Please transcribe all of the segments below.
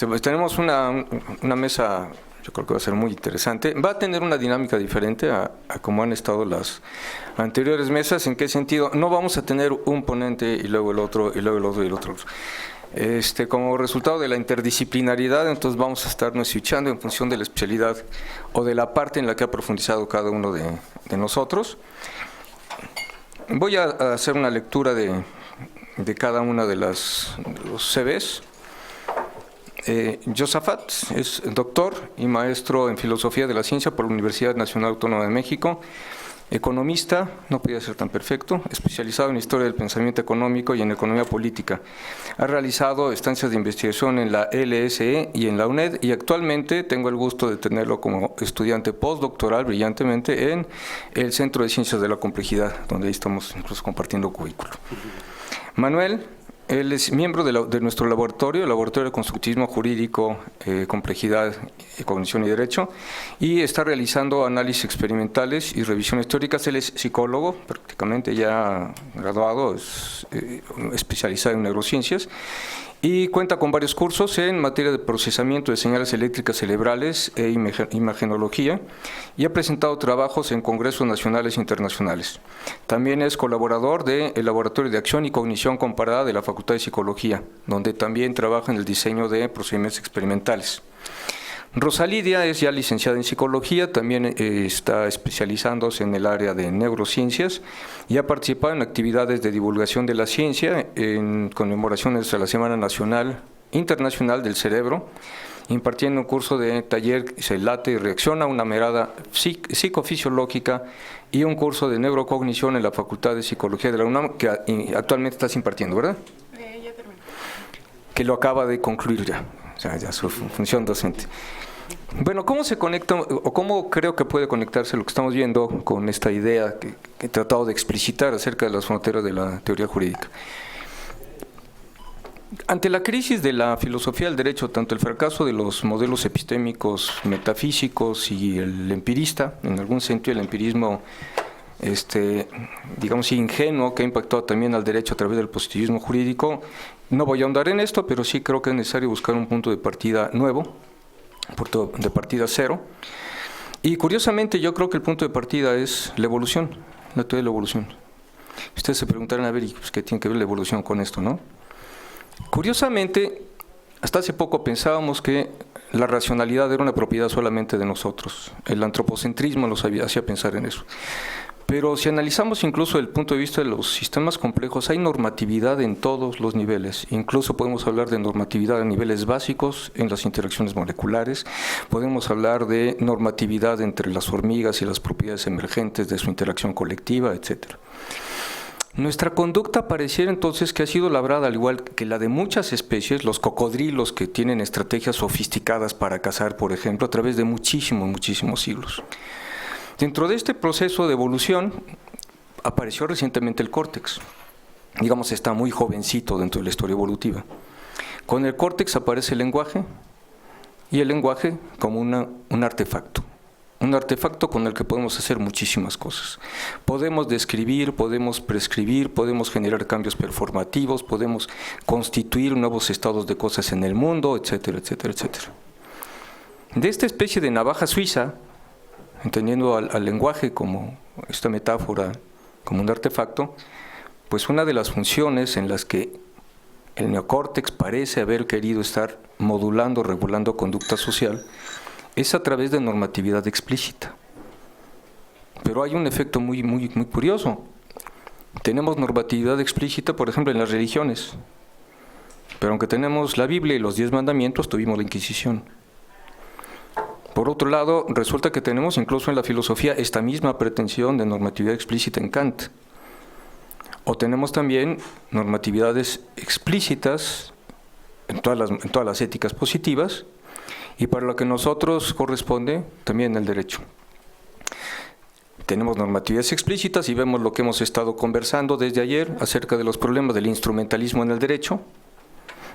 Pues tenemos una mesa, yo creo que va a ser muy interesante. Va a tener una dinámica diferente a como han estado las anteriores mesas. ¿En qué sentido? No vamos a tener un ponente y luego el otro, y luego el otro y el otro. Como resultado de la interdisciplinaridad, entonces vamos a estarnos switchando en función de la especialidad o de la parte en la que ha profundizado cada uno de nosotros. Voy a hacer una lectura de cada una de los CVs. Josafat es doctor y maestro en Filosofía de la Ciencia por la Universidad Nacional Autónoma de México, economista, no podía ser tan perfecto, especializado en Historia del Pensamiento Económico y en Economía Política. Ha realizado estancias de investigación en la LSE y en la UNED y actualmente tengo el gusto de tenerlo como estudiante postdoctoral brillantemente en el Centro de Ciencias de la Complejidad, donde ahí estamos incluso compartiendo cubículo. Manuel. Él es miembro de nuestro laboratorio, el Laboratorio de Constructivismo Jurídico, Complejidad, Cognición y Derecho, y está realizando análisis experimentales y revisiones teóricas. Él es psicólogo, prácticamente ya graduado, es especializado en neurociencias, y cuenta con varios cursos en materia de procesamiento de señales eléctricas cerebrales e imagenología, y ha presentado trabajos en congresos nacionales e internacionales. También es colaborador del Laboratorio de Acción y Cognición Comparada de la Facultad de Psicología, donde también trabaja en el diseño de procedimientos experimentales. Rosa Lidia es ya licenciada en Psicología, también está especializándose en el área de neurociencias y ha participado en actividades de divulgación de la ciencia en conmemoraciones a la Semana Nacional Internacional del Cerebro, impartiendo un curso de taller Se late y reacciona, una mirada psicofisiológica, y un curso de neurocognición en la Facultad de Psicología de la UNAM, que actualmente estás impartiendo, ¿verdad? Ya terminé. Que lo acaba de concluir ya, o sea, ya su función docente. Bueno, ¿cómo se conecta o cómo creo que puede conectarse lo que estamos viendo con esta idea que he tratado de explicitar acerca de las fronteras de la teoría jurídica? Ante la crisis de la filosofía del derecho, tanto el fracaso de los modelos epistémicos metafísicos y el empirista, en algún sentido el empirismo digamos ingenuo, que ha impactado también al derecho a través del positivismo jurídico, no voy a ahondar en esto, pero sí creo que es necesario buscar un punto de partida nuevo, punto de partida cero. Y curiosamente yo creo que el punto de partida es la evolución, la teoría de la evolución. Ustedes se preguntarán, a ver, pues, ¿qué tiene que ver la evolución con esto, no? Curiosamente, hasta hace poco pensábamos que la racionalidad era una propiedad solamente de nosotros. El antropocentrismo nos hacía pensar en eso. Pero si analizamos incluso el punto de vista de los sistemas complejos, hay normatividad en todos los niveles. Incluso podemos hablar de normatividad a niveles básicos en las interacciones moleculares. Podemos hablar de normatividad entre las hormigas y las propiedades emergentes de su interacción colectiva, etcétera. Nuestra conducta pareciera entonces que ha sido labrada, al igual que la de muchas especies, los cocodrilos que tienen estrategias sofisticadas para cazar, por ejemplo, a través de muchísimos siglos. Dentro de este proceso de evolución apareció recientemente el córtex. Digamos, está muy jovencito dentro de la historia evolutiva. Con el córtex aparece el lenguaje, y el lenguaje como un artefacto. Un artefacto con el que podemos hacer muchísimas cosas. Podemos describir, podemos prescribir, podemos generar cambios performativos, podemos constituir nuevos estados de cosas en el mundo, etcétera, etcétera, etcétera. De esta especie de navaja suiza, entendiendo al lenguaje como esta metáfora, como un artefacto, pues una de las funciones en las que el neocórtex parece haber querido estar modulando, regulando conducta social, es a través de normatividad explícita. Pero hay un efecto muy curioso. Tenemos normatividad explícita, por ejemplo, en las religiones. Pero aunque tenemos la Biblia y los 10 mandamientos, tuvimos la Inquisición. Por otro lado, resulta que tenemos incluso en la filosofía esta misma pretensión de normatividad explícita en Kant. O tenemos también normatividades explícitas en todas las éticas positivas, y para lo que a nosotros corresponde también el derecho. Tenemos normatividades explícitas y vemos lo que hemos estado conversando desde ayer acerca de los problemas del instrumentalismo en el derecho,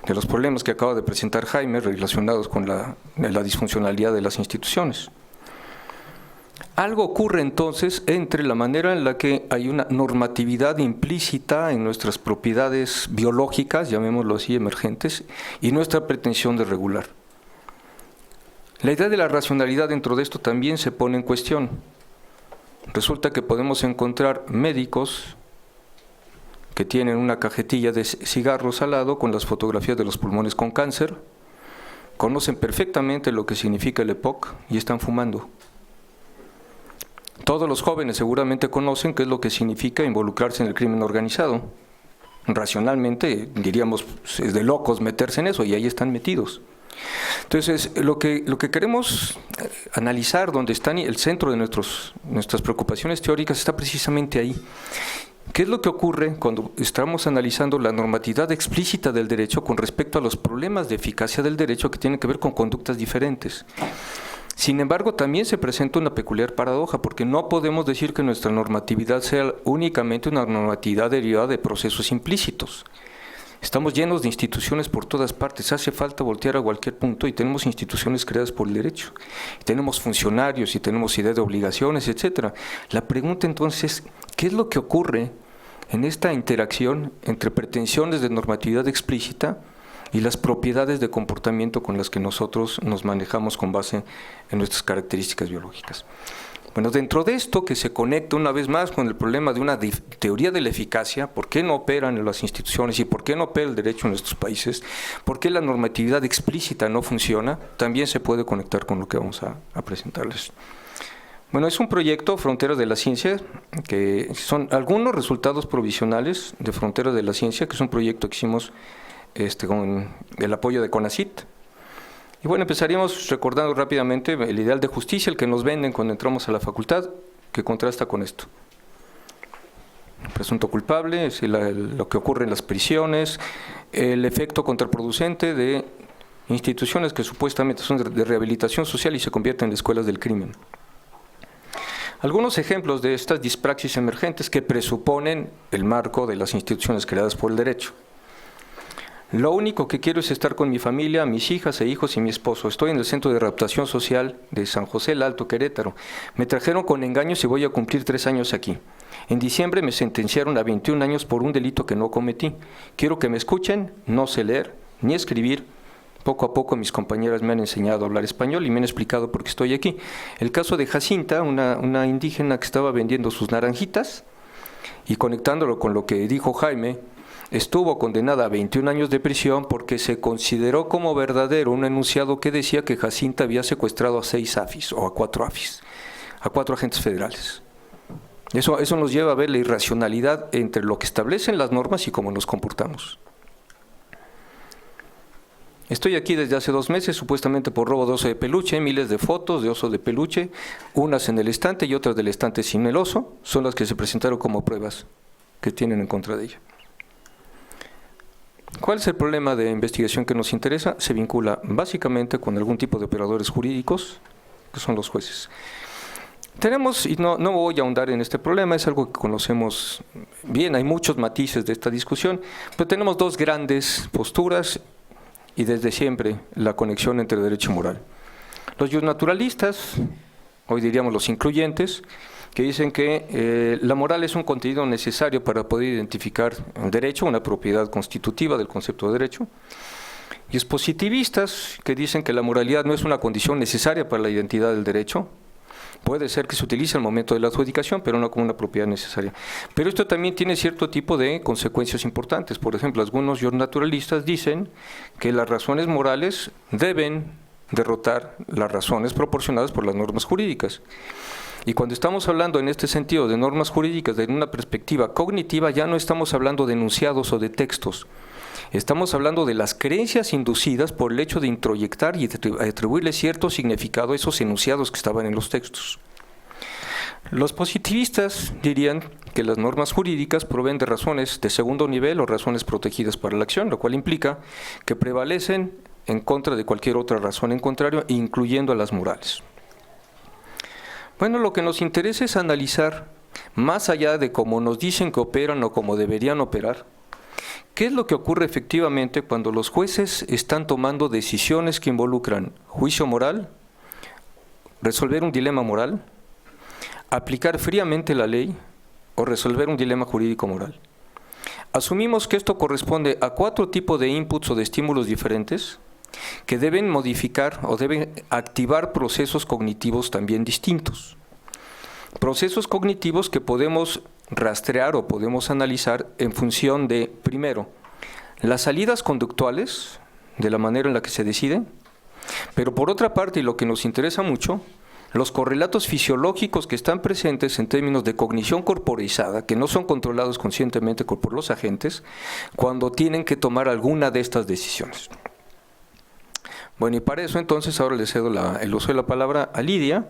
de los problemas que acaba de presentar Jaime relacionados con la disfuncionalidad de las instituciones. Algo ocurre entonces entre la manera en la que hay una normatividad implícita en nuestras propiedades biológicas, llamémoslo así, emergentes, y nuestra pretensión de regular. La idea de la racionalidad dentro de esto también se pone en cuestión. Resulta que podemos encontrar médicos que tienen una cajetilla de cigarros al lado con las fotografías de los pulmones con cáncer, conocen perfectamente lo que significa el EPOC y están fumando. Todos los jóvenes seguramente conocen qué es lo que significa involucrarse en el crimen organizado. Racionalmente, diríamos, es de locos meterse en eso, y ahí están metidos. Entonces, lo que queremos analizar, donde está el centro de nuestras preocupaciones teóricas, está precisamente ahí. ¿Qué es lo que ocurre cuando estamos analizando la normatividad explícita del derecho con respecto a los problemas de eficacia del derecho que tienen que ver con conductas diferentes? Sin embargo, también se presenta una peculiar paradoja, porque no podemos decir que nuestra normatividad sea únicamente una normatividad derivada de procesos implícitos. Estamos llenos de instituciones por todas partes, hace falta voltear a cualquier punto y tenemos instituciones creadas por el derecho. Tenemos funcionarios y tenemos idea de obligaciones, etc. La pregunta entonces, ¿qué es lo que ocurre en esta interacción entre pretensiones de normatividad explícita y las propiedades de comportamiento con las que nosotros nos manejamos con base en nuestras características biológicas? Bueno, dentro de esto, que se conecta una vez más con el problema de una teoría de la eficacia, ¿por qué no operan las instituciones y por qué no opera el derecho en nuestros países? ¿Por qué la normatividad explícita no funciona? También se puede conectar con lo que vamos a presentarles. Bueno, es un proyecto, Fronteras de la Ciencia, que son algunos resultados provisionales de Fronteras de la Ciencia, que es un proyecto que hicimos con el apoyo de CONACYT. Y bueno, empezaríamos recordando rápidamente el ideal de justicia, el que nos venden cuando entramos a la facultad, que contrasta con esto. Presunto culpable, es lo que ocurre en las prisiones, el efecto contraproducente de instituciones que supuestamente son de rehabilitación social y se convierten en escuelas del crimen. Algunos ejemplos de estas dispraxis emergentes que presuponen el marco de las instituciones creadas por el derecho. Lo único que quiero es estar con mi familia, mis hijas e hijos y mi esposo. Estoy en el Centro de Readaptación Social de San José el Alto, Querétaro. Me trajeron con engaños y voy a cumplir 3 años aquí. En diciembre me sentenciaron a 21 años por un delito que no cometí. Quiero que me escuchen, no sé leer ni escribir. Poco a poco mis compañeras me han enseñado a hablar español y me han explicado por qué estoy aquí. El caso de Jacinta, una indígena que estaba vendiendo sus naranjitas, y conectándolo con lo que dijo Jaime, estuvo condenada a 21 años de prisión porque se consideró como verdadero un enunciado que decía que Jacinta había secuestrado a 6 AFIS o a 4 AFIS, a 4 agentes federales. Eso nos lleva a ver la irracionalidad entre lo que establecen las normas y cómo nos comportamos. Estoy aquí desde hace 2 meses, supuestamente por robo de oso de peluche, miles de fotos de oso de peluche, unas en el estante y otras del estante sin el oso, son las que se presentaron como pruebas que tienen en contra de ella. ¿Cuál es el problema de investigación que nos interesa? Se vincula básicamente con algún tipo de operadores jurídicos, que son los jueces. Tenemos, y no voy a ahondar en este problema, es algo que conocemos bien, hay muchos matices de esta discusión, pero tenemos 2 grandes posturas y desde siempre la conexión entre derecho y moral. Los naturalistas, hoy diríamos los incluyentes, que dicen que la moral es un contenido necesario para poder identificar el derecho, una propiedad constitutiva del concepto de derecho. Y los positivistas, que dicen que la moralidad no es una condición necesaria para la identidad del derecho. Puede ser que se utilice al momento de la adjudicación, pero no como una propiedad necesaria. Pero esto también tiene cierto tipo de consecuencias importantes. Por ejemplo, algunos naturalistas dicen que las razones morales deben derrotar las razones proporcionadas por las normas jurídicas. Y cuando estamos hablando en este sentido de normas jurídicas desde una perspectiva cognitiva, ya no estamos hablando de enunciados o de textos. Estamos hablando de las creencias inducidas por el hecho de introyectar y de atribuirle cierto significado a esos enunciados que estaban en los textos. Los positivistas dirían que las normas jurídicas proveen de razones de segundo nivel o razones protegidas para la acción, lo cual implica que prevalecen en contra de cualquier otra razón en contrario, incluyendo a las morales. Bueno, lo que nos interesa es analizar, más allá de cómo nos dicen que operan o cómo deberían operar, ¿Qué es lo que ocurre efectivamente cuando los jueces están tomando decisiones que involucran juicio moral, resolver un dilema moral, aplicar fríamente la ley o resolver un dilema jurídico moral? Asumimos que esto corresponde a 4 tipos de inputs o de estímulos diferentes que deben modificar o deben activar procesos cognitivos también distintos. Procesos cognitivos que podemos rastrear o podemos analizar en función de, primero, las salidas conductuales, de la manera en la que se deciden, pero por otra parte, y lo que nos interesa mucho, los correlatos fisiológicos que están presentes en términos de cognición corporizada, que no son controlados conscientemente por los agentes, cuando tienen que tomar alguna de estas decisiones. Bueno, y para eso entonces ahora le cedo el uso de la palabra a Lidia,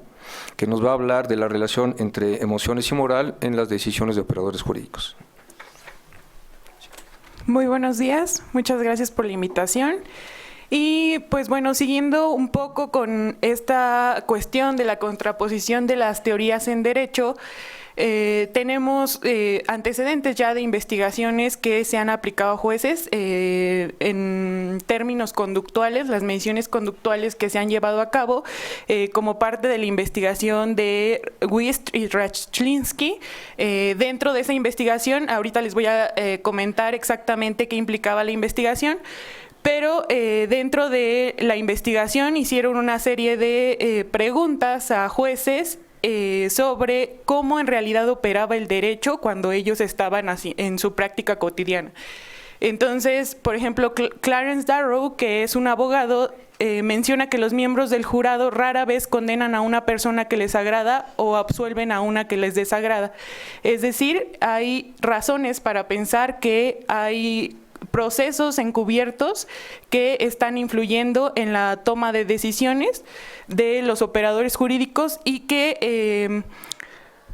que nos va a hablar de la relación entre emociones y moral en las decisiones de operadores jurídicos. Muy buenos días, muchas gracias por la invitación. Y pues bueno, siguiendo un poco con esta cuestión de la contraposición de las teorías en derecho, tenemos antecedentes ya de investigaciones que se han aplicado a jueces en términos conductuales, las mediciones conductuales que se han llevado a cabo como parte de la investigación de Wist y Rachlinsky. Dentro de esa investigación, ahorita les voy a comentar exactamente qué implicaba la investigación, pero dentro de la investigación hicieron una serie de preguntas a jueces sobre cómo en realidad operaba el derecho cuando ellos estaban así, en su práctica cotidiana. Entonces, por ejemplo, Clarence Darrow, que es un abogado, menciona que los miembros del jurado rara vez condenan a una persona que les agrada o absuelven a una que les desagrada. Es decir, hay razones para pensar que hay procesos encubiertos que están influyendo en la toma de decisiones de los operadores jurídicos y que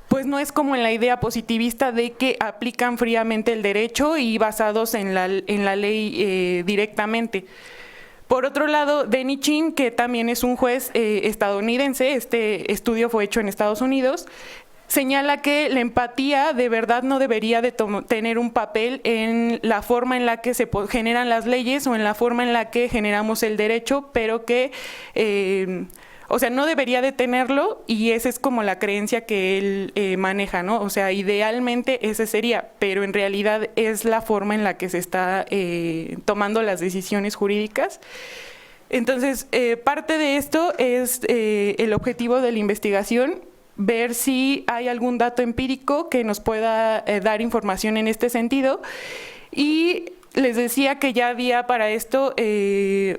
pues no es como en la idea positivista de que aplican fríamente el derecho y basados en la ley directamente. Por otro lado, Denny Chin, que también es un juez estadounidense, este estudio fue hecho en Estados Unidos, señala que la empatía de verdad no debería de tener un papel en la forma en la que se generan las leyes o en la forma en la que generamos el derecho, pero que, o sea, no debería de tenerlo, y esa es como la creencia que él maneja, ¿no? O sea, idealmente ese sería, pero en realidad es la forma en la que se está tomando las decisiones jurídicas. Entonces, parte de esto es el objetivo de la investigación, ver si hay algún dato empírico que nos pueda dar información en este sentido. Y les decía que ya había para esto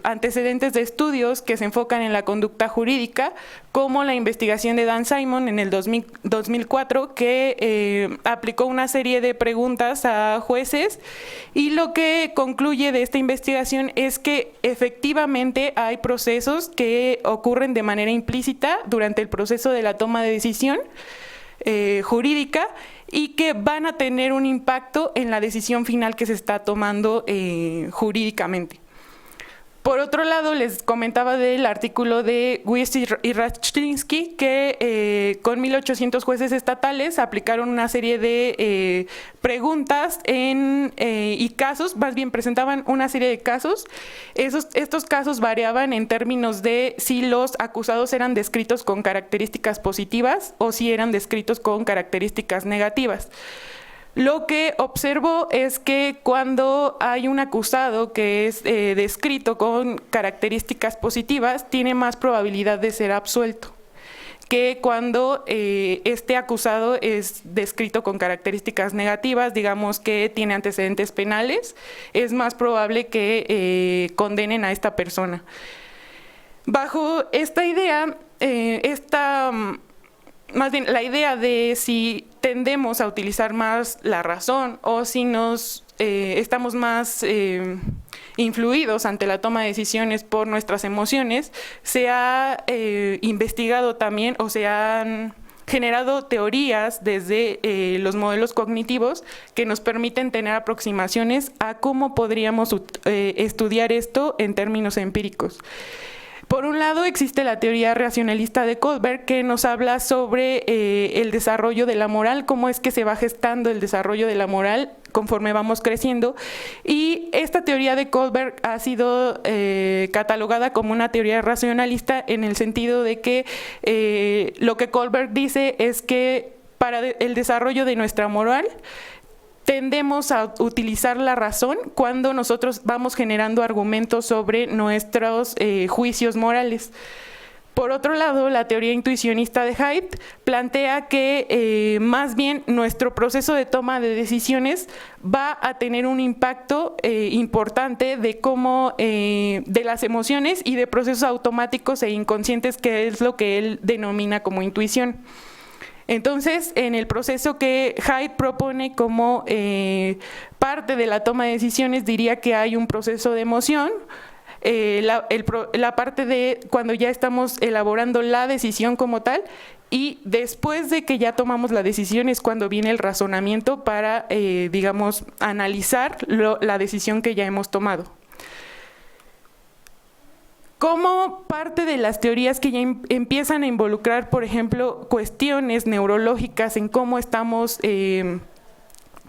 antecedentes de estudios que se enfocan en la conducta jurídica, como la investigación de Dan Simon en el 2004, que aplicó una serie de preguntas a jueces, y lo que concluye de esta investigación es que efectivamente hay procesos que ocurren de manera implícita durante el proceso de la toma de decisión jurídica, y que van a tener un impacto en la decisión final que se está tomando jurídicamente. Por otro lado, les comentaba del artículo de Wist y Rachlinsky, que con 1.800 jueces estatales aplicaron una serie de preguntas y casos, más bien presentaban una serie de casos. Estos casos variaban en términos de si los acusados eran descritos con características positivas o si eran descritos con características negativas. Lo que observo es que cuando hay un acusado que es descrito con características positivas, tiene más probabilidad de ser absuelto que cuando este acusado es descrito con características negativas, digamos que tiene antecedentes penales, es más probable que condenen a esta persona. Bajo esta idea, más bien la idea de si tendemos a utilizar más la razón o si estamos más influidos ante la toma de decisiones por nuestras emociones, se ha investigado también, o se han generado teorías desde los modelos cognitivos que nos permiten tener aproximaciones a cómo podríamos estudiar esto en términos empíricos. Por un lado, existe la teoría racionalista de Kohlberg, que nos habla sobre el desarrollo de la moral, cómo es que se va gestando el desarrollo de la moral conforme vamos creciendo. Y esta teoría de Kohlberg ha sido catalogada como una teoría racionalista en el sentido de que lo que Kohlberg dice es que para el desarrollo de nuestra moral tendemos a utilizar la razón cuando nosotros vamos generando argumentos sobre nuestros juicios morales. Por otro lado, la teoría intuicionista de Haidt plantea que más bien nuestro proceso de toma de decisiones va a tener un impacto importante de cómo, de las emociones y de procesos automáticos e inconscientes, que es lo que él denomina como intuición. Entonces, en el proceso que Haidt propone como parte de la toma de decisiones, diría que hay un proceso de emoción, la parte de cuando ya estamos elaborando la decisión como tal, y después de que ya tomamos la decisión es cuando viene el razonamiento para, digamos, analizar la decisión que ya hemos tomado. Como parte de las teorías que ya empiezan a involucrar, por ejemplo, cuestiones neurológicas en cómo estamos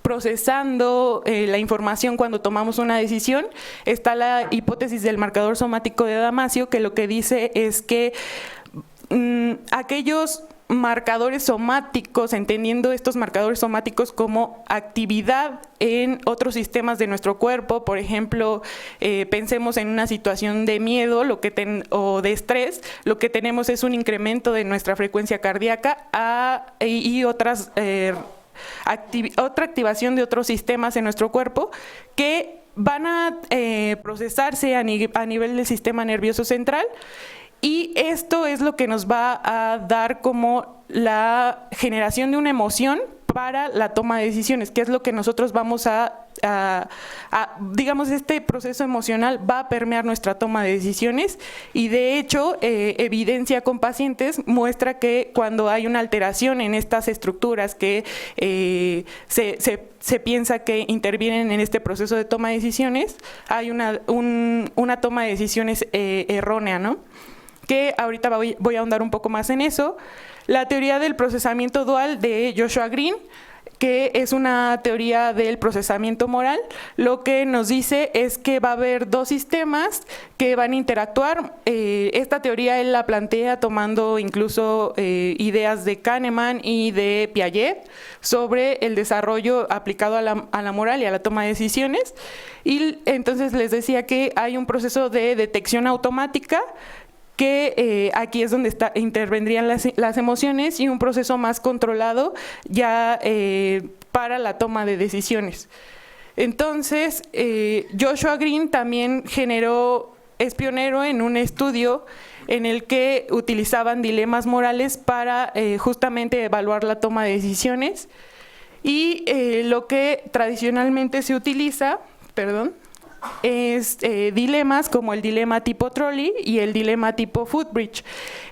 procesando la información cuando tomamos una decisión, está la hipótesis del marcador somático de Damasio, que lo que dice es que aquellos marcadores somáticos, entendiendo estos marcadores somáticos como actividad en otros sistemas de nuestro cuerpo, por ejemplo, pensemos en una situación de miedo o de estrés, lo que tenemos es un incremento de nuestra frecuencia cardíaca y otra activación de otros sistemas en nuestro cuerpo que van a procesarse a nivel del sistema nervioso central. Y esto es lo que nos va a dar como la generación de una emoción para la toma de decisiones, que es lo que nosotros vamos digamos, este proceso emocional va a permear nuestra toma de decisiones, y de hecho evidencia con pacientes muestra que cuando hay una alteración en estas estructuras que se piensa que intervienen en este proceso de toma de decisiones, hay una toma de decisiones errónea, ¿no? Que ahorita voy a ahondar un poco más en eso. La teoría del procesamiento dual de Joshua Green, que es una teoría del procesamiento moral, lo que nos dice es que va a haber dos sistemas que van a interactuar. Esta teoría él la plantea tomando incluso ideas de Kahneman y de Piaget sobre el desarrollo aplicado a la moral y a la toma de decisiones. Y entonces les decía que hay un proceso de detección automática, que aquí es donde intervendrían las emociones, y un proceso más controlado ya para la toma de decisiones. Entonces, Joshua Green también es pionero en un estudio en el que utilizaban dilemas morales para justamente evaluar la toma de decisiones, y lo que tradicionalmente se utiliza, es dilemas como el dilema tipo trolley y el dilema tipo footbridge.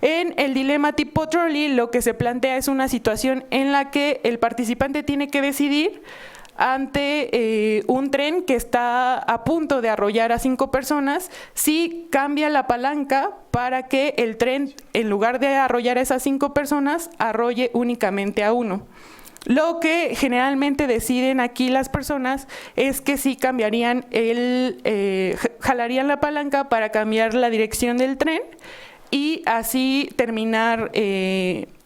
En el dilema tipo trolley lo que se plantea es una situación en la que el participante tiene que decidir ante un tren que está a punto de arrollar a 5 personas, si cambia la palanca para que el tren, en lugar de arrollar a esas 5 personas, arrolle únicamente a 1. Lo que generalmente deciden aquí las personas es que sí cambiarían jalarían la palanca para cambiar la dirección del tren y así terminar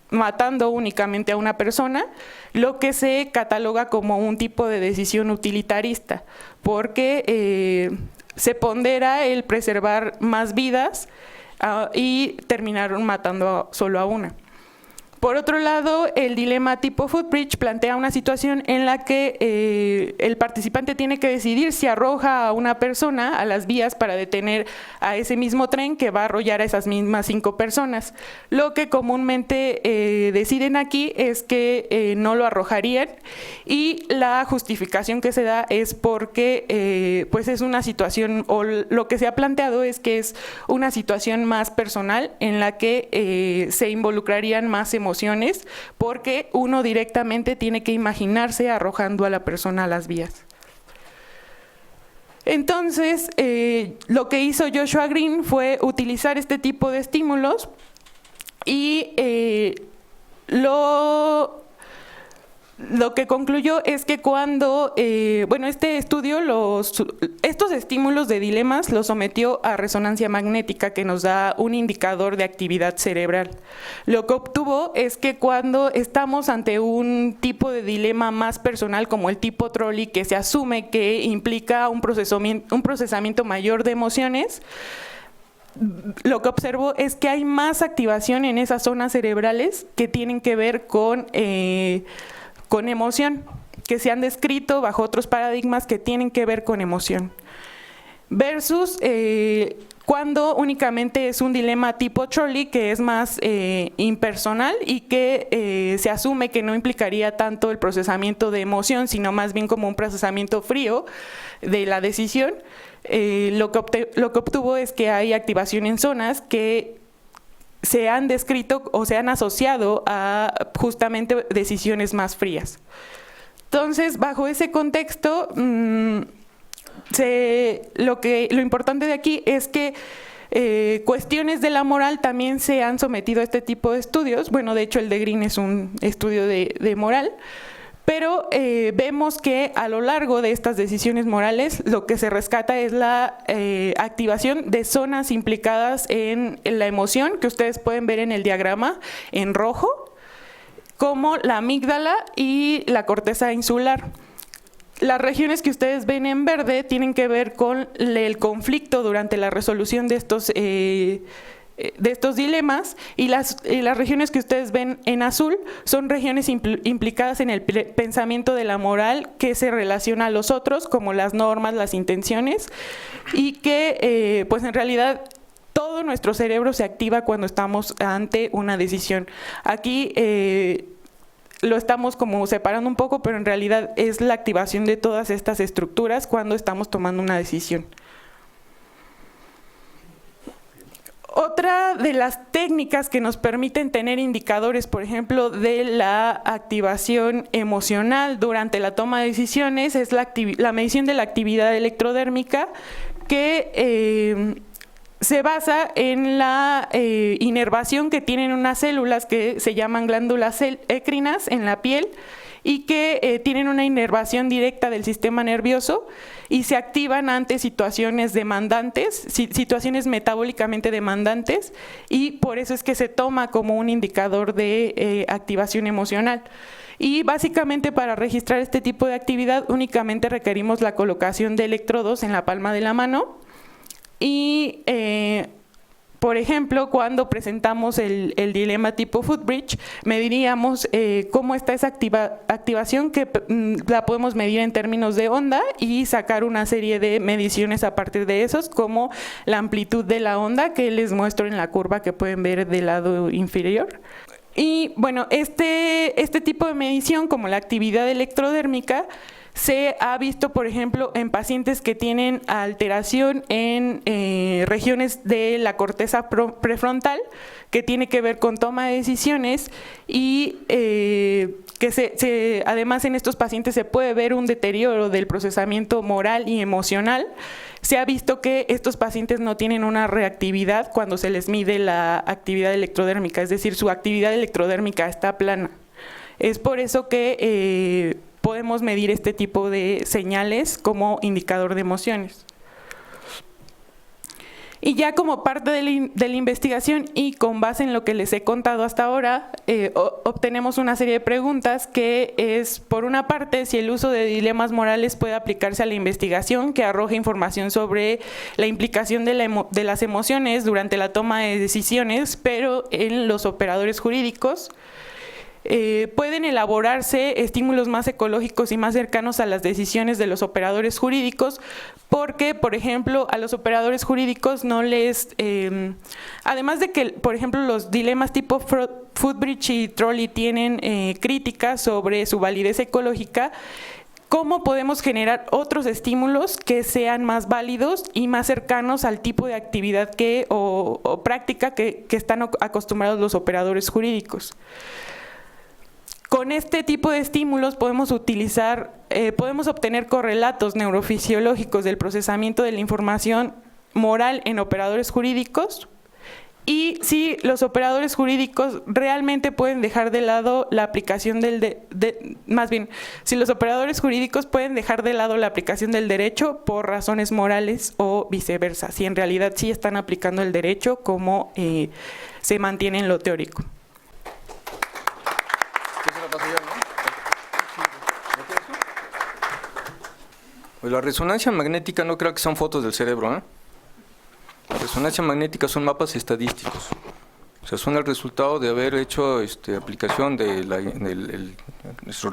matando únicamente a una persona, lo que se cataloga como un tipo de decisión utilitarista, porque se pondera el preservar más vidas y terminaron matando solo a una. Por otro lado, el dilema tipo footbridge plantea una situación en la que el participante tiene que decidir si arroja a una persona a las vías para detener a ese mismo tren que va a arrollar a esas mismas 5 personas. Lo que comúnmente deciden aquí es que no lo arrojarían, y la justificación que se da es porque pues es una situación, o lo que se ha planteado es que es una situación más personal en la que se involucrarían más emociones, porque uno directamente tiene que imaginarse arrojando a la persona a las vías. Entonces, lo que hizo Joshua Green fue utilizar este tipo de estímulos y lo que concluyó es que cuando, este estudio, estos estímulos de dilemas los sometió a resonancia magnética, que nos da un indicador de actividad cerebral. Lo que obtuvo es que cuando estamos ante un tipo de dilema más personal, como el tipo trolley, que se asume que implica un procesamiento mayor de emociones, lo que observo es que hay más activación en esas zonas cerebrales que tienen que ver con emoción, que se han descrito bajo otros paradigmas que tienen que ver con emoción. Versus cuando únicamente es un dilema tipo trolley, que es más impersonal y que se asume que no implicaría tanto el procesamiento de emoción, sino más bien como un procesamiento frío de la decisión. Lo que obtuvo es que hay activación en zonas que se han descrito o se han asociado a justamente decisiones más frías. Entonces, bajo ese contexto, lo importante de aquí es que cuestiones de la moral también se han sometido a este tipo de estudios. Bueno, de hecho, el de Green es un estudio de moral, pero vemos que a lo largo de estas decisiones morales lo que se rescata es la activación de zonas implicadas en la emoción, que ustedes pueden ver en el diagrama en rojo, como la amígdala y la corteza insular. Las regiones que ustedes ven en verde tienen que ver con el conflicto durante la resolución de estos dilemas, y las regiones que ustedes ven en azul son regiones implicadas en el pensamiento de la moral, que se relaciona a los otros, como las normas, las intenciones, y que pues en realidad todo nuestro cerebro se activa cuando estamos ante una decisión. Aquí lo estamos como separando un poco, pero en realidad es la activación de todas estas estructuras cuando estamos tomando una decisión. Otra de las técnicas que nos permiten tener indicadores, por ejemplo, de la activación emocional durante la toma de decisiones es la medición de la actividad electrodérmica, que se basa en la inervación que tienen unas células que se llaman glándulas écrinas en la piel, y que tienen una inervación directa del sistema nervioso y se activan ante situaciones demandantes, situaciones metabólicamente demandantes, y por eso es que se toma como un indicador de activación emocional. Y básicamente para registrar este tipo de actividad únicamente requerimos la colocación de electrodos en la palma de la mano y por ejemplo, cuando presentamos el dilema tipo Footbridge, mediríamos cómo está esa activación, que la podemos medir en términos de onda y sacar una serie de mediciones a partir de esos, como la amplitud de la onda, que les muestro en la curva que pueden ver del lado inferior. Y bueno, este tipo de medición, como la actividad electrodérmica, se ha visto, por ejemplo, en pacientes que tienen alteración en regiones de la corteza prefrontal, que tiene que ver con toma de decisiones, y que además en estos pacientes se puede ver un deterioro del procesamiento moral y emocional. Se ha visto que estos pacientes no tienen una reactividad cuando se les mide la actividad electrodérmica, es decir, su actividad electrodérmica está plana. Es por eso que podemos medir este tipo de señales como indicador de emociones. Y ya como parte de la investigación y con base en lo que les he contado hasta ahora, obtenemos una serie de preguntas, que es, por una parte, si el uso de dilemas morales puede aplicarse a la investigación, que arroja información sobre la implicación de las emociones durante la toma de decisiones, pero en los operadores jurídicos. Pueden elaborarse estímulos más ecológicos y más cercanos a las decisiones de los operadores jurídicos, porque, por ejemplo, a los operadores jurídicos no les… además de que, por ejemplo, los dilemas tipo Footbridge y Trolley tienen críticas sobre su validez ecológica, ¿cómo podemos generar otros estímulos que sean más válidos y más cercanos al tipo de actividad o práctica que están acostumbrados los operadores jurídicos? Con este tipo de estímulos podemos obtener correlatos neurofisiológicos del procesamiento de la información moral en operadores jurídicos, y si los operadores jurídicos realmente pueden dejar de lado la aplicación más bien, si los operadores jurídicos pueden dejar de lado la aplicación del derecho por razones morales o viceversa, si en realidad sí están aplicando el derecho como se mantiene en lo teórico. Pues la resonancia magnética no creo que sean fotos del cerebro, ¿eh? La resonancia magnética son mapas estadísticos. O sea, son el resultado de haber hecho aplicación del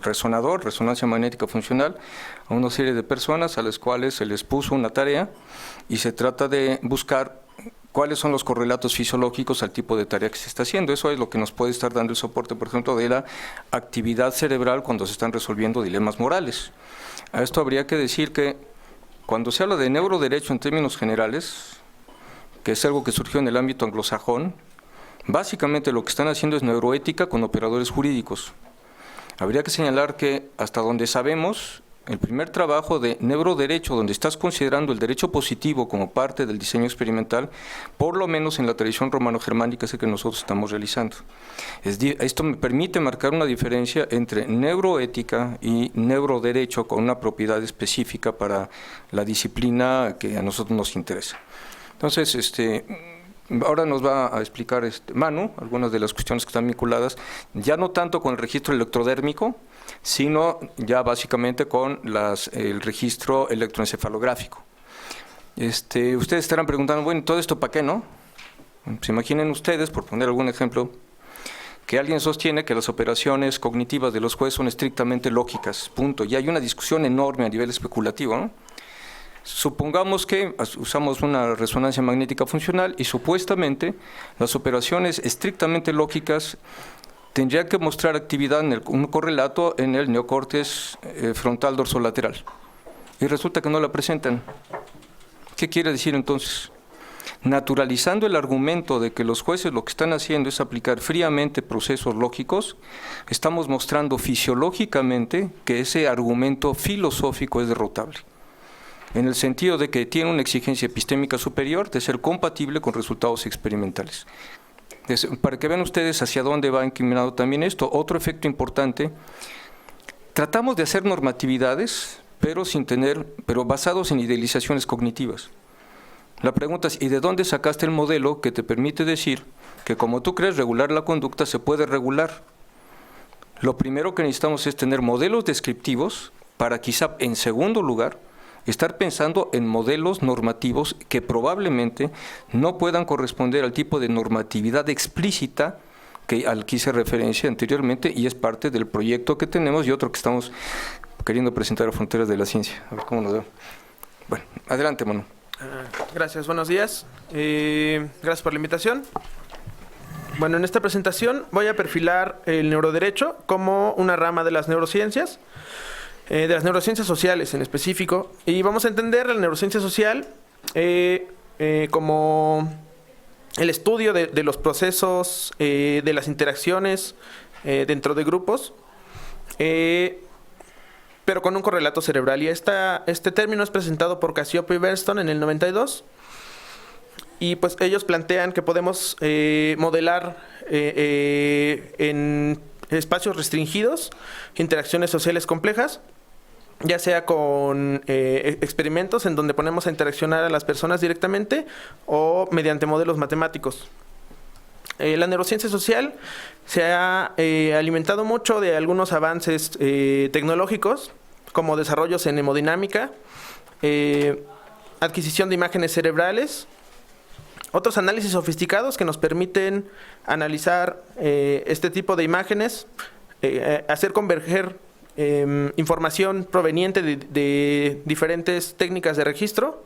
resonador, resonancia magnética funcional, a una serie de personas a las cuales se les puso una tarea y se trata de buscar cuáles son los correlatos fisiológicos al tipo de tarea que se está haciendo. Eso es lo que nos puede estar dando el soporte, por ejemplo, de la actividad cerebral cuando se están resolviendo dilemas morales. A esto habría que decir que cuando se habla de neuroderecho en términos generales, que es algo que surgió en el ámbito anglosajón, básicamente lo que están haciendo es neuroética con operadores jurídicos. Habría que señalar que, hasta donde sabemos, el primer trabajo de neuroderecho, donde estás considerando el derecho positivo como parte del diseño experimental, por lo menos en la tradición romano-germánica es el que nosotros estamos realizando. Esto me permite marcar una diferencia entre neuroética y neuroderecho con una propiedad específica para la disciplina que a nosotros nos interesa. Entonces, ahora nos va a explicar Manu algunas de las cuestiones que están vinculadas, ya no tanto con el registro electrodérmico, sino ya básicamente con el registro electroencefalográfico. Ustedes estarán preguntando, bueno, ¿todo esto para qué, no? Se imaginen ustedes, por poner algún ejemplo, que alguien sostiene que las operaciones cognitivas de los jueces son estrictamente lógicas, punto. Y hay una discusión enorme a nivel especulativo, ¿no? Supongamos que usamos una resonancia magnética funcional y supuestamente las operaciones estrictamente lógicas tendrían que mostrar actividad en un correlato en el neocórtex frontal dorsolateral. Y resulta que no la presentan. ¿Qué quiere decir entonces? Naturalizando el argumento de que los jueces lo que están haciendo es aplicar fríamente procesos lógicos, estamos mostrando fisiológicamente que ese argumento filosófico es derrotable, en el sentido de que tiene una exigencia epistémica superior de ser compatible con resultados experimentales. Para que vean ustedes hacia dónde va encaminado también esto. Otro efecto importante, tratamos de hacer normatividades, pero basados en idealizaciones cognitivas. La pregunta es, ¿y de dónde sacaste el modelo que te permite decir que como tú crees regular la conducta, se puede regular? Lo primero que necesitamos es tener modelos descriptivos para quizá, en segundo lugar, estar pensando en modelos normativos que probablemente no puedan corresponder al tipo de normatividad explícita al que hice referencia anteriormente y es parte del proyecto que tenemos y otro que estamos queriendo presentar a Fronteras de la Ciencia. A ver cómo nos veo. Bueno, adelante, Manu. Gracias, buenos días. Gracias por la invitación. Bueno, en esta presentación voy a perfilar el neuroderecho como una rama de las neurociencias sociales en específico, y vamos a entender la neurociencia social como el estudio de los procesos, de las interacciones dentro de grupos, pero con un correlato cerebral. Y este término es presentado por Cacioppo y Bernstein en el 92, y pues ellos plantean que podemos modelar en espacios restringidos interacciones sociales complejas, ya sea con experimentos en donde ponemos a interaccionar a las personas directamente o mediante modelos matemáticos. La neurociencia social se ha alimentado mucho de algunos avances tecnológicos, como desarrollos en hemodinámica, adquisición de imágenes cerebrales, otros análisis sofisticados que nos permiten analizar este tipo de imágenes, hacer converger información proveniente de diferentes técnicas de registro,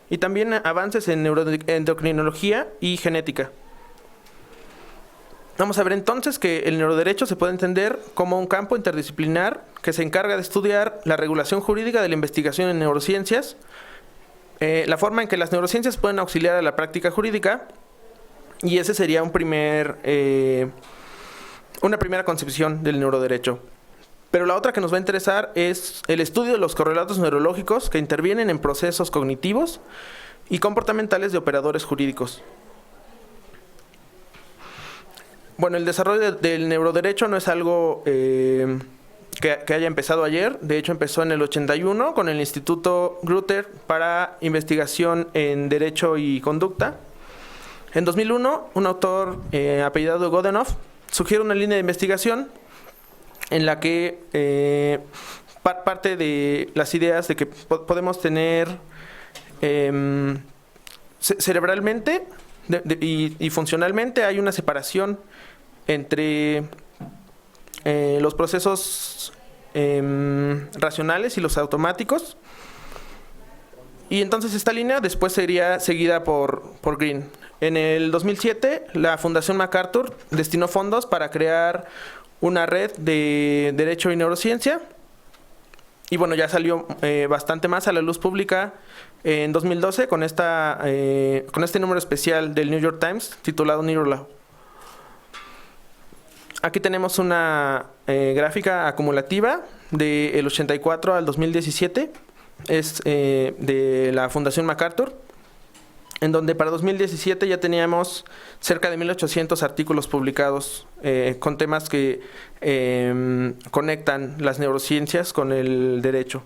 y también avances en neuroendocrinología y genética. Vamos a ver entonces que el neuroderecho se puede entender como un campo interdisciplinar que se encarga de estudiar la regulación jurídica de la investigación en neurociencias, la forma en que las neurociencias pueden auxiliar a la práctica jurídica, y ese sería una primera concepción del neuroderecho. Pero la otra que nos va a interesar es el estudio de los correlatos neurológicos que intervienen en procesos cognitivos y comportamentales de operadores jurídicos. Bueno, el desarrollo del neuroderecho no es algo que haya empezado ayer. De hecho, empezó en el 81 con el Instituto Grutter para investigación en derecho y conducta. En 2001, un autor apellidado Godunov sugiere una línea de investigación en la que parte de las ideas de que podemos tener cerebralmente y funcionalmente hay una separación entre los procesos racionales y los automáticos. Y entonces esta línea después sería seguida por Green. En el 2007, la Fundación MacArthur destinó fondos para crear una red de derecho y neurociencia. Y bueno, ya salió bastante más a la luz pública en 2012 con este número especial del New York Times titulado Neurolaw. Aquí tenemos una gráfica acumulativa del 84 al 2017. Es de la Fundación MacArthur, en donde para 2017 ya teníamos cerca de 1,800 artículos publicados con temas que conectan las neurociencias con el derecho.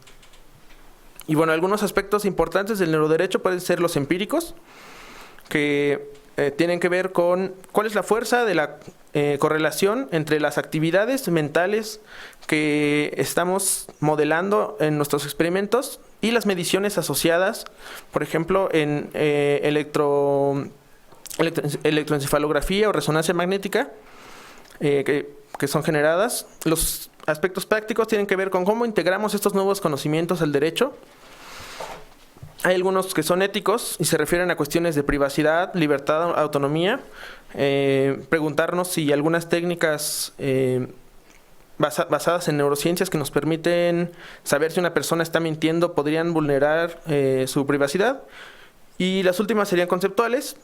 Y bueno, algunos aspectos importantes del neuroderecho pueden ser los empíricos, que tienen que ver con cuál es la fuerza de la correlación entre las actividades mentales que estamos modelando en nuestros experimentos y las mediciones asociadas, por ejemplo, en electroencefalografía o resonancia magnética, que son generadas. Los aspectos prácticos tienen que ver con cómo integramos estos nuevos conocimientos al derecho. Hay algunos que son éticos y se refieren a cuestiones de privacidad, libertad, autonomía. Preguntarnos si algunas técnicas basadas en neurociencias que nos permiten saber si una persona está mintiendo podrían vulnerar su privacidad. Y las últimas serían conceptuales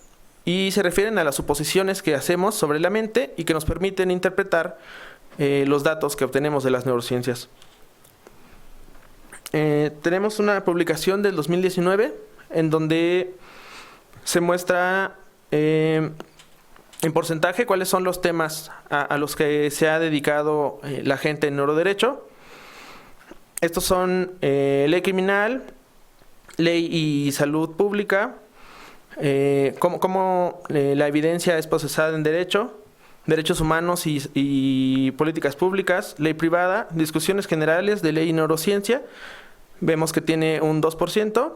y se refieren a las suposiciones que hacemos sobre la mente y que nos permiten interpretar los datos que obtenemos de las neurociencias. Tenemos una publicación del 2019 en donde se muestra en porcentaje cuáles son los temas a los que se ha dedicado la gente en neuroderecho. Estos son ley criminal, ley y salud pública, cómo la evidencia es procesada en derecho, derechos humanos y políticas públicas, ley privada, discusiones generales de ley y neurociencia. Vemos que tiene un 2%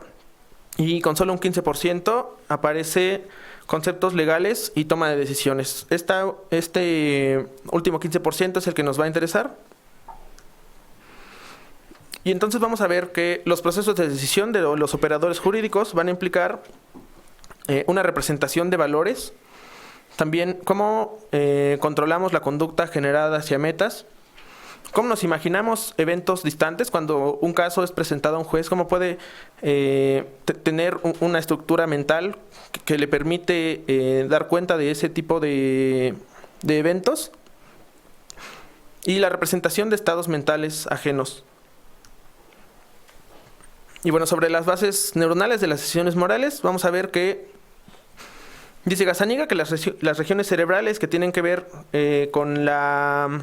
y con solo un 15% aparece conceptos legales y toma de decisiones. Este último 15% es el que nos va a interesar. Y entonces vamos a ver que los procesos de decisión de los operadores jurídicos van a implicar una representación de valores. También cómo controlamos la conducta generada hacia metas. ¿Cómo nos imaginamos eventos distantes cuando un caso es presentado a un juez? ¿Cómo puede tener una estructura mental que le permite dar cuenta de ese tipo de eventos? Y la representación de estados mentales ajenos. Y bueno, sobre las bases neuronales de las decisiones morales, vamos a ver que dice Gazzaniga que las regiones cerebrales que tienen que ver con la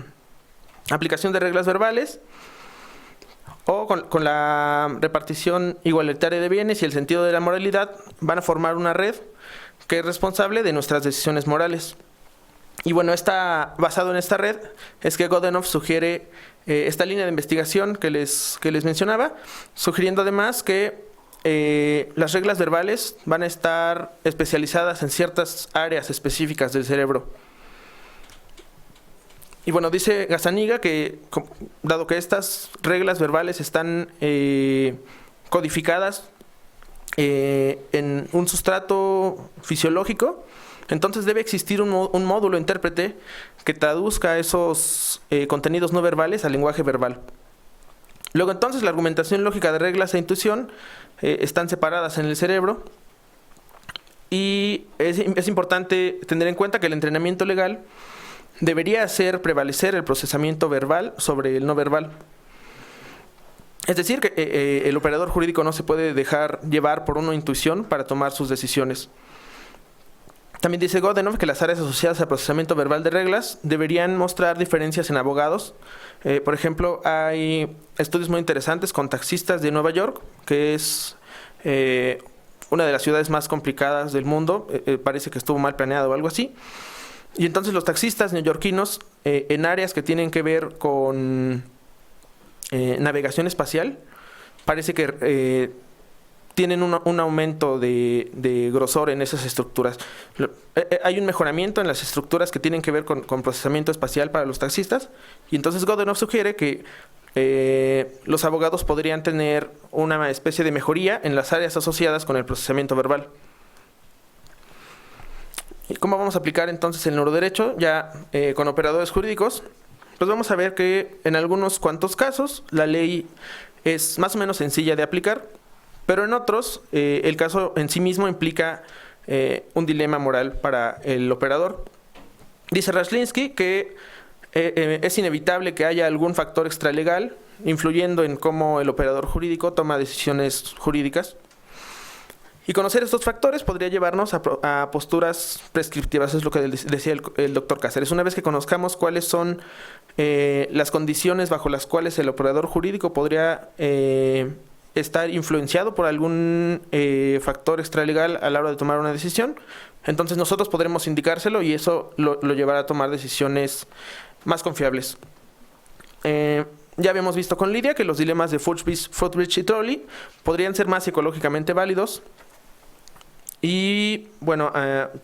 aplicación de reglas verbales o con la repartición igualitaria de bienes y el sentido de la moralidad van a formar una red que es responsable de nuestras decisiones morales. Y bueno, basado en esta red es que Godunov sugiere esta línea de investigación que les mencionaba, sugiriendo además que las reglas verbales van a estar especializadas en ciertas áreas específicas del cerebro. Y bueno, dice Gazzaniga que, dado que estas reglas verbales están codificadas en un sustrato fisiológico, entonces debe existir un módulo intérprete que traduzca esos contenidos no verbales al lenguaje verbal. Luego entonces la argumentación lógica de reglas e intuición están separadas en el cerebro y es importante tener en cuenta que el entrenamiento legal debería hacer prevalecer el procesamiento verbal sobre el no verbal. Es decir, que el operador jurídico no se puede dejar llevar por una intuición para tomar sus decisiones. También dice Godenoff que las áreas asociadas al procesamiento verbal de reglas deberían mostrar diferencias en abogados. Por ejemplo, hay estudios muy interesantes con taxistas de Nueva York, que es una de las ciudades más complicadas del mundo. Parece que estuvo mal planeado o algo así. Y entonces los taxistas neoyorquinos, en áreas que tienen que ver con navegación espacial, parece que tienen un aumento de grosor en esas estructuras. Hay un mejoramiento en las estructuras que tienen que ver con procesamiento espacial para los taxistas, y entonces Godenoff sugiere que los abogados podrían tener una especie de mejoría en las áreas asociadas con el procesamiento verbal. ¿Y cómo vamos a aplicar entonces el neuroderecho ya con operadores jurídicos? Pues vamos a ver que en algunos cuantos casos la ley es más o menos sencilla de aplicar, pero en otros el caso en sí mismo implica un dilema moral para el operador. Dice Rashlinsky que es inevitable que haya algún factor extralegal influyendo en cómo el operador jurídico toma decisiones jurídicas. Y conocer estos factores podría llevarnos a posturas prescriptivas, es lo que decía el doctor Cáceres. Una vez que conozcamos cuáles son las condiciones bajo las cuales el operador jurídico podría estar influenciado por algún factor extralegal a la hora de tomar una decisión, entonces nosotros podremos indicárselo y eso lo llevará a tomar decisiones más confiables. Ya habíamos visto con Lidia que los dilemas de Fruitbridge y Trolley podrían ser más psicológicamente válidos. Y bueno,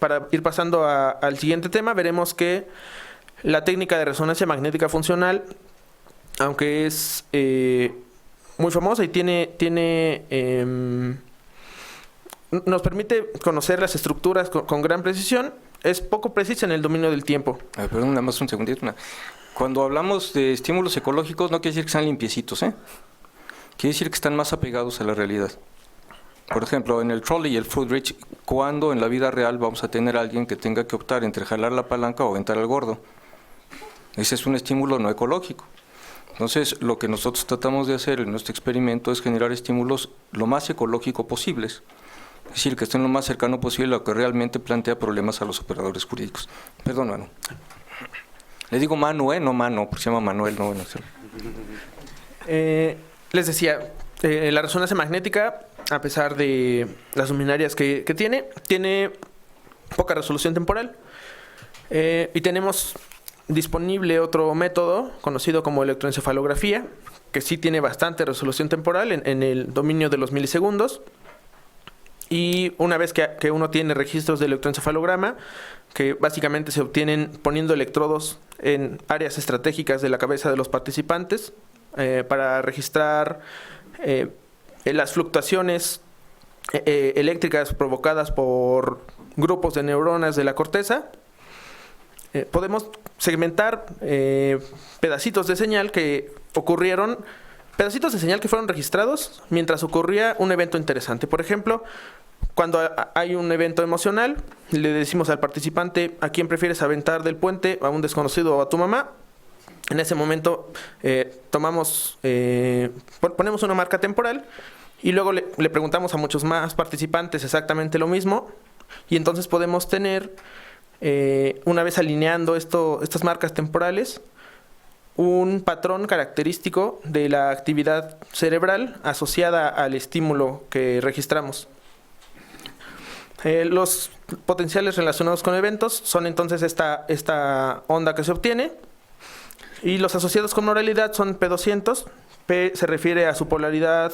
para ir pasando al siguiente tema, veremos que la técnica de resonancia magnética funcional, aunque es muy famosa y nos permite conocer las estructuras con gran precisión, es poco precisa en el dominio del tiempo. Perdón, nada más un segundito. Cuando hablamos de estímulos ecológicos, no quiere decir que sean limpiecitos, ¿eh? Quiere decir que están más apegados a la realidad. Por ejemplo, en el trolley y el Fruitbridge, ¿cuándo en la vida real vamos a tener a alguien que tenga que optar entre jalar la palanca o aventar al gordo? Ese es un estímulo no ecológico. Entonces, lo que nosotros tratamos de hacer en nuestro experimento es generar estímulos lo más ecológico posibles. Es decir, que estén lo más cercano posible a lo que realmente plantea problemas a los operadores jurídicos. Perdón, Manu. Le digo Manu, no Mano, porque se llama Manuel. No, bueno, les decía, la resonancia magnética, a pesar de las luminarias que tiene poca resolución temporal. Y tenemos disponible otro método conocido como electroencefalografía, que sí tiene bastante resolución temporal en el dominio de los milisegundos. Y una vez que uno tiene registros de electroencefalograma, que básicamente se obtienen poniendo electrodos en áreas estratégicas de la cabeza de los participantes para registrar las fluctuaciones eléctricas provocadas por grupos de neuronas de la corteza, podemos segmentar pedacitos de señal que fueron registrados mientras ocurría un evento interesante. Por ejemplo, cuando hay un evento emocional, le decimos al participante: ¿a quién prefieres aventar del puente? ¿A un desconocido o a tu mamá? En ese momento ponemos una marca temporal y luego le preguntamos a muchos más participantes exactamente lo mismo, y entonces podemos tener, una vez alineando estas marcas temporales, un patrón característico de la actividad cerebral asociada al estímulo que registramos. Los potenciales relacionados con eventos son entonces esta onda que se obtiene, y los asociados con moralidad son P200. P se refiere a su polaridad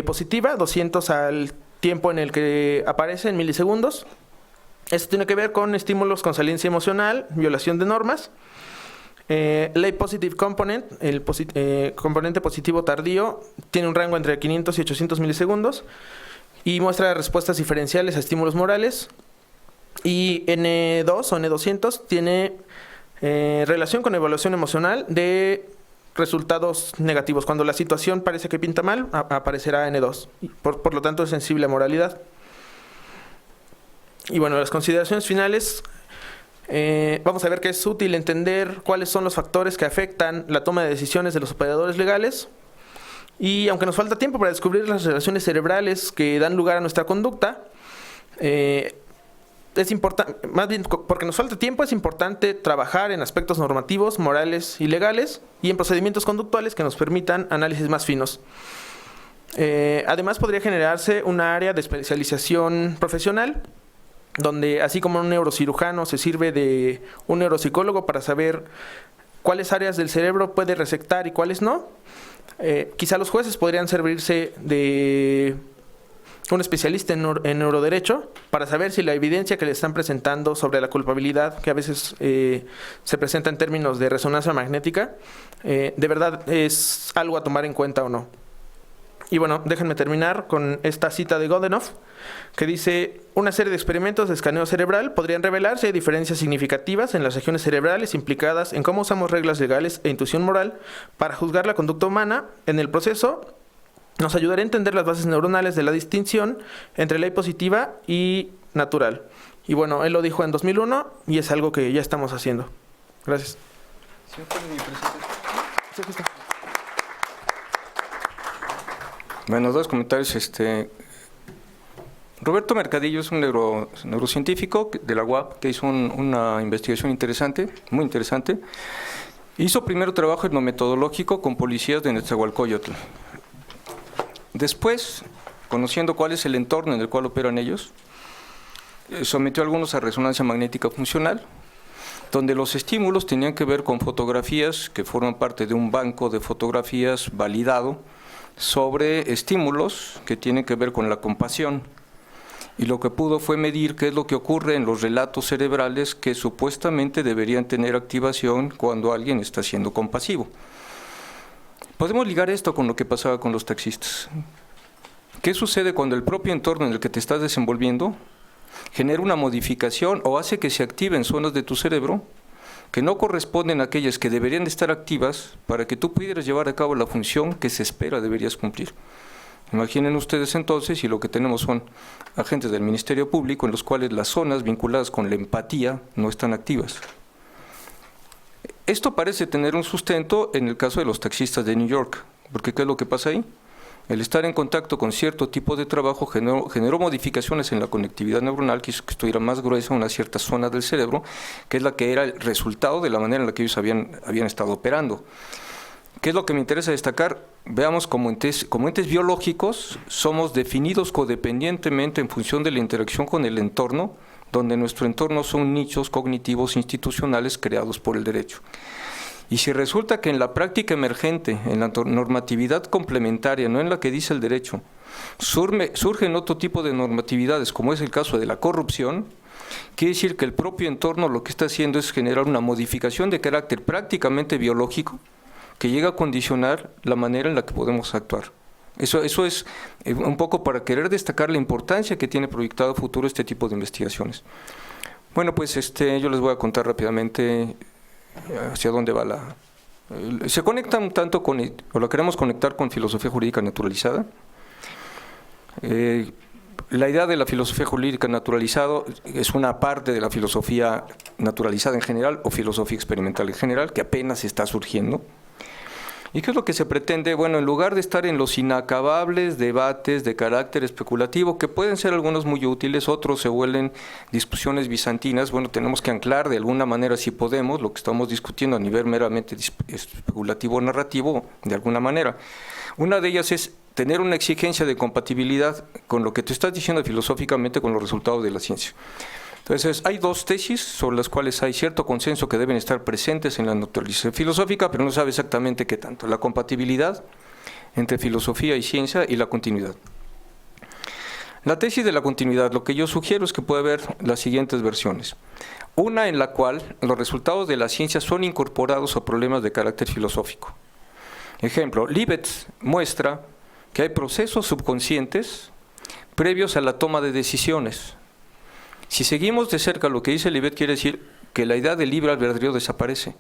positiva, 200 al tiempo en el que aparece en milisegundos. Esto tiene que ver con estímulos con saliencia emocional, violación de normas. Late Positive Component, el componente positivo tardío, tiene un rango entre 500 y 800 milisegundos y muestra respuestas diferenciales a estímulos morales. Y N2 o N200 tiene relación con evaluación emocional de resultados negativos. Cuando la situación parece que pinta mal, aparecerá N2. Por lo tanto, es sensible a moralidad. Y bueno, las consideraciones finales. Vamos a ver que es útil entender cuáles son los factores que afectan la toma de decisiones de los operadores legales. Y aunque nos falta tiempo para descubrir las relaciones cerebrales que dan lugar a nuestra conducta, es importante, más bien porque nos falta tiempo, es importante trabajar en aspectos normativos, morales y legales y en procedimientos conductuales que nos permitan análisis más finos. Además, podría generarse una área de especialización profesional, donde así como un neurocirujano se sirve de un neuropsicólogo para saber cuáles áreas del cerebro puede resectar y cuáles no. Quizá los jueces podrían servirse de un especialista en neuroderecho para saber si la evidencia que le están presentando sobre la culpabilidad, que a veces se presenta en términos de resonancia magnética, de verdad es algo a tomar en cuenta o no. Y bueno, déjenme terminar con esta cita de Godenoff, que dice: una serie de experimentos de escaneo cerebral podrían revelar si hay diferencias significativas en las regiones cerebrales implicadas en cómo usamos reglas legales e intuición moral para juzgar la conducta humana. En el proceso nos ayudará a entender las bases neuronales de la distinción entre ley positiva y natural. Y bueno, él lo dijo en 2001 y es algo que ya estamos haciendo. Gracias. Sí, aquí está. Bueno, dos comentarios. Roberto Mercadillo es un neurocientífico de la UAP que hizo una investigación interesante, muy interesante. Hizo primero trabajo etnometodológico con policías de Nezahualcóyotl. Después, conociendo cuál es el entorno en el cual operan ellos, sometió a algunos a resonancia magnética funcional, donde los estímulos tenían que ver con fotografías que forman parte de un banco de fotografías validado sobre estímulos que tienen que ver con la compasión. Y lo que pudo fue medir qué es lo que ocurre en los relatos cerebrales que supuestamente deberían tener activación cuando alguien está siendo compasivo. Podemos ligar esto con lo que pasaba con los taxistas. ¿Qué sucede cuando el propio entorno en el que te estás desenvolviendo genera una modificación o hace que se activen zonas de tu cerebro que no corresponden a aquellas que deberían de estar activas para que tú pudieras llevar a cabo la función que se espera deberías cumplir? Imaginen ustedes entonces, y lo que tenemos son agentes del Ministerio Público en los cuales las zonas vinculadas con la empatía no están activas. Esto parece tener un sustento en el caso de los taxistas de New York, porque ¿qué es lo que pasa ahí? El estar en contacto con cierto tipo de trabajo generó modificaciones en la conectividad neuronal que hizo que estuviera más gruesa una cierta zona del cerebro, que es la que era el resultado de la manera en la que ellos habían estado operando. ¿Qué es lo que me interesa destacar? Veamos como entes biológicos somos definidos codependientemente en función de la interacción con el entorno, donde nuestro entorno son nichos cognitivos institucionales creados por el derecho. Y si resulta que en la práctica emergente, en la normatividad complementaria, no en la que dice el derecho, surgen otro tipo de normatividades, como es el caso de la corrupción, quiere decir que el propio entorno lo que está haciendo es generar una modificación de carácter prácticamente biológico que llega a condicionar la manera en la que podemos actuar. Eso es un poco para querer destacar la importancia que tiene proyectado a futuro este tipo de investigaciones. Bueno, pues yo les voy a contar rápidamente hacia dónde va se conecta un tanto o la queremos conectar con filosofía jurídica naturalizada. La idea de la filosofía jurídica naturalizada es una parte de la filosofía naturalizada en general o filosofía experimental en general que apenas está surgiendo. ¿Y qué es lo que se pretende? Bueno, en lugar de estar en los inacabables debates de carácter especulativo, que pueden ser algunos muy útiles, otros se vuelven discusiones bizantinas, bueno, tenemos que anclar de alguna manera, si podemos, lo que estamos discutiendo a nivel meramente especulativo o narrativo, de alguna manera. Una de ellas es tener una exigencia de compatibilidad con lo que te estás diciendo filosóficamente con los resultados de la ciencia. Entonces, hay dos tesis sobre las cuales hay cierto consenso que deben estar presentes en la naturalización filosófica, pero no sabe exactamente qué tanto. La compatibilidad entre filosofía y ciencia y la continuidad. La tesis de la continuidad, lo que yo sugiero es que puede haber las siguientes versiones. Una en la cual los resultados de la ciencia son incorporados a problemas de carácter filosófico. Ejemplo, Libet muestra que hay procesos subconscientes previos a la toma de decisiones. Si seguimos de cerca lo que dice Libet, quiere decir que la idea del libre albedrío desaparece.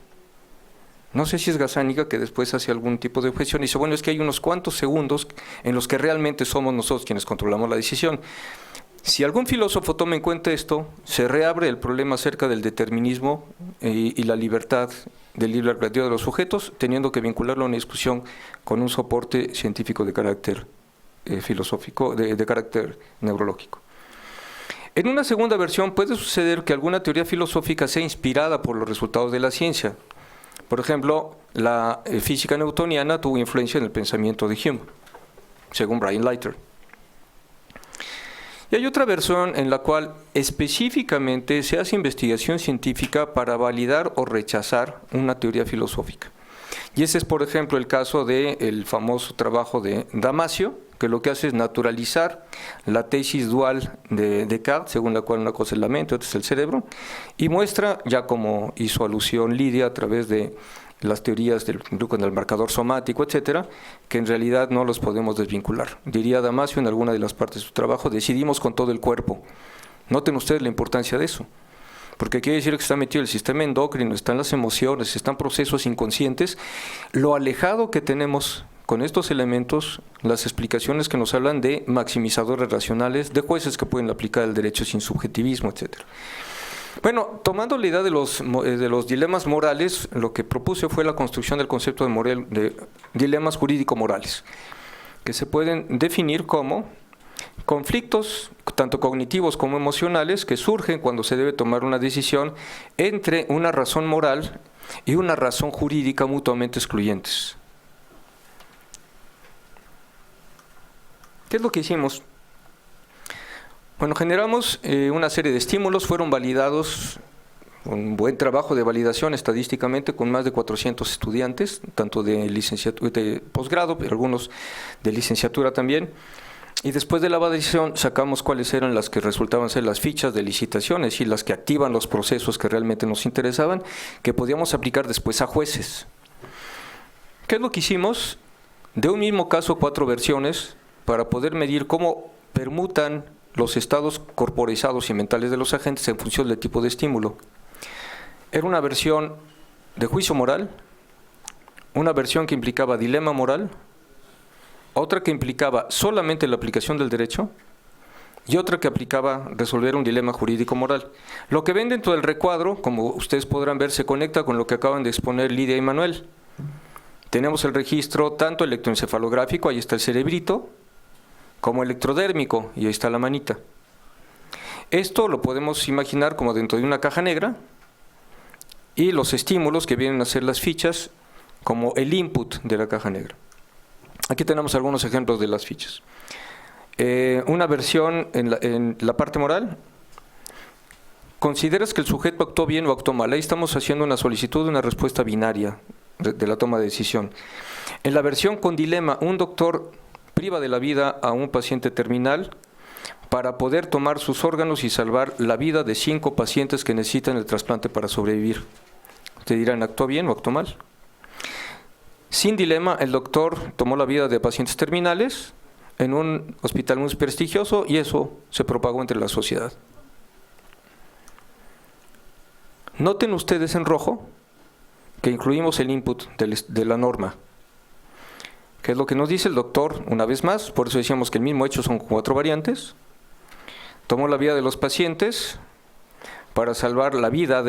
No sé si es Gazzaniga que después hace algún tipo de objeción y dice, bueno, es que hay unos cuantos segundos en los que realmente somos nosotros quienes controlamos la decisión. Si algún filósofo toma en cuenta esto, se reabre el problema acerca del determinismo y la libertad del libre albedrío de los sujetos, teniendo que vincularlo a una discusión con un soporte científico de carácter filosófico, de carácter neurológico. En una segunda versión puede suceder que alguna teoría filosófica sea inspirada por los resultados de la ciencia. Por ejemplo, la física newtoniana tuvo influencia en el pensamiento de Hume, según Brian Leiter. Y hay otra versión en la cual específicamente se hace investigación científica para validar o rechazar una teoría filosófica. Y ese es, por ejemplo, el caso del famoso trabajo de Damasio, que lo que hace es naturalizar la tesis dual de Descartes, según la cual una cosa es la mente, otra es el cerebro, y muestra, ya como hizo alusión Lidia a través de las teorías del marcador somático, etcétera, que en realidad no los podemos desvincular. Diría Damasio en alguna de las partes de su trabajo, decidimos con todo el cuerpo. Noten ustedes la importancia de eso, porque quiere decir que está metido el sistema endocrino, están las emociones, están procesos inconscientes. Lo alejado que tenemos con estos elementos, las explicaciones que nos hablan de maximizadores racionales, de jueces que pueden aplicar el derecho sin subjetivismo, etcétera. Bueno, tomando la idea de los dilemas morales, lo que propuse fue la construcción del concepto de dilemas jurídico-morales, que se pueden definir como conflictos, tanto cognitivos como emocionales, que surgen cuando se debe tomar una decisión entre una razón moral y una razón jurídica mutuamente excluyentes. ¿Qué es lo que hicimos? Bueno, generamos una serie de estímulos, fueron validados, un buen trabajo de validación estadísticamente con más de 400 estudiantes, tanto de licenciatura, de posgrado, pero algunos de licenciatura también. Y después de la validación sacamos cuáles eran las que resultaban ser las fichas de licitaciones y las que activan los procesos que realmente nos interesaban, que podíamos aplicar después a jueces. ¿Qué es lo que hicimos? De un mismo caso, 4 versiones, para poder medir cómo permutan los estados corporizados y mentales de los agentes en función del tipo de estímulo. Era una versión de juicio moral, una versión que implicaba dilema moral, otra que implicaba solamente la aplicación del derecho y otra que aplicaba resolver un dilema jurídico-moral. Lo que ven dentro del recuadro, como ustedes podrán ver, se conecta con lo que acaban de exponer Lidia y Manuel. Tenemos el registro tanto electroencefalográfico, ahí está el cerebrito, como electrodérmico, y ahí está la manita. Esto lo podemos imaginar como dentro de una caja negra, y los estímulos que vienen a ser las fichas como el input de la caja negra. Aquí tenemos algunos ejemplos de las fichas. Una versión en la parte moral. ¿Consideras que el sujeto actuó bien o actuó mal? Ahí estamos haciendo una solicitud de una respuesta binaria de la toma de decisión. En la versión con dilema, un doctor priva de la vida a un paciente terminal para poder tomar sus órganos y salvar la vida de 5 pacientes que necesitan el trasplante para sobrevivir. Ustedes dirán, ¿actuó bien o actuó mal? Sin dilema, el doctor tomó la vida de pacientes terminales en un hospital muy prestigioso y eso se propagó entre la sociedad. Noten ustedes en rojo que incluimos el input de la norma. ¿Qué es lo que nos dice el doctor? Una vez más, por eso decíamos que el mismo hecho son 4 variantes. Tomó la vida de los pacientes para salvar la vida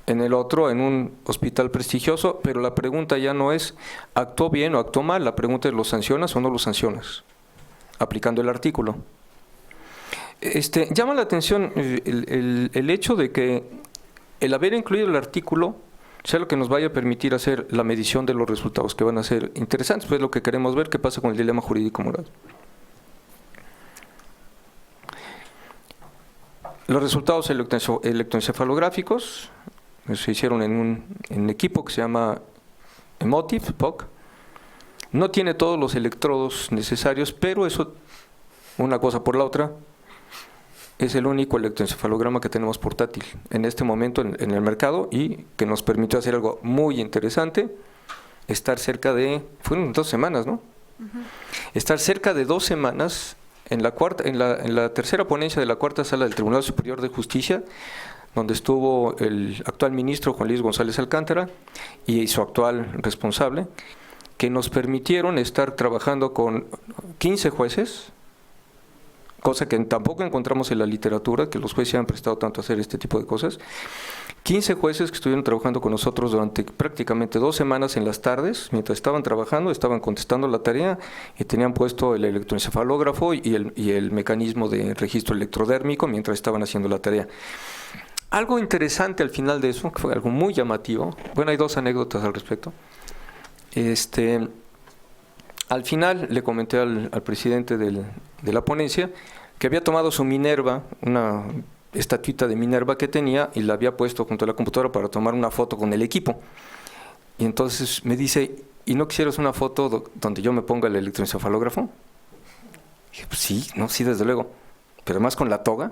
en el otro, en un hospital prestigioso, pero la pregunta ya no es ¿actuó bien o actuó mal? La pregunta es ¿lo sancionas o no lo sancionas? Aplicando el artículo. Llama la atención el hecho de que el haber incluido el artículo sea lo que nos vaya a permitir hacer la medición de los resultados, que van a ser interesantes, pues lo que queremos ver qué pasa con el dilema jurídico-moral. Los resultados electroencefalográficos se hicieron en un equipo que se llama Emotiv, POC. No tiene todos los electrodos necesarios, pero eso, una cosa por la otra, es el único electroencefalograma que tenemos portátil en este momento en el mercado y que nos permitió hacer algo muy interesante, estar cerca de, fueron 2 semanas, ¿no? Estar cerca de 2 semanas en la tercera ponencia de la 4ª Sala del Tribunal Superior de Justicia, donde estuvo el actual ministro Juan Luis González Alcántara y su actual responsable, que nos permitieron estar trabajando con 15 jueces, cosa que tampoco encontramos en la literatura, que los jueces se han prestado tanto a hacer este tipo de cosas. 15 jueces que estuvieron trabajando con nosotros durante prácticamente 2 semanas en las tardes. Mientras estaban trabajando, estaban contestando la tarea y tenían puesto el electroencefalógrafo y el mecanismo de registro electrodérmico mientras estaban haciendo la tarea. Algo interesante al final de eso, que fue algo muy llamativo, bueno, hay 2 anécdotas al respecto. Al final le comenté al presidente de la ponencia que había tomado su Minerva, una estatuita de Minerva que tenía, y la había puesto junto a la computadora para tomar una foto con el equipo. Y entonces me dice, ¿y no quisieras una foto donde yo me ponga el electroencefalógrafo? Y dije, pues sí, no, sí, desde luego, pero además con la toga.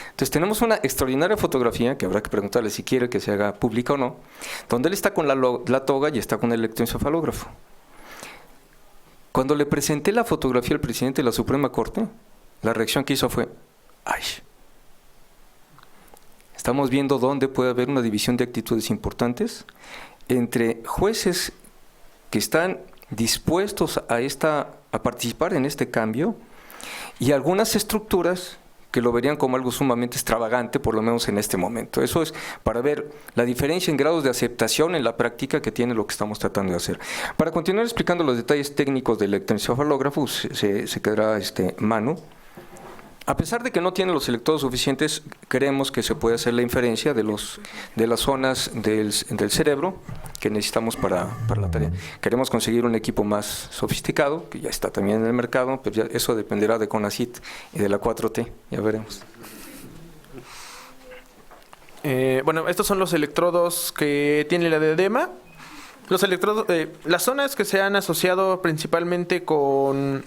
Entonces tenemos una extraordinaria fotografía, que habrá que preguntarle si quiere que se haga pública o no, donde él está con la toga y está con el electroencefalógrafo. Cuando le presenté la fotografía al presidente de la Suprema Corte, la reacción que hizo fue, ¡ay! Estamos viendo dónde puede haber una división de actitudes importantes entre jueces que están dispuestos a participar en este cambio y algunas estructuras que lo verían como algo sumamente extravagante, por lo menos en este momento. Eso es para ver la diferencia en grados de aceptación en la práctica que tiene lo que estamos tratando de hacer. Para continuar explicando los detalles técnicos del electroencefalógrafo, se quedará Manu. A pesar de que no tiene los electrodos suficientes, creemos que se puede hacer la inferencia de las zonas del cerebro que necesitamos para la tarea. Queremos conseguir un equipo más sofisticado, que ya está también en el mercado, pero ya eso dependerá de CONACYT y de la 4T, ya veremos. Bueno, estos son los electrodos que tiene la diadema. Los electrodos, las zonas que se han asociado principalmente con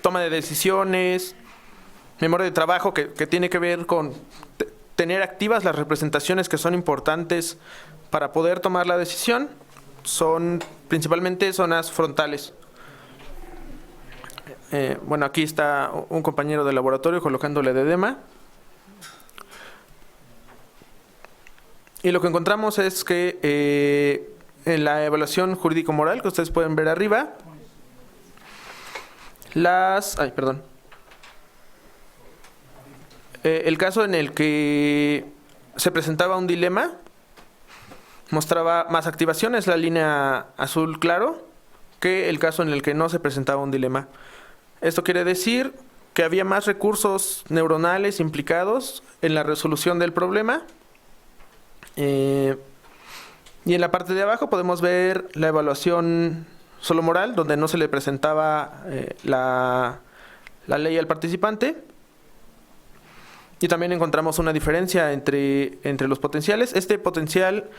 toma de decisiones, memoria de trabajo, que tiene que ver con tener activas las representaciones que son importantes para poder tomar la decisión, son principalmente zonas frontales. Bueno, aquí está un compañero del laboratorio colocándole edema. Y lo que encontramos es que en la evaluación jurídico-moral, que ustedes pueden ver arriba, el caso en el que se presentaba un dilema mostraba más activaciones, la línea azul claro, que el caso en el que no se presentaba un dilema. Esto quiere decir que había más recursos neuronales implicados en la resolución del problema. Y en la parte de abajo podemos ver la evaluación solo moral, donde no se le presentaba la ley al participante. Y también encontramos una diferencia entre los potenciales. Este potencial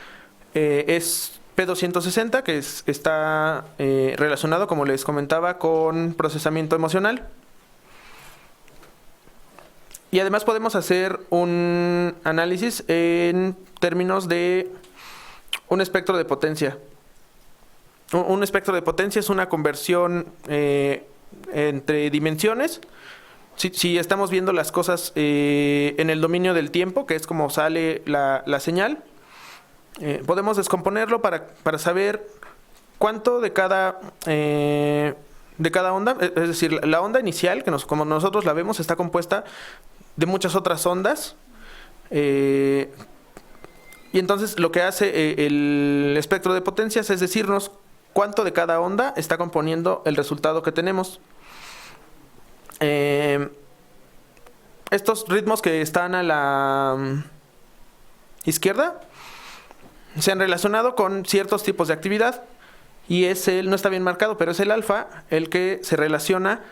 es P260, que está relacionado, como les comentaba, con procesamiento emocional. Y además podemos hacer un análisis en términos de un espectro de potencia. Un espectro de potencia es una conversión entre dimensiones. Si estamos viendo las cosas en el dominio del tiempo, que es como sale la señal, podemos descomponerlo para saber cuánto de cada onda, es decir, la onda inicial, como nosotros la vemos, está compuesta de muchas otras ondas. Y entonces lo que hace el espectro de potencias es decirnos cuánto de cada onda está componiendo el resultado que tenemos. Estos ritmos que están a la izquierda se han relacionado con ciertos tipos de actividad y no está bien marcado, pero es el alfa el que se relaciona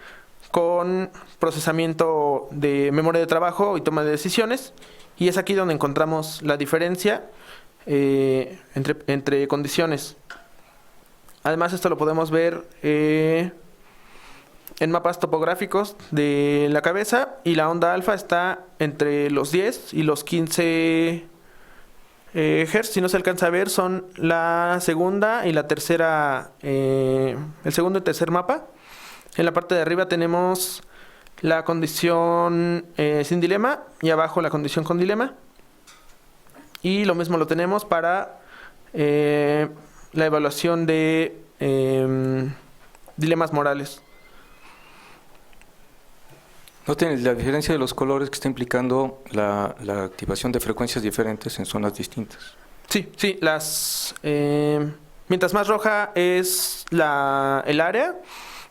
con procesamiento de memoria de trabajo y toma de decisiones, y es aquí donde encontramos la diferencia entre condiciones. Además, esto lo podemos ver en mapas topográficos de la cabeza, y la onda alfa está entre los 10 y los 15 Hz. Si no se alcanza a ver, son la segunda y la tercera, el segundo y tercer mapa. En la parte de arriba tenemos la condición sin dilema y abajo la condición con dilema. Y lo mismo lo tenemos para la evaluación de dilemas morales. Noten la diferencia de los colores que está implicando la activación de frecuencias diferentes en zonas distintas. Sí, sí, mientras más roja es el área,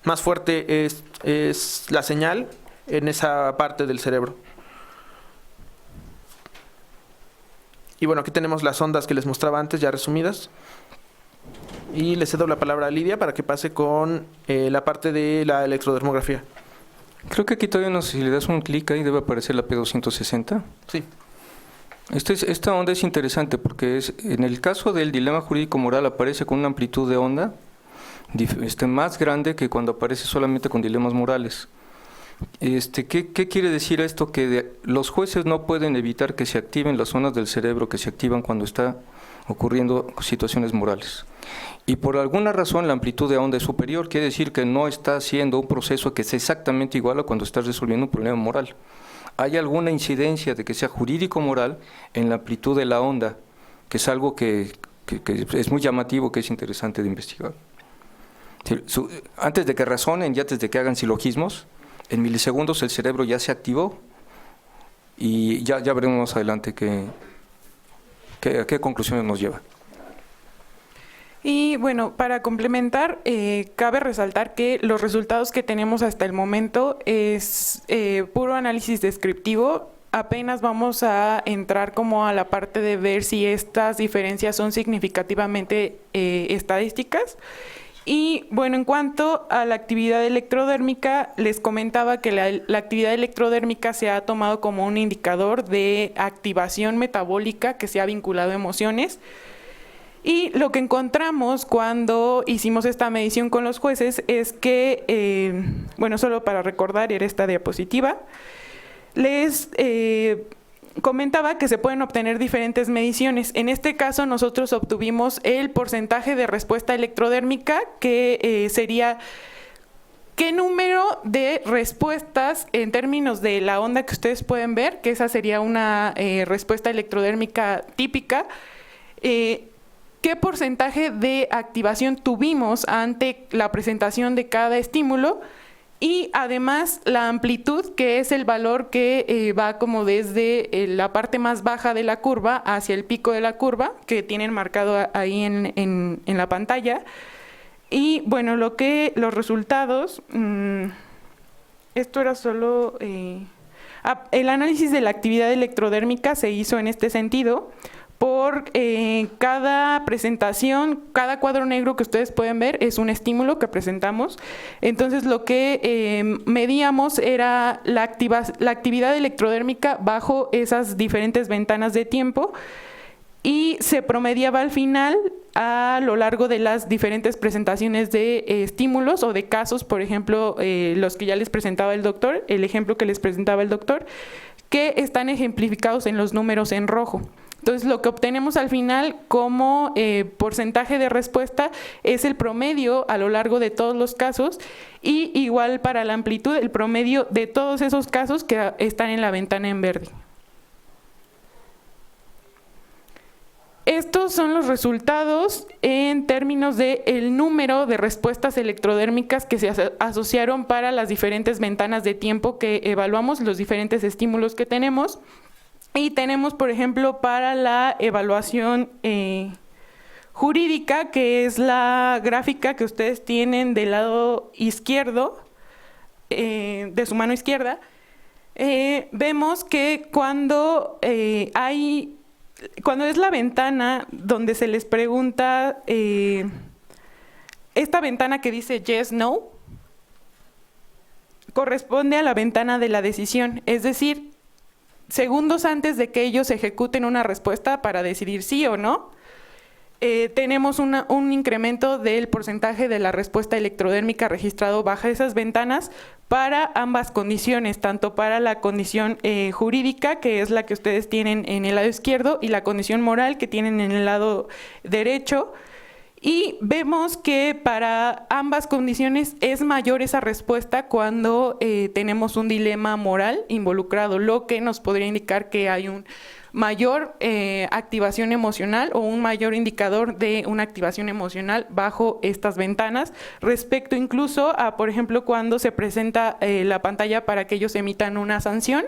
más fuerte es la señal en esa parte del cerebro. Y bueno, aquí tenemos las ondas que les mostraba antes, ya resumidas. Y le cedo la palabra a Lidia para que pase con la parte de la electrodermografía. Creo que aquí todavía no sé, si le das un clic ahí debe aparecer la P260. Sí. Esta onda es interesante porque en el caso del dilema jurídico moral aparece con una amplitud de onda más grande que cuando aparece solamente con dilemas morales. ¿Qué quiere decir esto? Que los jueces no pueden evitar que se activen las zonas del cerebro que se activan cuando está ocurriendo situaciones morales. Y por alguna razón la amplitud de onda es superior, quiere decir que no está haciendo un proceso que es exactamente igual a cuando estás resolviendo un problema moral. Hay alguna incidencia de que sea jurídico-moral en la amplitud de la onda, que es algo que es muy llamativo, que es interesante de investigar. Antes de que razonen y antes de que hagan silogismos, en milisegundos el cerebro ya se activó y ya veremos más adelante a qué conclusiones nos lleva. Y bueno, para complementar, cabe resaltar que los resultados que tenemos hasta el momento es puro análisis descriptivo. Apenas vamos a entrar como a la parte de ver si estas diferencias son significativamente estadísticas. Y bueno, en cuanto a la actividad electrodérmica, les comentaba que la actividad electrodérmica se ha tomado como un indicador de activación metabólica que se ha vinculado a emociones. Y lo que encontramos cuando hicimos esta medición con los jueces es que, bueno, solo para recordar, era esta diapositiva, les comentaba que se pueden obtener diferentes mediciones. En este caso nosotros obtuvimos el porcentaje de respuesta electrodérmica, que sería qué número de respuestas en términos de la onda que ustedes pueden ver, que esa sería una respuesta electrodérmica típica, qué porcentaje de activación tuvimos ante la presentación de cada estímulo y además la amplitud, que es el valor que va como desde la parte más baja de la curva hacia el pico de la curva, que tienen marcado ahí en la pantalla. Y bueno, los resultados, esto era solo... el análisis de la actividad electrodérmica se hizo en este sentido. Por cada presentación, cada cuadro negro que ustedes pueden ver es un estímulo que presentamos. Entonces lo que medíamos era la actividad electrodérmica bajo esas diferentes ventanas de tiempo y se promediaba al final a lo largo de las diferentes presentaciones de estímulos o de casos, por ejemplo, los que ya les presentaba el doctor, el ejemplo que les presentaba el doctor, que están ejemplificados en los números en rojo. Entonces, lo que obtenemos al final como porcentaje de respuesta es el promedio a lo largo de todos los casos y igual para la amplitud, el promedio de todos esos casos que están en la ventana en verde. Estos son los resultados en términos del número de respuestas electrodérmicas que se asociaron para las diferentes ventanas de tiempo que evaluamos, los diferentes estímulos que tenemos. Y tenemos, por ejemplo, para la evaluación jurídica, que es la gráfica que ustedes tienen del lado izquierdo, de su mano izquierda, vemos que cuando es la ventana donde se les pregunta, esta ventana que dice yes, no, corresponde a la ventana de la decisión, es decir, segundos antes de que ellos ejecuten una respuesta para decidir sí o no, tenemos un incremento del porcentaje de la respuesta electrodérmica registrado bajo esas ventanas para ambas condiciones, tanto para la condición jurídica, que es la que ustedes tienen en el lado izquierdo, y la condición moral, que tienen en el lado derecho. Y vemos que para ambas condiciones es mayor esa respuesta cuando tenemos un dilema moral involucrado, lo que nos podría indicar que hay mayor activación emocional o un mayor indicador de una activación emocional bajo estas ventanas, respecto incluso a, por ejemplo, cuando se presenta la pantalla para que ellos emitan una sanción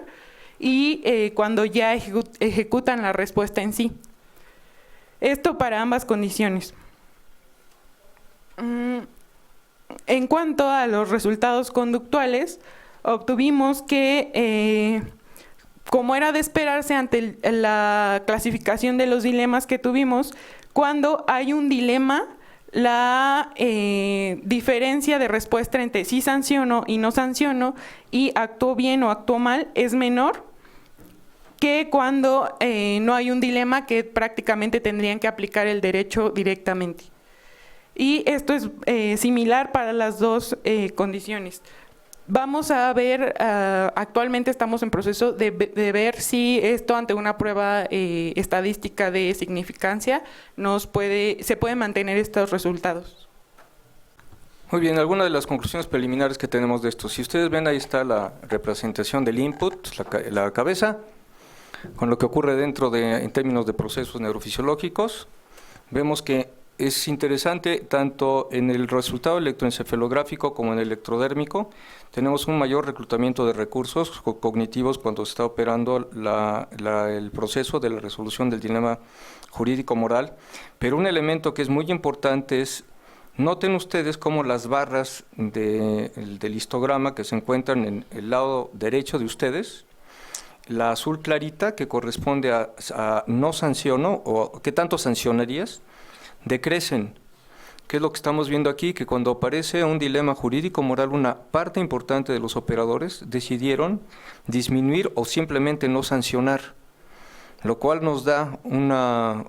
y cuando ya ejecutan la respuesta en sí. Esto para ambas condiciones. En cuanto a los resultados conductuales, obtuvimos que, como era de esperarse ante la clasificación de los dilemas que tuvimos, cuando hay un dilema, la diferencia de respuesta entre sí sanciono y no sanciono y actuó bien o actuó mal es menor que cuando no hay un dilema, que prácticamente tendrían que aplicar el derecho directamente. Y esto es similar para las dos condiciones. Vamos a ver, actualmente estamos en proceso de ver si esto ante una prueba estadística de significancia se pueden mantener estos resultados. Muy bien, algunas de las conclusiones preliminares que tenemos de esto. Si ustedes ven, ahí está la representación del input, la cabeza, con lo que ocurre dentro en términos de procesos neurofisiológicos. Vemos que es interesante tanto en el resultado electroencefalográfico como en el electrodérmico. Tenemos un mayor reclutamiento de recursos cognitivos cuando se está operando el proceso de la resolución del dilema jurídico-moral. Pero un elemento que es muy importante es, noten ustedes cómo las barras del histograma que se encuentran en el lado derecho de ustedes, la azul clarita que corresponde a no sanciono o qué tanto sancionarías, decrecen. ¿Qué es lo que estamos viendo aquí? Que cuando aparece un dilema jurídico-moral, una parte importante de los operadores decidieron disminuir o simplemente no sancionar, lo cual nos da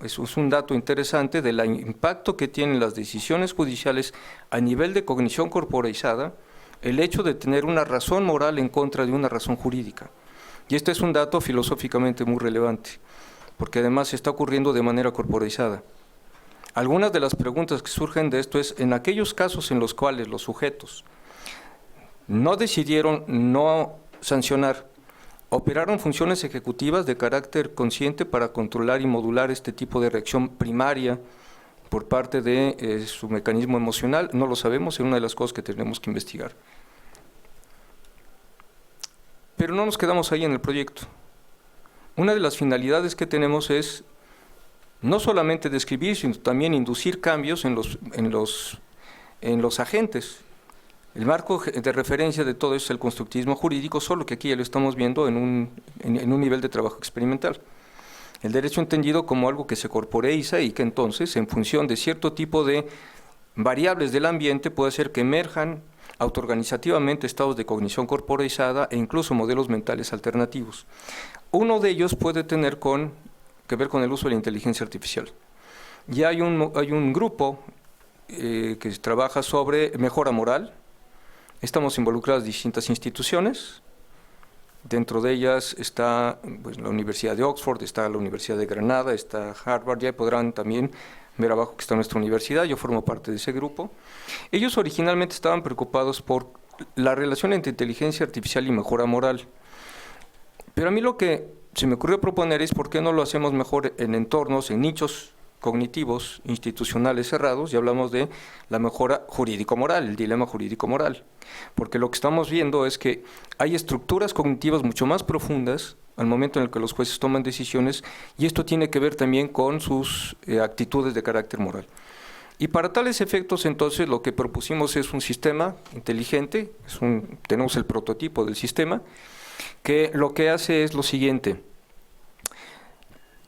es un dato interesante del impacto que tienen las decisiones judiciales a nivel de cognición corporizada, el hecho de tener una razón moral en contra de una razón jurídica. Y este es un dato filosóficamente muy relevante, porque además está ocurriendo de manera corporizada. Algunas de las preguntas que surgen de esto es, en aquellos casos en los cuales los sujetos no decidieron no sancionar, operaron funciones ejecutivas de carácter consciente para controlar y modular este tipo de reacción primaria por parte de su mecanismo emocional, no lo sabemos, es una de las cosas que tenemos que investigar. Pero no nos quedamos ahí en el proyecto. Una de las finalidades que tenemos es no solamente describir, sino también inducir cambios en los agentes. El marco de referencia de todo eso es el constructivismo jurídico, solo que aquí ya lo estamos viendo en un nivel de trabajo experimental. El derecho entendido como algo que se corporeiza y que entonces, en función de cierto tipo de variables del ambiente, puede hacer que emerjan autoorganizativamente estados de cognición corporeizada e incluso modelos mentales alternativos. Uno de ellos puede tener que ver con el uso de la inteligencia artificial. Ya hay un grupo que trabaja sobre mejora moral. Estamos involucradas distintas instituciones. Dentro de ellas está pues, la Universidad de Oxford, está la Universidad de Granada, está Harvard. Ya podrán también ver abajo que está nuestra universidad. Yo formo parte de ese grupo. Ellos originalmente estaban preocupados por la relación entre inteligencia artificial y mejora moral. Pero a mí lo que se me ocurrió proponer es por qué no lo hacemos mejor en entornos, en nichos cognitivos institucionales cerrados, y hablamos de la mejora jurídico-moral, el dilema jurídico-moral. Porque lo que estamos viendo es que hay estructuras cognitivas mucho más profundas al momento en el que los jueces toman decisiones, y esto tiene que ver también con sus actitudes de carácter moral. Y para tales efectos, entonces, lo que propusimos es un sistema inteligente, tenemos el prototipo del sistema, que lo que hace es lo siguiente.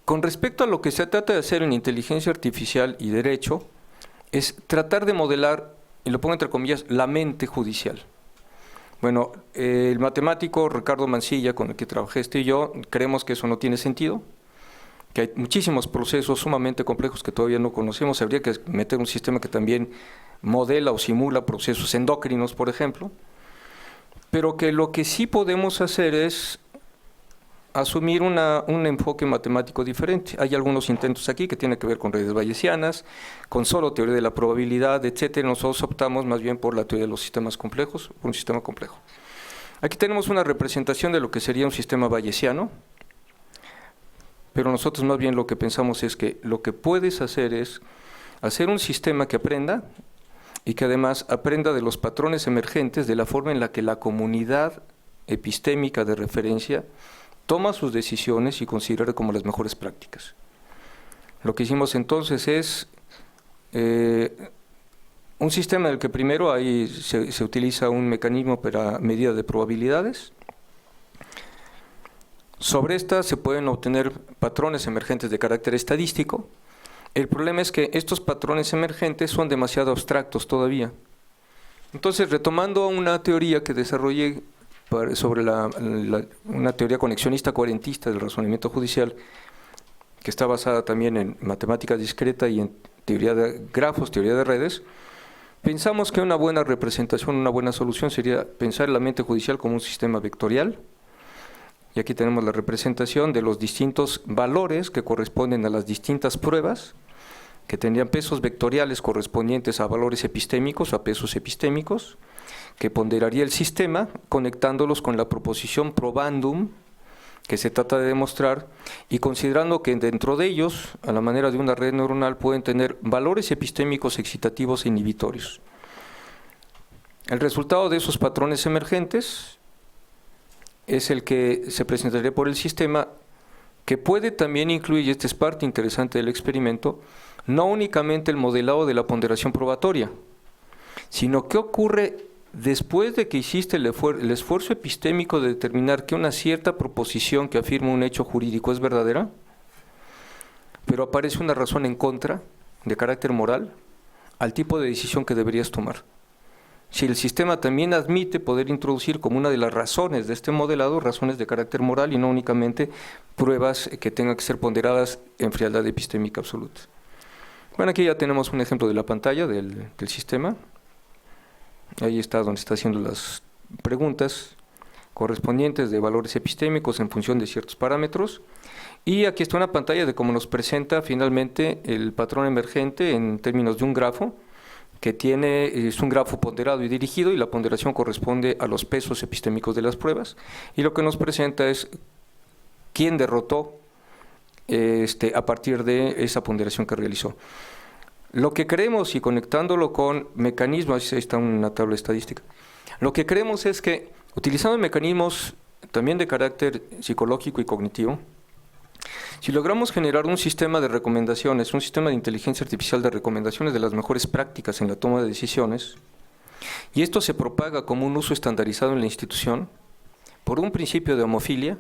Con respecto a lo que se trata de hacer en inteligencia artificial y derecho, es tratar de modelar, y lo pongo entre comillas, la mente judicial. Bueno, el matemático Ricardo Mancilla, con el que trabajé y yo, creemos que eso no tiene sentido, que hay muchísimos procesos sumamente complejos que todavía no conocemos. Habría que meter un sistema que también modela o simula procesos endocrinos, por ejemplo, pero que lo que sí podemos hacer es asumir un enfoque matemático diferente. Hay algunos intentos aquí que tienen que ver con redes bayesianas, con solo teoría de la probabilidad, etcétera. Nosotros optamos más bien por la teoría de los sistemas complejos, por un sistema complejo. Aquí tenemos una representación de lo que sería un sistema bayesiano, pero nosotros más bien lo que pensamos es que lo que puedes hacer es hacer un sistema que aprenda y que además aprenda de los patrones emergentes, de la forma en la que la comunidad epistémica de referencia toma sus decisiones y considera como las mejores prácticas. Lo que hicimos entonces es un sistema en el que primero ahí se utiliza un mecanismo para medida de probabilidades. Sobre estas se pueden obtener patrones emergentes de carácter estadístico. El problema es que estos patrones emergentes son demasiado abstractos todavía. Entonces, retomando una teoría que desarrollé sobre una teoría conexionista coherentista del razonamiento judicial, que está basada también en matemática discreta y en teoría de grafos, teoría de redes, pensamos que una buena representación, una buena solución sería pensar la mente judicial como un sistema vectorial. Y aquí tenemos la representación de los distintos valores que corresponden a las distintas pruebas, que tendrían pesos vectoriales correspondientes a valores epistémicos o a pesos epistémicos, que ponderaría el sistema conectándolos con la proposición probandum, que se trata de demostrar, y considerando que dentro de ellos, a la manera de una red neuronal, pueden tener valores epistémicos excitativos e inhibitorios. El resultado de esos patrones emergentes es el que se presentaría por el sistema, que puede también incluir, y esta es parte interesante del experimento, no únicamente el modelado de la ponderación probatoria, sino qué ocurre después de que hiciste el esfuerzo epistémico de determinar que una cierta proposición que afirma un hecho jurídico es verdadera, pero aparece una razón en contra, de carácter moral, al tipo de decisión que deberías tomar. Si el sistema también admite poder introducir como una de las razones de este modelado, razones de carácter moral y no únicamente pruebas que tengan que ser ponderadas en frialdad epistémica absoluta. Bueno, aquí ya tenemos un ejemplo de la pantalla del sistema. Ahí está donde está haciendo las preguntas correspondientes de valores epistémicos en función de ciertos parámetros. Y aquí está una pantalla de cómo nos presenta finalmente el patrón emergente en términos de un grafo, que es un grafo ponderado y dirigido, y la ponderación corresponde a los pesos epistémicos de las pruebas. Y lo que nos presenta es quién derrotó a partir de esa ponderación que realizó. Lo que creemos, y conectándolo con mecanismos, ahí está una tabla estadística, lo que creemos es que utilizando mecanismos también de carácter psicológico y cognitivo, si logramos generar un sistema de recomendaciones, un sistema de inteligencia artificial de recomendaciones de las mejores prácticas en la toma de decisiones, y esto se propaga como un uso estandarizado en la institución, por un principio de homofilia,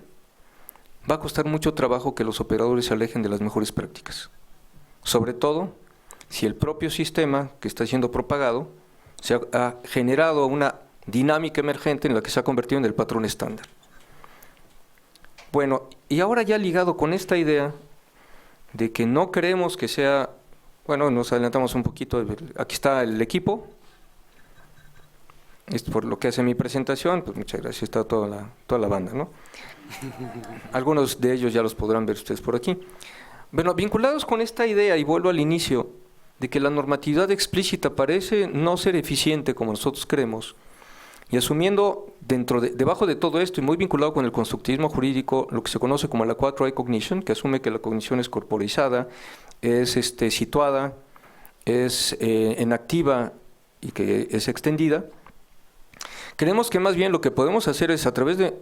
va a costar mucho trabajo que los operadores se alejen de las mejores prácticas. Sobre todo, si el propio sistema que está siendo propagado se ha generado una dinámica emergente en la que se ha convertido en el patrón estándar. Bueno, y ahora ya ligado con esta idea de que no queremos que sea, bueno, nos adelantamos un poquito, aquí está el equipo, es por lo que hace mi presentación, pues muchas gracias, está toda la banda, ¿no? Algunos de ellos ya los podrán ver ustedes por aquí. Bueno, vinculados con esta idea, y vuelvo al inicio, de que la normatividad explícita parece no ser eficiente como nosotros creemos, y asumiendo debajo de todo esto, y muy vinculado con el constructivismo jurídico, lo que se conoce como la 4I cognition, que asume que la cognición es corporizada, es situada, es enactiva y que es extendida, creemos que más bien lo que podemos hacer es, a través de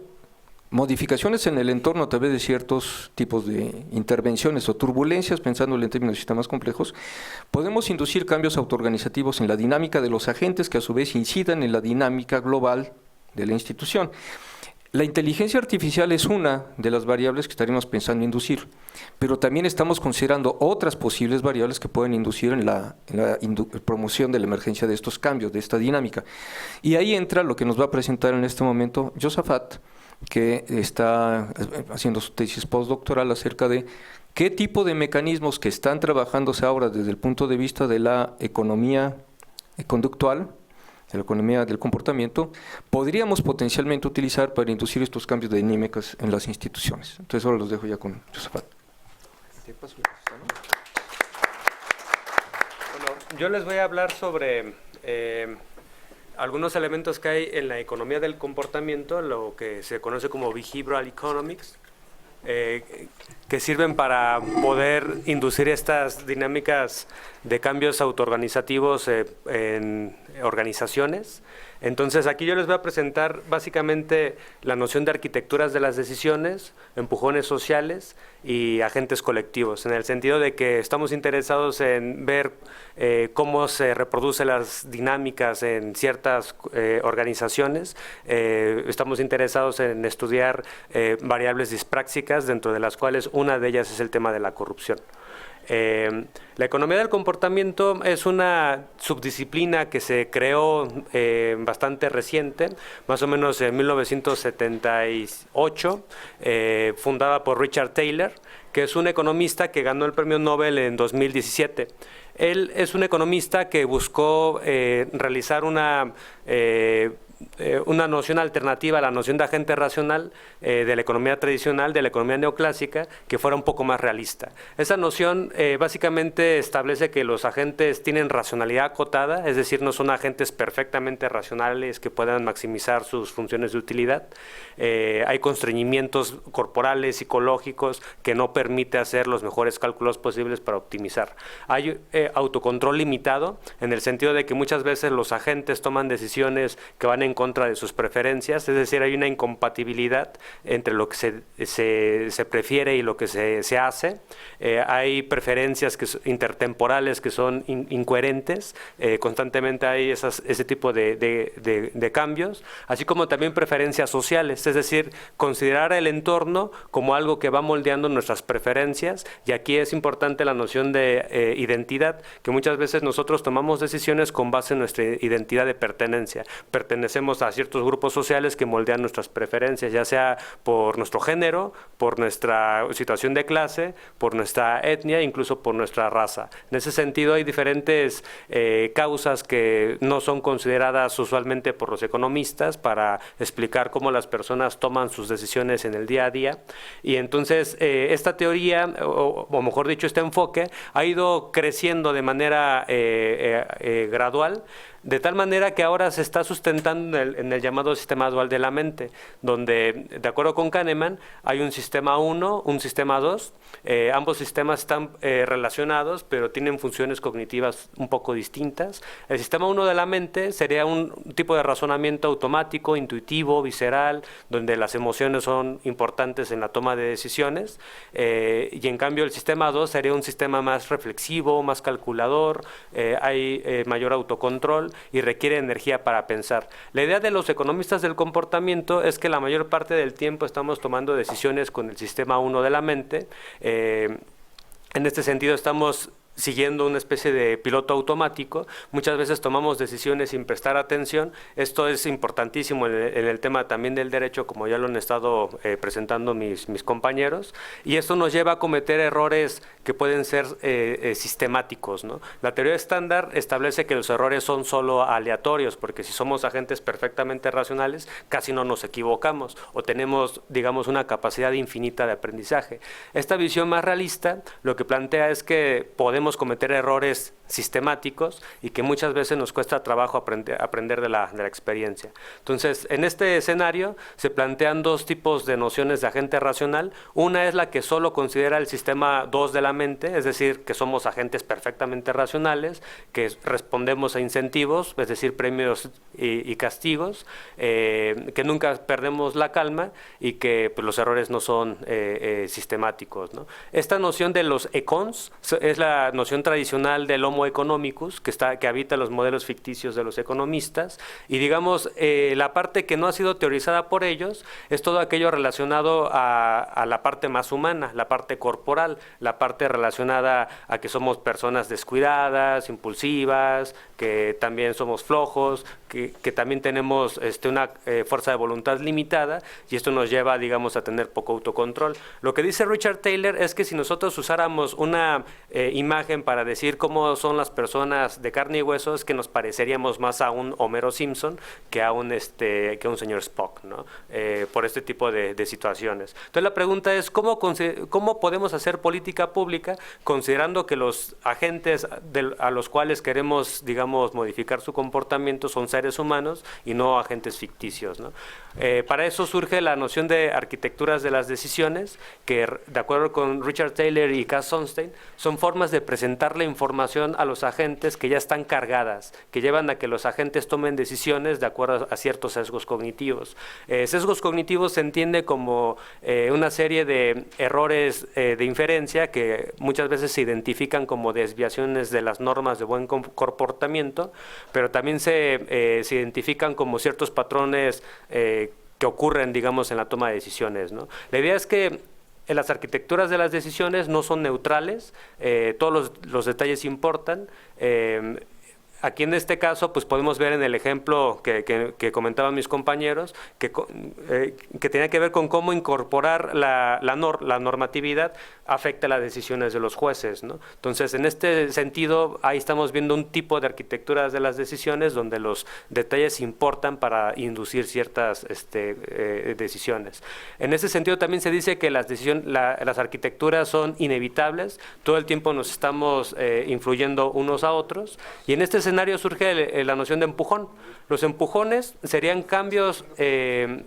modificaciones en el entorno, a través de ciertos tipos de intervenciones o turbulencias, pensándolo en términos de sistemas complejos, podemos inducir cambios autoorganizativos en la dinámica de los agentes que a su vez incidan en la dinámica global de la institución. La inteligencia artificial es una de las variables que estaríamos pensando inducir, pero también estamos considerando otras posibles variables que pueden inducir en la promoción de la emergencia de estos cambios, de esta dinámica. Y ahí entra lo que nos va a presentar en este momento Josaphat, que está haciendo su tesis postdoctoral acerca de qué tipo de mecanismos que están trabajándose ahora desde el punto de vista de la economía conductual, de la economía del comportamiento, podríamos potencialmente utilizar para inducir estos cambios de dinámicas en las instituciones. Entonces ahora los dejo ya con Josaphat. Bueno, yo les voy a hablar sobre algunos elementos que hay en la economía del comportamiento, lo que se conoce como behavioral economics, que sirven para poder inducir estas dinámicas de cambios autoorganizativos en organizaciones. Entonces, aquí yo les voy a presentar básicamente la noción de arquitecturas de las decisiones, empujones sociales y agentes colectivos, en el sentido de que estamos interesados en ver cómo se reproducen las dinámicas en ciertas organizaciones. Estamos interesados en estudiar variables disprácticas, dentro de las cuales una de ellas es el tema de la corrupción. La economía del comportamiento es una subdisciplina que se creó bastante reciente, más o menos en 1978, fundada por Richard Taylor, que es un economista que ganó el premio Nobel en 2017. Él es un economista que buscó realizar una noción alternativa a la noción de agente racional de la economía tradicional, de la economía neoclásica, que fuera un poco más realista. Esa noción básicamente establece que los agentes tienen racionalidad acotada, es decir, no son agentes perfectamente racionales que puedan maximizar sus funciones de utilidad. Hay constreñimientos corporales, psicológicos, que no permite hacer los mejores cálculos posibles para optimizar. Hay autocontrol limitado, en el sentido de que muchas veces los agentes toman decisiones que van en contra de sus preferencias, es decir, hay una incompatibilidad entre lo que se prefiere y lo que se hace. Hay preferencias intertemporales que son incoherentes, constantemente hay ese tipo de cambios, así como también preferencias sociales, es decir, considerar el entorno como algo que va moldeando nuestras preferencias, y aquí es importante la noción de identidad, que muchas veces nosotros tomamos decisiones con base en nuestra identidad de pertenencia. Pertenecemos a ciertos grupos sociales que moldean nuestras preferencias, ya sea por nuestro género, por nuestra situación de clase, por nuestra etnia, incluso por nuestra raza. En ese sentido hay diferentes causas que no son consideradas usualmente por los economistas para explicar cómo las personas toman sus decisiones en el día a día, y entonces esta teoría, o mejor dicho, este enfoque ha ido creciendo de manera gradual, de tal manera que ahora se está sustentando en el llamado sistema dual de la mente, donde, de acuerdo con Kahneman, hay un sistema 1, un sistema 2, ambos sistemas están relacionados, pero tienen funciones cognitivas un poco distintas. El sistema 1 de la mente sería un tipo de razonamiento automático, intuitivo, visceral, donde las emociones son importantes en la toma de decisiones, y en cambio el sistema 2 sería un sistema más reflexivo, más calculador, hay mayor autocontrol y requiere energía para pensar. La idea de los economistas del comportamiento es que la mayor parte del tiempo estamos tomando decisiones con el sistema 1 de la mente. En este sentido estamos siguiendo una especie de piloto automático. Muchas veces tomamos decisiones sin prestar atención. Esto es importantísimo en el tema también del derecho, como ya lo han estado presentando mis compañeros, y esto nos lleva a cometer errores que pueden ser sistemáticos, ¿no? La teoría estándar establece que los errores son solo aleatorios, porque si somos agentes perfectamente racionales, casi no nos equivocamos, o tenemos, digamos, una capacidad infinita de aprendizaje. Esta visión más realista lo que plantea es que podemos cometer errores sistemáticos y que muchas veces nos cuesta trabajo aprender de la experiencia. Entonces, en este escenario se plantean dos tipos de nociones de agente racional. Una es la que solo considera el sistema 2 de la mente, es decir, que somos agentes perfectamente racionales, que respondemos a incentivos, es decir, premios y castigos, que nunca perdemos la calma y que pues, los errores no son sistemáticos, ¿no? Esta noción de los econs es la noción tradicional del Homo economicus, que habita los modelos ficticios de los economistas, y digamos, la parte que no ha sido teorizada por ellos es todo aquello relacionado a la parte más humana, la parte corporal, la parte relacionada a que somos personas descuidadas, impulsivas, que también somos flojos, que también tenemos una fuerza de voluntad limitada, y esto nos lleva, digamos, a tener poco autocontrol. Lo que dice Richard Taylor es que si nosotros usáramos una imagen para decir cómo son las personas de carne y hueso, es que nos pareceríamos más a un Homero Simpson que a un señor Spock, ¿no? Por este tipo de situaciones. Entonces la pregunta es, ¿cómo podemos hacer política pública considerando que los agentes a los cuales queremos, digamos, modificar su comportamiento son seres humanos y no agentes ficticios, ¿no? Para eso surge la noción de arquitecturas de las decisiones, que de acuerdo con Richard Taylor y Cass Sunstein, son formas de presentar la información a los agentes que ya están cargadas, que llevan a que los agentes tomen decisiones de acuerdo a ciertos sesgos cognitivos. Sesgos cognitivos se entiende como una serie de errores de inferencia que muchas veces se identifican como desviaciones de las normas de buen comportamiento, pero también se identifican como ciertos patrones que ocurren, digamos, en la toma de decisiones, ¿no? La idea es que las arquitecturas de las decisiones no son neutrales, todos los detalles importan. Aquí en este caso, pues podemos ver en el ejemplo que comentaban mis compañeros, que tenía que ver con cómo incorporar la normatividad afecta las decisiones de los jueces, ¿no? Entonces, en este sentido, ahí estamos viendo un tipo de arquitecturas de las decisiones donde los detalles importan para inducir ciertas decisiones. En ese sentido, también se dice que las arquitecturas son inevitables, todo el tiempo nos estamos influyendo unos a otros, y en este escenario surge la noción de empujón. Los empujones serían cambios en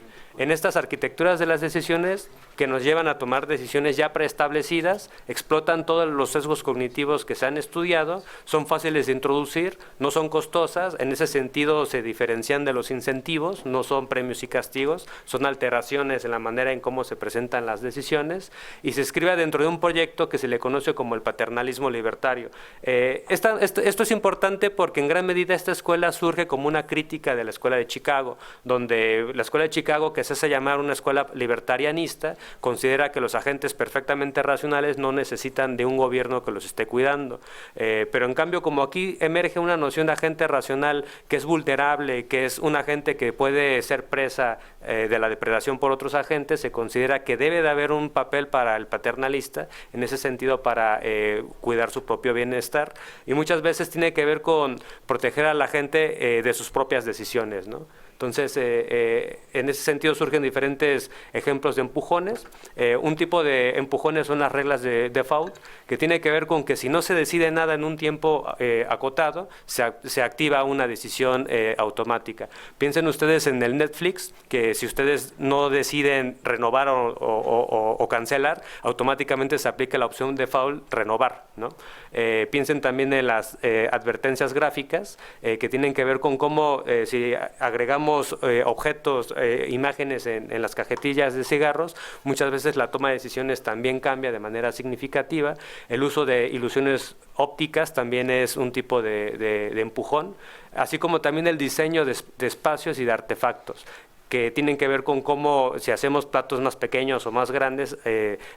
estas arquitecturas de las decisiones que nos llevan a tomar decisiones ya preestablecidas, explotan todos los sesgos cognitivos que se han estudiado, son fáciles de introducir, no son costosas, en ese sentido se diferencian de los incentivos, no son premios y castigos, son alteraciones en la manera en cómo se presentan las decisiones, y se escribe dentro de un proyecto que se le conoce como el paternalismo libertario. Esto es importante porque en gran medida esta escuela surge como una crítica de la escuela de Chicago, donde la escuela de Chicago, que se hace llamar una escuela libertarianista, considera que los agentes perfectamente racionales no necesitan de un gobierno que los esté cuidando. Pero en cambio, como aquí emerge una noción de agente racional que es vulnerable, que es un agente que puede ser presa de la depredación por otros agentes, se considera que debe de haber un papel para el paternalista, en ese sentido para cuidar su propio bienestar, y muchas veces tiene que ver con proteger a la gente de sus propias decisiones, ¿no? Entonces, en ese sentido surgen diferentes ejemplos de empujones. Un tipo de empujones son las reglas de default, que tiene que ver con que si no se decide nada en un tiempo acotado, se activa una decisión automática. Piensen ustedes en el Netflix, que si ustedes no deciden renovar o cancelar, automáticamente se aplica la opción default renovar, ¿no? Piensen también en las advertencias gráficas, que tienen que ver con cómo si agregamos objetos, imágenes en las cajetillas de cigarros, muchas veces la toma de decisiones también cambia de manera significativa. El uso de ilusiones ópticas también es un tipo de empujón, así como también el diseño de espacios y de artefactos, que tienen que ver con cómo, si hacemos platos más pequeños o más grandes,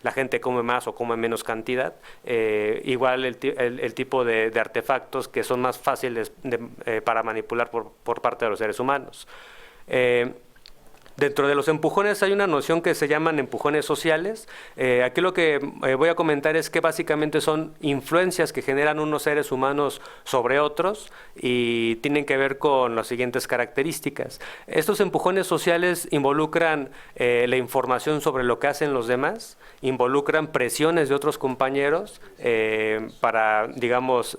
la gente come más o come menos cantidad. Igual el tipo de artefactos que son más fáciles para manipular por parte de los seres humanos. Dentro de los empujones hay una noción que se llaman empujones sociales. Aquí lo que voy a comentar es que básicamente son influencias que generan unos seres humanos sobre otros y tienen que ver con las siguientes características. Estos empujones sociales involucran la información sobre lo que hacen los demás, involucran presiones de otros compañeros para, digamos,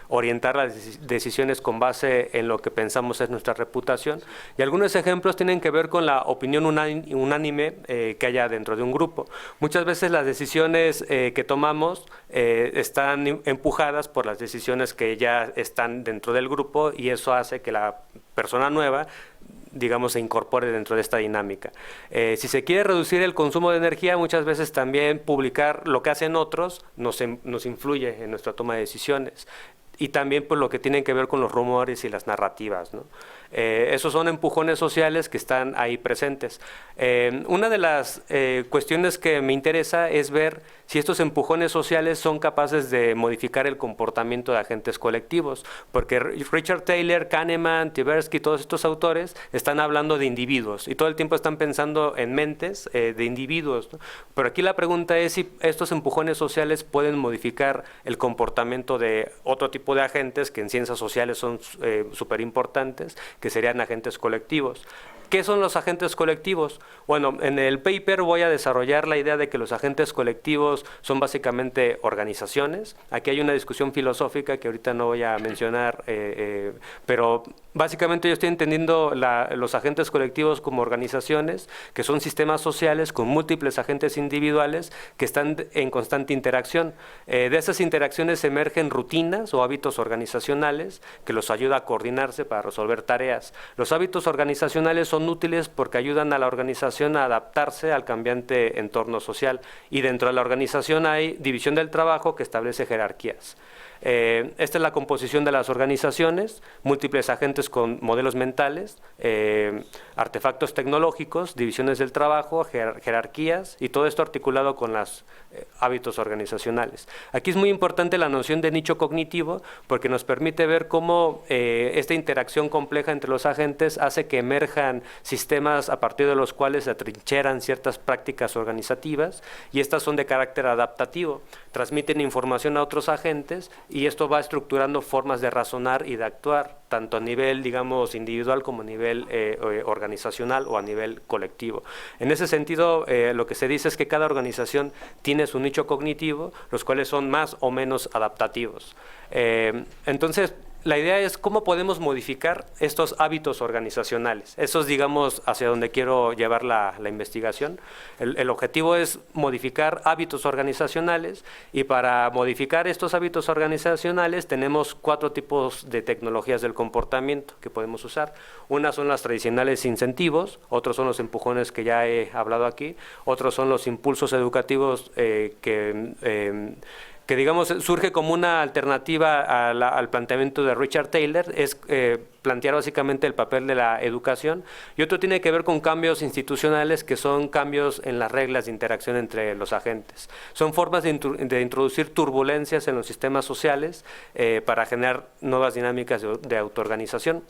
orientar las decisiones con base en lo que pensamos es nuestra reputación. Y algunos ejemplos tienen que ver con la opinión unánime que haya dentro de un grupo. Muchas veces las decisiones que tomamos están empujadas por las decisiones que ya están dentro del grupo, y eso hace que la persona nueva, digamos, se incorpore dentro de esta dinámica. Si se quiere reducir el consumo de energía, muchas veces también publicar lo que hacen otros nos influye en nuestra toma de decisiones. Y también pues lo que tienen que ver con los rumores y las narrativas, ¿no? Esos son empujones sociales que están ahí presentes. Una de las cuestiones que me interesa es ver si estos empujones sociales son capaces de modificar el comportamiento de agentes colectivos, porque Richard Taylor, Kahneman, Tversky, todos estos autores están hablando de individuos y todo el tiempo están pensando en mentes de individuos, ¿no? Pero aquí la pregunta es si estos empujones sociales pueden modificar el comportamiento de otro tipo de agentes que en ciencias sociales son súper importantes, que serían agentes colectivos. ¿Qué son los agentes colectivos? Bueno, en el paper voy a desarrollar la idea de que los agentes colectivos son básicamente organizaciones. Aquí hay una discusión filosófica que ahorita no voy a mencionar, pero básicamente yo estoy entendiendo los agentes colectivos como organizaciones, que son sistemas sociales con múltiples agentes individuales que están en constante interacción. De esas interacciones emergen rutinas o hábitos organizacionales que los ayuda a coordinarse para resolver tareas. Los hábitos organizacionales son útiles porque ayudan a la organización a adaptarse al cambiante entorno social, y dentro de la organización hay división del trabajo que establece jerarquías. Esta es la composición de las organizaciones: múltiples agentes con modelos mentales, artefactos tecnológicos, divisiones del trabajo, jerarquías, y todo esto articulado con los hábitos organizacionales. Aquí es muy importante la noción de nicho cognitivo, porque nos permite ver cómo esta interacción compleja entre los agentes hace que emerjan sistemas a partir de los cuales se atrincheran ciertas prácticas organizativas, y estas son de carácter adaptativo, transmiten información a otros agentes, y esto va estructurando formas de razonar y de actuar, tanto a nivel, digamos, individual como a nivel organizacional o a nivel colectivo. En ese sentido, lo que se dice es que cada organización tiene su nicho cognitivo, los cuales son más o menos adaptativos. Entonces, la idea es cómo podemos modificar estos hábitos organizacionales. Eso es, digamos, hacia donde quiero llevar la investigación. El objetivo es modificar hábitos organizacionales, y para modificar estos hábitos organizacionales tenemos 4 tipos de tecnologías del comportamiento que podemos usar. Una son las tradicionales incentivos, otros son los empujones que ya he hablado aquí, otros son los impulsos educativos que digamos surge como una alternativa al planteamiento de Richard Taylor, es plantear básicamente el papel de la educación, y otro tiene que ver con cambios institucionales, que son cambios en las reglas de interacción entre los agentes. Son formas de introducir turbulencias en los sistemas sociales para generar nuevas dinámicas de autoorganización.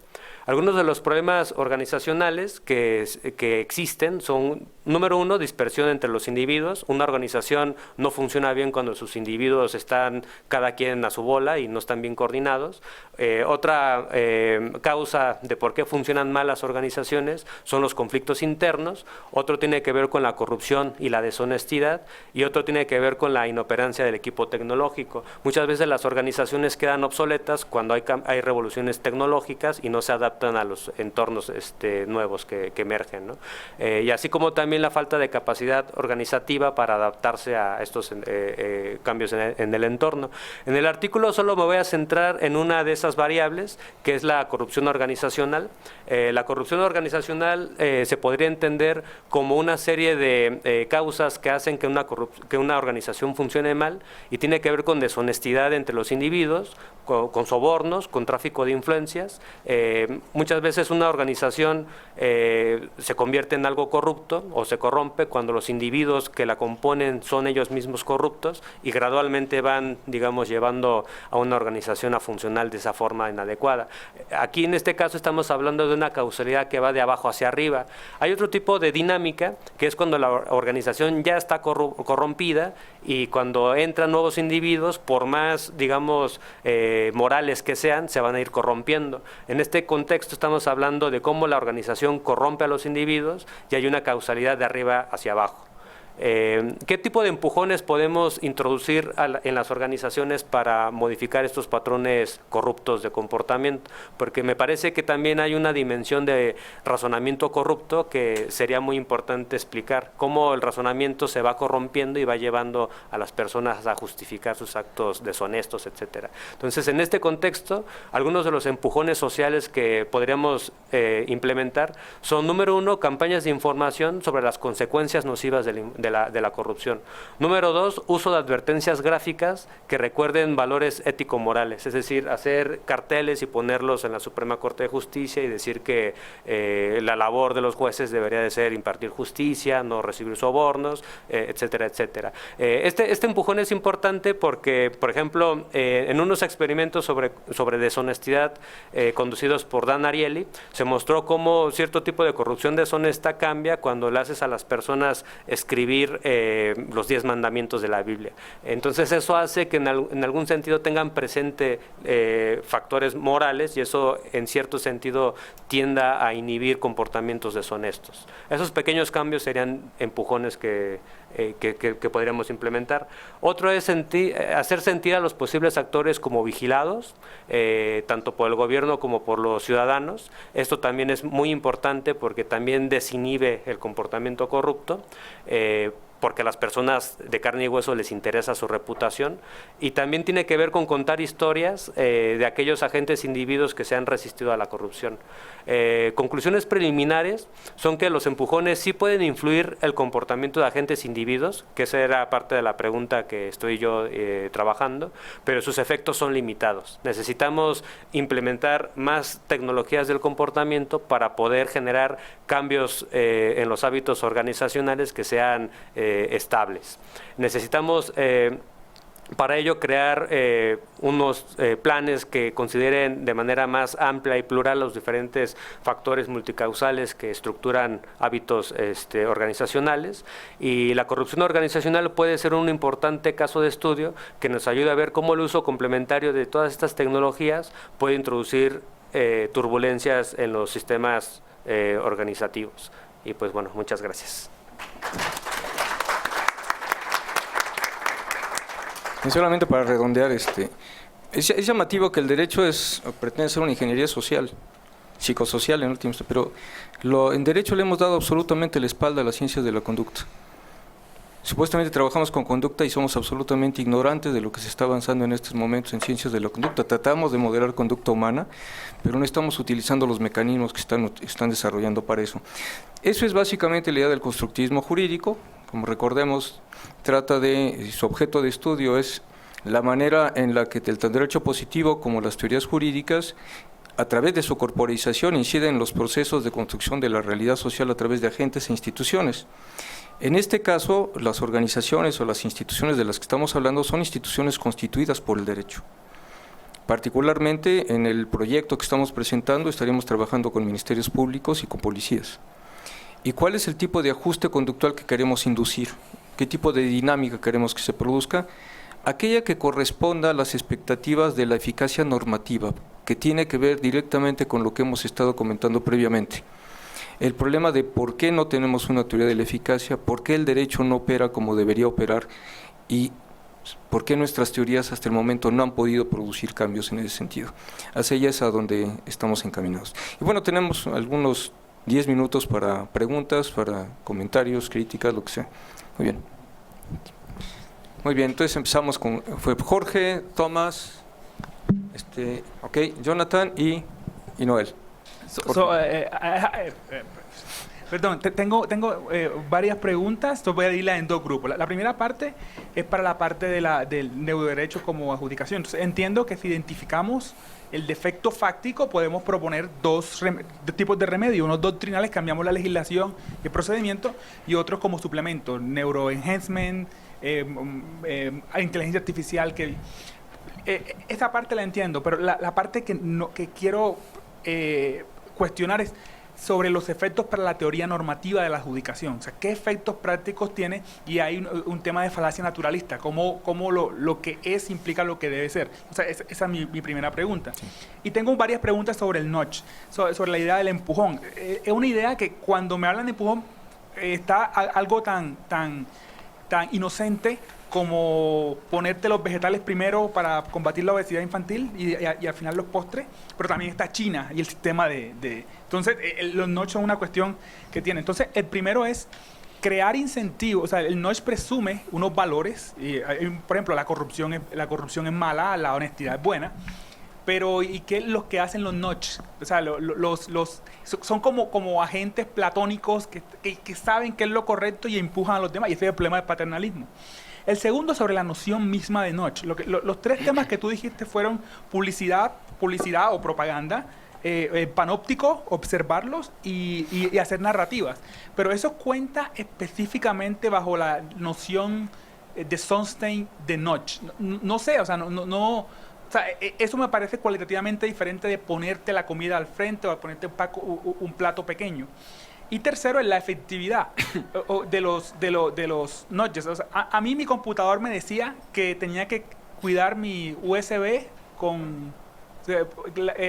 Algunos de los problemas organizacionales que existen son: número 1, dispersión entre los individuos. Una organización no funciona bien cuando sus individuos están cada quien a su bola y no están bien coordinados. Otra causa de por qué funcionan mal las organizaciones son los conflictos internos. Otro tiene que ver con la corrupción y la deshonestidad, y otro tiene que ver con la inoperancia del equipo tecnológico. Muchas veces las organizaciones quedan obsoletas cuando hay revoluciones tecnológicas y no se adaptan a los entornos nuevos que emergen, ¿no? Y así como también la falta de capacidad organizativa para adaptarse a estos cambios en el entorno. En el artículo solo me voy a centrar en una de esas variables, que es la corrupción organizacional. La corrupción organizacional se podría entender como una serie de causas que hacen que una organización funcione mal, y tiene que ver con deshonestidad entre los individuos, con sobornos, con tráfico de influencias. Muchas veces una organización se convierte en algo corrupto o se corrompe cuando los individuos que la componen son ellos mismos corruptos, y gradualmente van, digamos, llevando a una organización a funcionar de esa forma inadecuada. Aquí en este caso estamos hablando de una causalidad que va de abajo hacia arriba. Hay otro tipo de dinámica, que es cuando la organización ya está corrompida, y cuando entran nuevos individuos, por más, digamos, morales que sean, se van a ir corrompiendo. En este contexto estamos hablando de cómo la organización corrompe a los individuos, y hay una causalidad de arriba hacia abajo. ¿Qué tipo de empujones podemos introducir en las organizaciones para modificar estos patrones corruptos de comportamiento? Porque me parece que también hay una dimensión de razonamiento corrupto que sería muy importante explicar, cómo el razonamiento se va corrompiendo y va llevando a las personas a justificar sus actos deshonestos, etcétera. Entonces, en este contexto, algunos de los empujones sociales que podríamos implementar son: número 1, campañas de información sobre las consecuencias nocivas de de la corrupción. Número 2, uso de advertencias gráficas que recuerden valores ético-morales, es decir, hacer carteles y ponerlos en la Suprema Corte de Justicia y decir que la labor de los jueces debería de ser impartir justicia, no recibir sobornos, etcétera, etcétera. Este empujón es importante porque, por ejemplo, en unos experimentos sobre deshonestidad conducidos por Dan Ariely, se mostró cómo cierto tipo de corrupción deshonesta cambia cuando le haces a las personas escribir los 10 mandamientos de la Biblia. Entonces eso hace que en algún sentido tengan presente factores morales y eso en cierto sentido tienda a inhibir comportamientos deshonestos. Esos pequeños cambios serían empujones que podríamos implementar. Otro es hacer sentir a los posibles actores como vigilados, tanto por el gobierno como por los ciudadanos. Esto también es muy importante porque también desinhibe el comportamiento corrupto, porque a las personas de carne y hueso les interesa su reputación, y también tiene que ver con contar historias de aquellos agentes individuos que se han resistido a la corrupción. Conclusiones preliminares son que los empujones sí pueden influir el comportamiento de agentes individuos, que esa era parte de la pregunta que estoy yo trabajando, pero sus efectos son limitados. Necesitamos implementar más tecnologías del comportamiento para poder generar cambios en los hábitos organizacionales que sean estables. Necesitamos para ello crear unos planes que consideren de manera más amplia y plural los diferentes factores multicausales que estructuran hábitos organizacionales, y la corrupción organizacional puede ser un importante caso de estudio que nos ayude a ver cómo el uso complementario de todas estas tecnologías puede introducir turbulencias en los sistemas organizativos. Y pues bueno, muchas gracias. Y solamente para redondear, es llamativo que el derecho pretende ser una ingeniería social, psicosocial en último, pero en derecho le hemos dado absolutamente la espalda a las ciencias de la conducta. Supuestamente trabajamos con conducta y somos absolutamente ignorantes de lo que se está avanzando en estos momentos en ciencias de la conducta. Tratamos de modelar conducta humana, pero no estamos utilizando los mecanismos que están desarrollando para eso. Eso es básicamente la idea del constructivismo jurídico. Como recordemos, su objeto de estudio es la manera en la que tanto el derecho positivo como las teorías jurídicas, a través de su corporización, inciden en los procesos de construcción de la realidad social a través de agentes e instituciones. En este caso, las organizaciones o las instituciones de las que estamos hablando son instituciones constituidas por el derecho. Particularmente en el proyecto que estamos presentando estaríamos trabajando con ministerios públicos y con policías. ¿Y cuál es el tipo de ajuste conductual que queremos inducir? ¿Qué tipo de dinámica queremos que se produzca? Aquella que corresponda a las expectativas de la eficacia normativa, que tiene que ver directamente con lo que hemos estado comentando previamente. El problema de por qué no tenemos una teoría de la eficacia, por qué el derecho no opera como debería operar y por qué nuestras teorías hasta el momento no han podido producir cambios en ese sentido. Hacia allá es a donde estamos encaminados. Y bueno, tenemos algunos 10 minutos para preguntas, para comentarios, críticas, lo que sea. Muy bien. Muy bien, entonces empezamos fue Jorge, Tomás, Jonathan y Noel. Perdón, tengo varias preguntas, entonces voy a dividirlas en dos grupos. La primera parte es para la parte del neuroderecho como adjudicación. Entonces, entiendo que si identificamos el defecto fáctico, podemos proponer dos tipos de remedio. Unos doctrinales, cambiamos la legislación y el procedimiento, y otros como suplemento, neuroenhancement, inteligencia artificial. Esa parte la entiendo, pero la parte que quiero cuestionar es sobre los efectos para la teoría normativa de la adjudicación. O sea, ¿qué efectos prácticos tiene? Y hay un tema de falacia naturalista, cómo lo que es implica lo que debe ser. O sea, esa es mi primera pregunta. Sí. Y tengo varias preguntas sobre el notch, sobre la idea del empujón. Es una idea que cuando me hablan de empujón está algo tan inocente como ponerte los vegetales primero para combatir la obesidad infantil y al final los postres, pero también está China y el sistema Entonces, los notch son una cuestión que tiene. Entonces, el primero es crear incentivos. O sea, el notch presume unos valores. Por ejemplo, la corrupción es mala, la honestidad es buena. Pero, ¿y qué es lo que hacen los notch? O sea, son como agentes platónicos que saben qué es lo correcto y empujan a los demás. Y ese es el problema del paternalismo. El segundo, sobre la noción misma de notch. Los tres temas que tú dijiste fueron publicidad o propaganda, panóptico, observarlos y hacer narrativas. Pero eso cuenta específicamente bajo la noción de Sunstein de notch. No sé, o sea, o sea, eso me parece cualitativamente diferente de ponerte la comida al frente o de ponerte un plato pequeño. Y tercero es la efectividad de los notches. O sea, a mí mi computador me decía que tenía que cuidar mi USB con,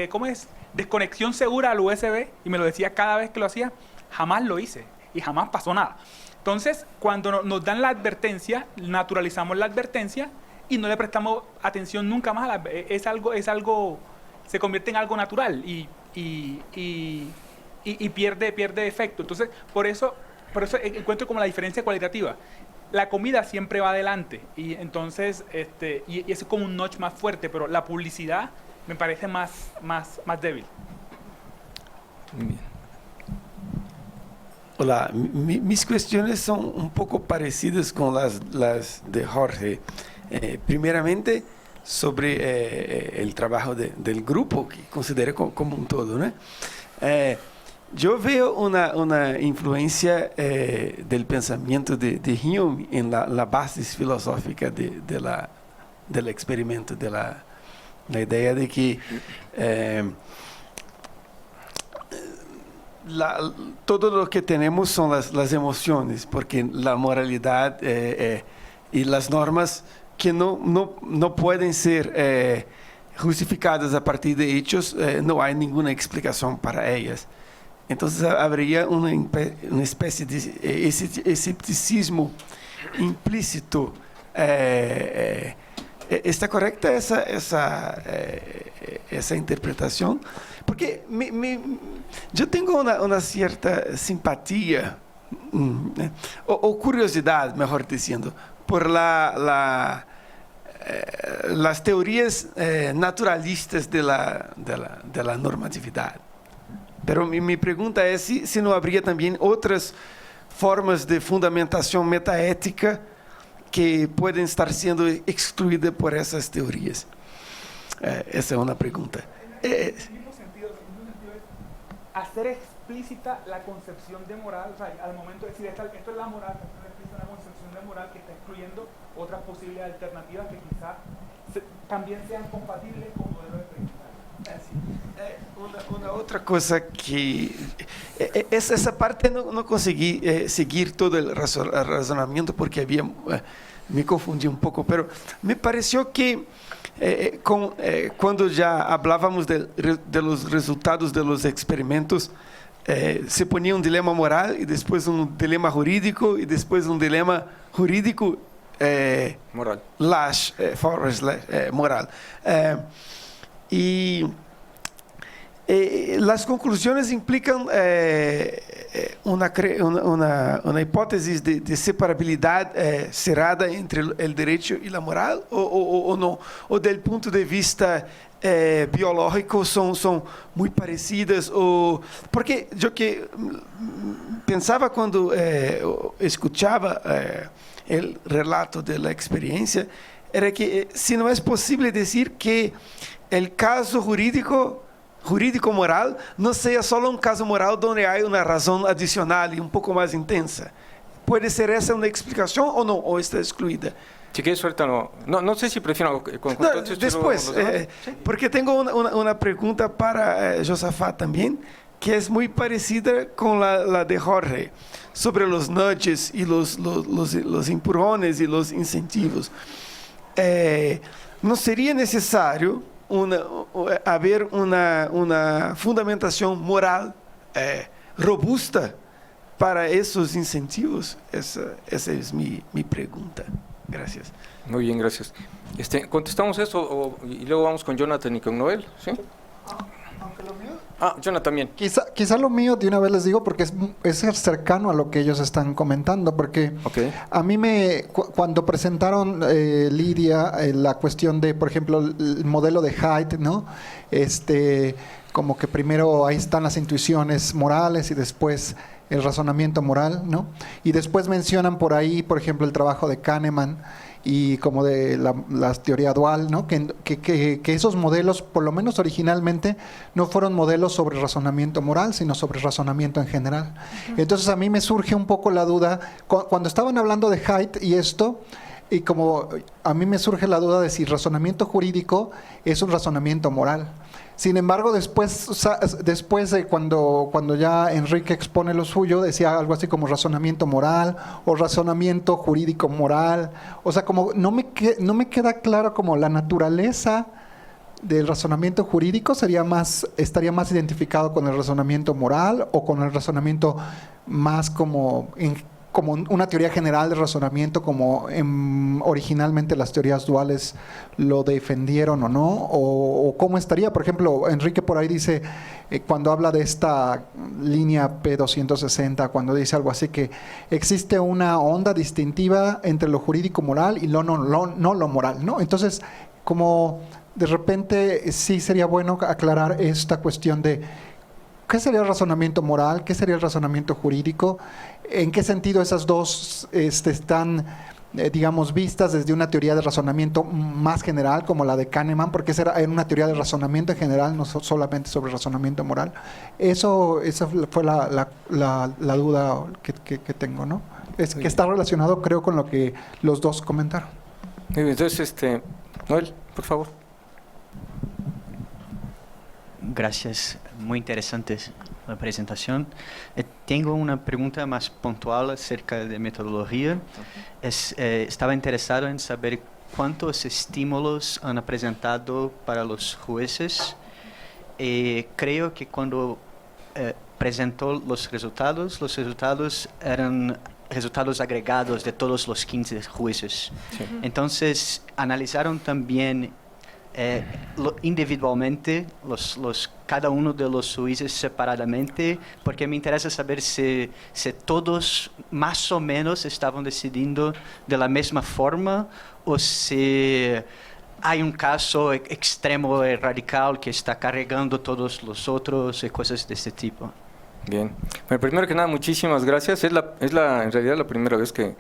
¿cómo es? Desconexión segura al USB, y me lo decía cada vez que lo hacía. Jamás lo hice y jamás pasó nada. Entonces, cuando nos dan la advertencia, naturalizamos la advertencia y no le prestamos atención nunca más. Es algo, se convierte en algo natural y pierde efecto. Entonces, por eso encuentro como la diferencia cualitativa. La comida siempre va adelante y entonces y es como un notch más fuerte, pero la publicidad me parece más débil. Muy bien. Hola, mis cuestiones son un poco parecidas con las de Jorge. Primeramente, sobre el trabajo del grupo, que considero como un todo, ¿no? Yo veo una influencia del pensamiento de Hume en la base filosófica del experimento, de la idea de que todo lo que tenemos son las emociones, porque la moralidad y las normas que no pueden ser justificadas a partir de hechos, no hay ninguna explicación para ellas. Entonces habría una especie de escepticismo implícito. ¿Está correcta esa interpretación? Porque yo tengo una cierta simpatía o curiosidad, mejor diciendo, por las teorías naturalistas de la normatividad. Pero mi pregunta es si no habría también otras formas de fundamentación metaética que pueden estar siendo excluidas por esas teorías. Esa es una pregunta. En el mismo sentido es hacer explícita la concepción de moral, o sea, al momento de decir esto es la moral, hacer explícita una concepción de moral que está excluyendo otras posibles alternativas que quizás también sean compatibles con modelos de aprendizaje. Una otra cosa que esa parte no conseguí seguir todo el razonamiento porque me confundí un poco, pero me pareció que cuando ya hablábamos de los resultados de los experimentos, se ponía un dilema moral y después un dilema jurídico y después un dilema jurídico Moral. Moral. Y las conclusiones implican una hipótesis de separabilidad cerrada entre el derecho y la moral, o no, o del punto de vista biológico son muy parecidas, porque yo que pensaba cuando escuchaba el relato de la experiencia, era que si no es posible decir que el caso jurídico-moral no sea solo un caso moral donde hay una razón adicional y un poco más intensa. ¿Puede ser esa una explicación o no? ¿O está excluida? Si quieres, ahorita no sé si prefiero después, porque tengo una pregunta para Josafat también, que es muy parecida con la de Jorge, sobre los nudges y los empujones y los incentivos. ¿No sería necesario haber una fundamentación moral robusta para esos incentivos? Esa es mi pregunta. Gracias. Muy bien, gracias. ¿Contestamos esto y luego vamos con Jonathan y con Noel? ¿Sí? Aunque lo mío Jonathan también. Quizá lo mío, de una vez les digo, porque es cercano a lo que ellos están comentando, porque a mí cuando presentaron Lidia la cuestión de, por ejemplo, el modelo de Haidt, ¿no? Como que primero ahí están las intuiciones morales y después el razonamiento moral, ¿no? Y después mencionan por ahí, por ejemplo, el trabajo de Kahneman y como de la teoría dual, ¿no? Que esos modelos, por lo menos originalmente, no fueron modelos sobre razonamiento moral, sino sobre razonamiento en general. Entonces a mí me surge un poco la duda, cuando estaban hablando de Haidt y esto, y como a mí me surge la duda de si razonamiento jurídico es un razonamiento moral. Sin embargo, después de cuando ya Enrique expone lo suyo, decía algo así como razonamiento moral o razonamiento jurídico moral. O sea, como no me queda claro como la naturaleza del razonamiento jurídico estaría más identificado con el razonamiento moral o con el razonamiento más como una teoría general de razonamiento, como originalmente las teorías duales lo defendieron o no, o cómo estaría. Por ejemplo, Enrique por ahí dice, cuando habla de esta línea P260, cuando dice algo así, que existe una onda distintiva entre lo jurídico moral y no lo moral, ¿no? Entonces, como de repente sí sería bueno aclarar esta cuestión de ¿qué sería el razonamiento moral? ¿Qué sería el razonamiento jurídico? ¿En qué sentido esas dos están, digamos, vistas desde una teoría de razonamiento más general, como la de Kahneman? Porque esa era una teoría de razonamiento en general, no solamente sobre razonamiento moral. Esa fue la duda que tengo, ¿no? Es que está relacionado, creo, con lo que los dos comentaron. Entonces, Noel, por favor. Gracias, muy interesante la presentación. Tengo una pregunta más puntual acerca de metodología. Estaba interesado en saber cuántos estímulos han presentado para los jueces. Creo que cuando presentó los resultados eran resultados agregados de todos los 15 jueces. Sí. Entonces, analizaron también individualmente cada uno de los jueces separadamente, porque me interesa saber si todos más o menos estaban decidiendo de la misma forma o si hay un caso extremo y radical que está cargando todos los otros y cosas de este tipo. Bien. Bueno, primero que nada, muchísimas gracias. En realidad la primera vez que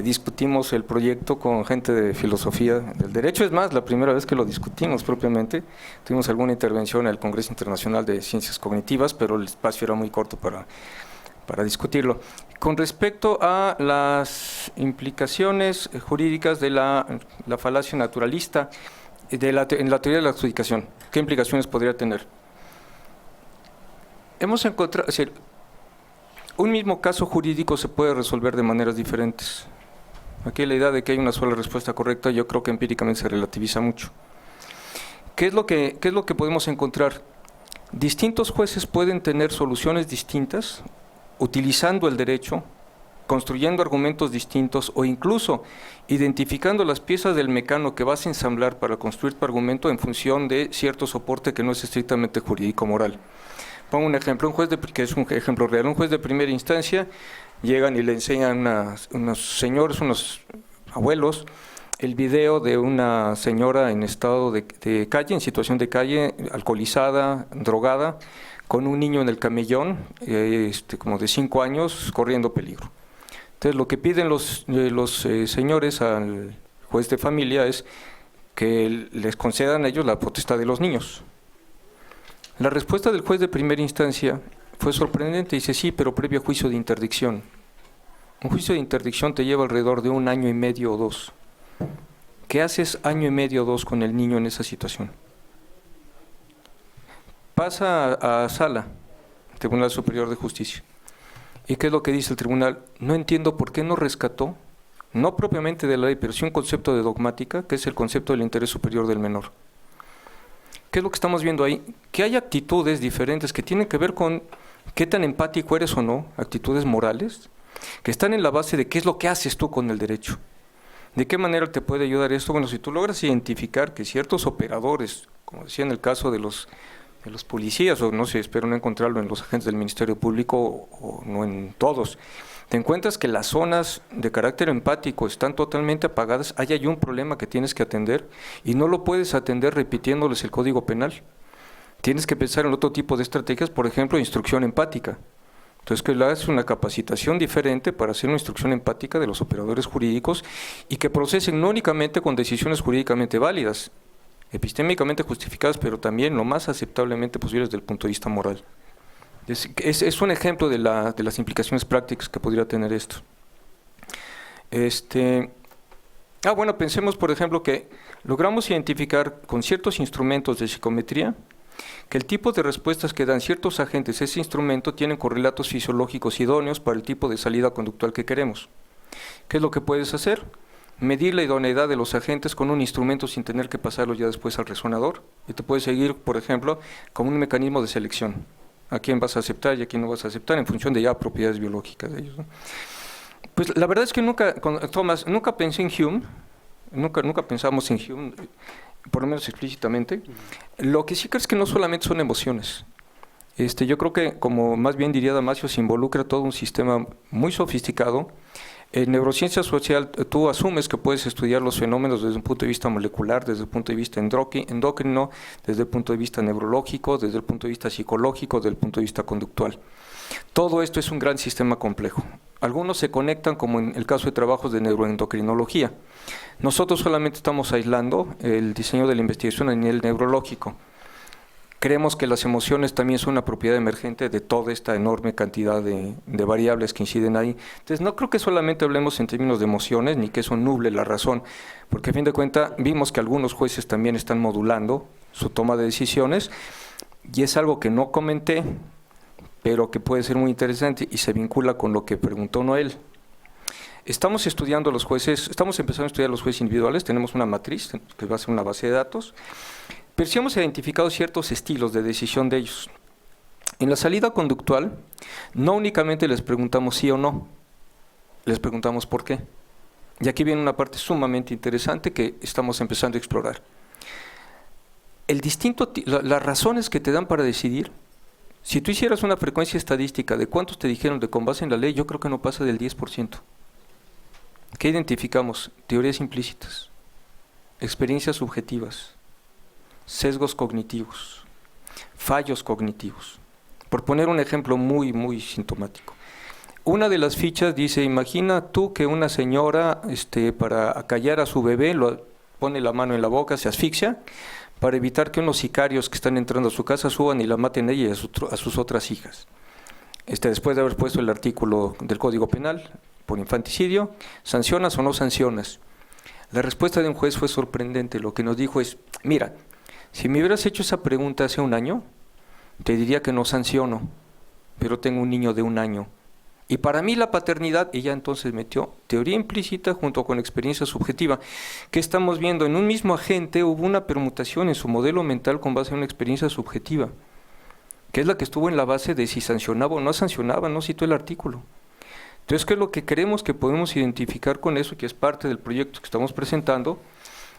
discutimos el proyecto con gente de filosofía del derecho. Es más, la primera vez que lo discutimos propiamente. Tuvimos alguna intervención en el Congreso Internacional de Ciencias Cognitivas, pero el espacio era muy corto para discutirlo. Con respecto a las implicaciones jurídicas de la falacia naturalista en la teoría de la adjudicación, ¿qué implicaciones podría tener? Hemos encontrado, es decir, un mismo caso jurídico se puede resolver de maneras diferentes. Aquí la idea de que hay una sola respuesta correcta, yo creo que empíricamente se relativiza mucho. ¿Qué es lo que podemos encontrar? Distintos jueces pueden tener soluciones distintas, utilizando el derecho, construyendo argumentos distintos o incluso identificando las piezas del mecano que vas a ensamblar para construir tu argumento en función de cierto soporte que no es estrictamente jurídico-moral. Pongo un ejemplo, que es un ejemplo real. Un juez de primera instancia llegan y le enseñan a unos señores, unos abuelos, el video de una señora en estado de calle, en situación de calle, alcoholizada, drogada, con un niño en el camellón, como de 5 años, corriendo peligro. Entonces, lo que piden los señores al juez de familia es que les concedan a ellos la potestad de los niños. La respuesta del juez de primera instancia fue sorprendente. Dice, sí, pero previo juicio de interdicción. Un juicio de interdicción te lleva alrededor de 1 año y medio o 2. ¿Qué haces 1 año y medio o 2 con el niño en esa situación? Pasa a sala, Tribunal Superior de Justicia. ¿Y qué es lo que dice el tribunal? No entiendo por qué no rescató, no propiamente de la ley, pero sí un concepto de dogmática, que es el concepto del interés superior del menor. ¿Qué es lo que estamos viendo ahí? Que hay actitudes diferentes que tienen que ver con qué tan empático eres o no, actitudes morales, que están en la base de qué es lo que haces tú con el derecho. ¿De qué manera te puede ayudar esto? Bueno, si tú logras identificar que ciertos operadores, como decía en el caso de los de los policías, o no sé, espero no encontrarlo en los agentes del Ministerio Público o no en todos, te encuentras que las zonas de carácter empático están totalmente apagadas, ahí hay un problema que tienes que atender y no lo puedes atender repitiéndoles el Código Penal. Tienes que pensar en otro tipo de estrategias, por ejemplo, instrucción empática. Entonces, que es una capacitación diferente para hacer una instrucción empática de los operadores jurídicos y que procesen no únicamente con decisiones jurídicamente válidas, epistémicamente justificadas, pero también lo más aceptablemente posible desde el punto de vista moral. Es un ejemplo de las implicaciones prácticas que podría tener esto. Bueno, pensemos, por ejemplo, que logramos identificar con ciertos instrumentos de psicometría que el tipo de respuestas que dan ciertos agentes a ese instrumento tienen correlatos fisiológicos idóneos para el tipo de salida conductual que queremos. ¿Qué es lo que puedes hacer? Medir la idoneidad de los agentes con un instrumento sin tener que pasarlo ya después al resonador. Y te puedes seguir, por ejemplo, con un mecanismo de selección. A quién vas a aceptar y a quién no vas a aceptar en función de ya propiedades biológicas de ellos, ¿no? Pues la verdad es que nunca pensé en Hume, nunca pensamos en Hume, por lo menos explícitamente. Lo que sí creo es que no solamente son emociones. Yo creo que, como más bien diría Damasio, se involucra todo un sistema muy sofisticado. En neurociencia social tú asumes que puedes estudiar los fenómenos desde un punto de vista molecular, desde el punto de vista endocrino, desde el punto de vista neurológico, desde el punto de vista psicológico, desde el punto de vista conductual. Todo esto es un gran sistema complejo. Algunos se conectan, como en el caso de trabajos de neuroendocrinología. Nosotros solamente estamos aislando el diseño de la investigación a nivel neurológico. Creemos que las emociones también son una propiedad emergente de toda esta enorme cantidad de variables que inciden ahí. Entonces, no creo que solamente hablemos en términos de emociones, ni que eso nuble la razón, porque a fin de cuentas vimos que algunos jueces también están modulando su toma de decisiones, y es algo que no comenté, pero que puede ser muy interesante y se vincula con lo que preguntó Noel. Estamos estudiando los jueces, estamos empezando a estudiar los jueces individuales, tenemos una matriz que va a ser una base de datos, pero sí hemos identificado ciertos estilos de decisión de ellos. En la salida conductual, no únicamente les preguntamos sí o no, les preguntamos por qué. Y aquí viene una parte sumamente interesante que estamos empezando a explorar. Las razones que te dan para decidir, si tú hicieras una frecuencia estadística de cuántos te dijeron de con base en la ley, yo creo que no pasa del 10%. ¿Qué identificamos? Teorías implícitas, experiencias subjetivas, sesgos cognitivos, fallos cognitivos. Por poner un ejemplo muy, muy sintomático. Una de las fichas dice, imagina tú que una señora para acallar a su bebé pone la mano en la boca, se asfixia, para evitar que unos sicarios que están entrando a su casa suban y la maten a ella y a sus otras hijas. Después de haber puesto el artículo del Código Penal por infanticidio, ¿sancionas o no sancionas? La respuesta de un juez fue sorprendente. Lo que nos dijo es, mira, si me hubieras hecho esa pregunta hace un año, te diría que no sanciono, pero tengo un niño de 1 año. Y para mí la paternidad, ella entonces metió teoría implícita junto con experiencia subjetiva. ¿Qué estamos viendo? En un mismo agente hubo una permutación en su modelo mental con base en una experiencia subjetiva, que es la que estuvo en la base de si sancionaba o no sancionaba, no citó el artículo. Entonces, ¿qué es lo que creemos que podemos identificar con eso, que es parte del proyecto que estamos presentando?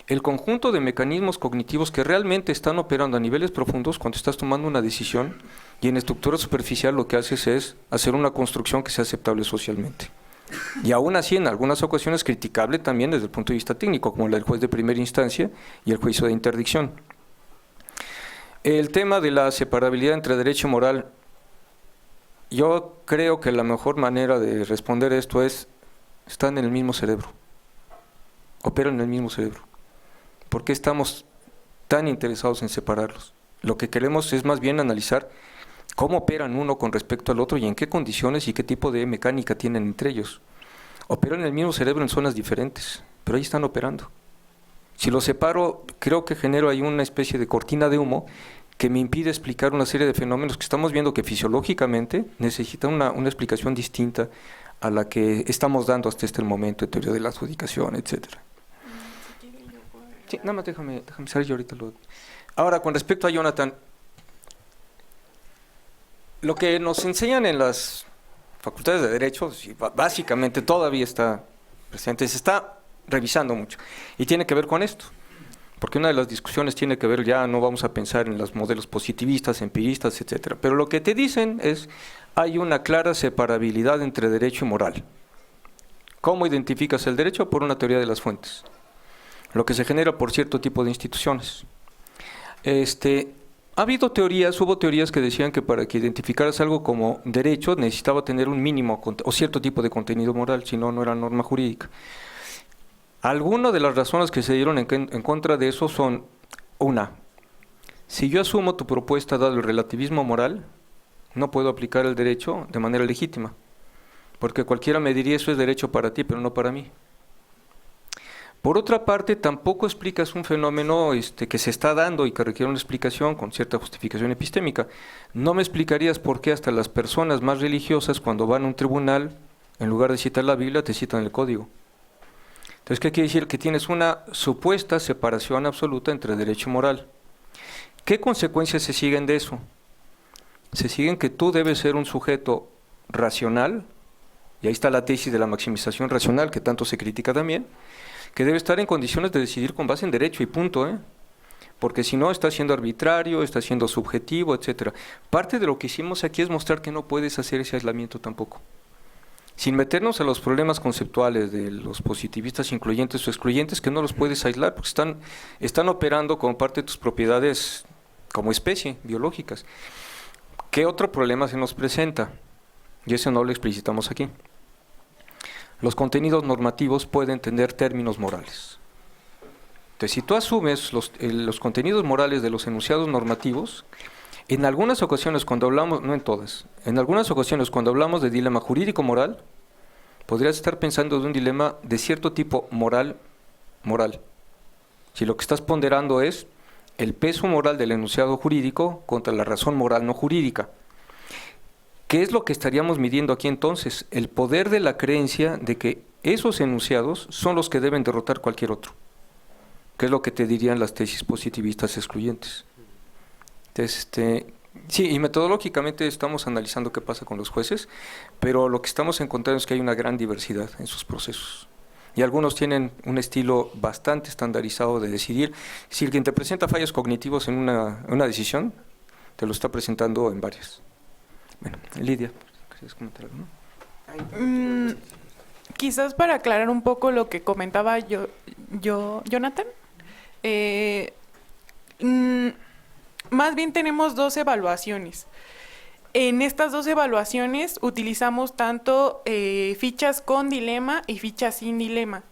El conjunto de mecanismos cognitivos que realmente están operando a niveles profundos cuando estás tomando una decisión, y en estructura superficial lo que haces es hacer una construcción que sea aceptable socialmente. Y aún así, en algunas ocasiones, criticable también desde el punto de vista técnico, como la del juez de primera instancia y el juicio de interdicción. El tema de la separabilidad entre derecho y moral, yo creo que la mejor manera de responder esto es, están en el mismo cerebro, operan en el mismo cerebro. ¿Por qué estamos tan interesados en separarlos? Lo que queremos es más bien analizar cómo operan uno con respecto al otro y en qué condiciones y qué tipo de mecánica tienen entre ellos. Operan en el mismo cerebro en zonas diferentes, pero ahí están operando. Si los separo, creo que genero ahí una especie de cortina de humo que me impide explicar una serie de fenómenos que estamos viendo que fisiológicamente necesitan una explicación distinta a la que estamos dando hasta este momento en teoría de la adjudicación, etcétera. Sí, nada más déjame salir yo ahorita. Ahora, con respecto a Jonathan, lo que nos enseñan en las facultades de Derecho, básicamente todavía está presente, se está revisando mucho, y tiene que ver con esto. porque una de las discusiones tiene que ver, ya no vamos a pensar en los modelos positivistas, empiristas, etcétera, pero lo que te dicen es, hay una clara separabilidad entre derecho y moral. ¿Cómo identificas el derecho? Por una teoría de las fuentes, lo que se genera por cierto tipo de instituciones. Hubo teorías que decían que para que identificaras algo como derecho necesitaba tener un mínimo o cierto tipo de contenido moral, si no, no era norma jurídica. Algunas de las razones que se dieron en contra de eso son, una, si yo asumo tu propuesta dado el relativismo moral, no puedo aplicar el derecho de manera legítima, porque cualquiera me diría eso es derecho para ti, pero no para mí. Por otra parte, tampoco explicas un fenómeno que se está dando y que requiere una explicación con cierta justificación epistémica. No me explicarías por qué hasta las personas más religiosas, cuando van a un tribunal, en lugar de citar la Biblia, te citan el código. Entonces, ¿qué quiere decir? Que tienes una supuesta separación absoluta entre derecho y moral. ¿Qué consecuencias se siguen de eso? Se siguen que tú debes ser un sujeto racional, y ahí está la tesis de la maximización racional, que tanto se critica también, que debe estar en condiciones de decidir con base en derecho y punto, porque si no está siendo arbitrario, está siendo subjetivo, etcétera. Parte de lo que hicimos aquí es mostrar que no puedes hacer ese aislamiento tampoco. Sin meternos a los problemas conceptuales de los positivistas incluyentes o excluyentes, que no los puedes aislar porque están operando como parte de tus propiedades como especie, biológicas. ¿Qué otro problema se nos presenta? Y eso no lo explicitamos aquí. Los contenidos normativos pueden tener términos morales. Entonces, si tú asumes los contenidos morales de los enunciados normativos, en algunas ocasiones cuando hablamos, no en todas, en algunas ocasiones cuando hablamos de dilema jurídico-moral, podrías estar pensando de un dilema de cierto tipo moral. Si lo que estás ponderando es el peso moral del enunciado jurídico contra la razón moral no jurídica. ¿Qué es lo que estaríamos midiendo aquí entonces? El poder de la creencia de que esos enunciados son los que deben derrotar cualquier otro. ¿Qué es lo que te dirían las tesis positivistas excluyentes? Entonces, sí, y metodológicamente estamos analizando qué pasa con los jueces, pero lo que estamos encontrando es que hay una gran diversidad en sus procesos. Y algunos tienen un estilo bastante estandarizado de decidir. Si alguien te presenta fallos cognitivos en una decisión, te lo está presentando en varias. Bueno, Lidia, ¿quieres comentar algo? Quizás para aclarar un poco lo que comentaba Jonathan, más bien tenemos 2 evaluaciones. En estas 2 evaluaciones utilizamos tanto fichas con dilema y fichas sin dilema.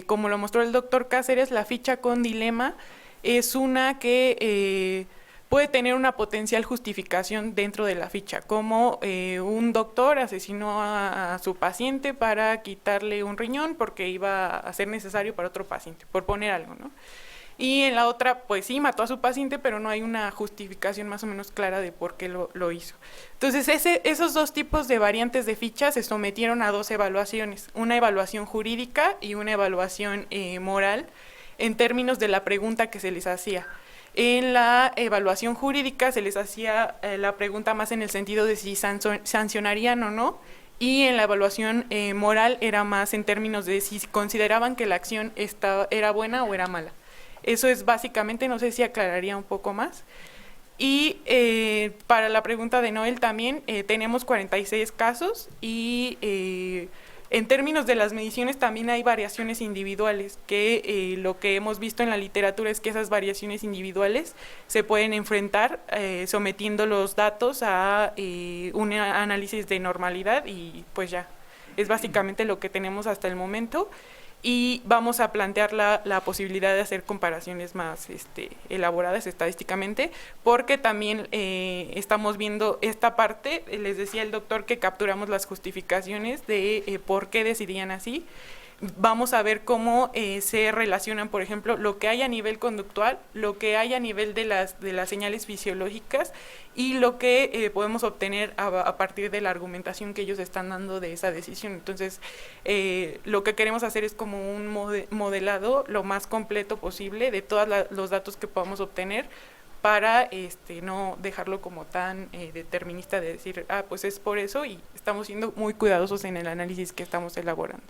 Como lo mostró el doctor Cáceres, la ficha con dilema es una que puede tener una potencial justificación dentro de la ficha, como un doctor asesinó a su paciente para quitarle un riñón porque iba a ser necesario para otro paciente, por poner algo, ¿no? Y en la otra, pues sí, mató a su paciente, pero no hay una justificación más o menos clara de por qué lo hizo. Entonces, esos 2 tipos de variantes de ficha se sometieron a 2 evaluaciones, una evaluación jurídica y una evaluación moral, en términos de la pregunta que se les hacía. En la evaluación jurídica se les hacía la pregunta más en el sentido de si sancionarían o no, y en la evaluación moral era más en términos de si consideraban que la acción era buena o era mala. Eso es básicamente, no sé si aclararía un poco más. Y para la pregunta de Noel también, tenemos 46 casos y en términos de las mediciones también hay variaciones individuales, que lo que hemos visto en la literatura es que esas variaciones individuales se pueden enfrentar sometiendo los datos a un análisis de normalidad y pues ya, es básicamente lo que tenemos hasta el momento. Y vamos a plantear la posibilidad de hacer comparaciones más elaboradas estadísticamente, porque también estamos viendo esta parte, les decía el doctor que capturamos las justificaciones de por qué decidían así. Vamos a ver cómo se relacionan, por ejemplo, lo que hay a nivel conductual, lo que hay a nivel de las señales fisiológicas y lo que podemos obtener a partir de la argumentación que ellos están dando de esa decisión. Entonces, lo que queremos hacer es como un modelado lo más completo posible de todos los datos que podamos obtener para no dejarlo como tan determinista de decir, pues es por eso, y estamos siendo muy cuidadosos en el análisis que estamos elaborando.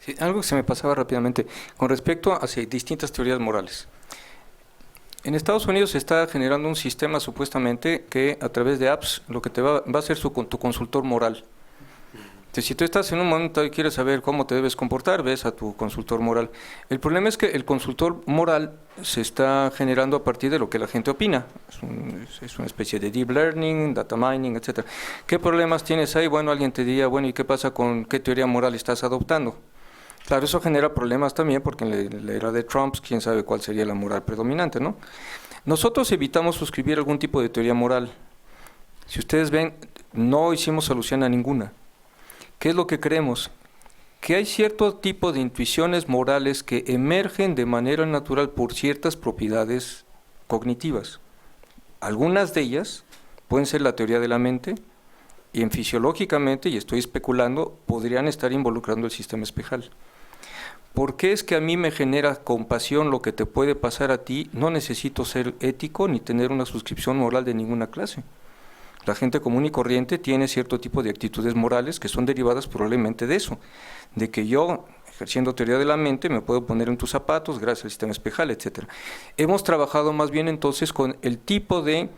Sí, algo que se me pasaba rápidamente, con respecto a distintas teorías morales. En Estados Unidos se está generando un sistema supuestamente que a través de apps lo que te va a ser tu consultor moral. Entonces, si tú estás en un momento y quieres saber cómo te debes comportar, ves a tu consultor moral. El problema es que el consultor moral se está generando a partir de lo que la gente opina. Es una especie de deep learning, data mining, etcétera. ¿Qué problemas tienes ahí? Bueno, alguien te diría, bueno, ¿y qué pasa con qué teoría moral estás adoptando? Claro, eso genera problemas también porque en la era de Trump, quién sabe cuál sería la moral predominante, ¿no? Nosotros evitamos suscribir algún tipo de teoría moral. Si ustedes ven, no hicimos alusión a ninguna. ¿Qué es lo que creemos? Que hay cierto tipo de intuiciones morales que emergen de manera natural por ciertas propiedades cognitivas. Algunas de ellas pueden ser la teoría de la mente y fisiológicamente, y estoy especulando, podrían estar involucrando el sistema espejal. ¿Por qué es que a mí me genera compasión lo que te puede pasar a ti? No necesito ser ético ni tener una suscripción moral de ninguna clase. La gente común y corriente tiene cierto tipo de actitudes morales que son derivadas probablemente de eso, de que yo, ejerciendo teoría de la mente, me puedo poner en tus zapatos gracias al sistema espejal, etc. Hemos trabajado más bien entonces con el tipo de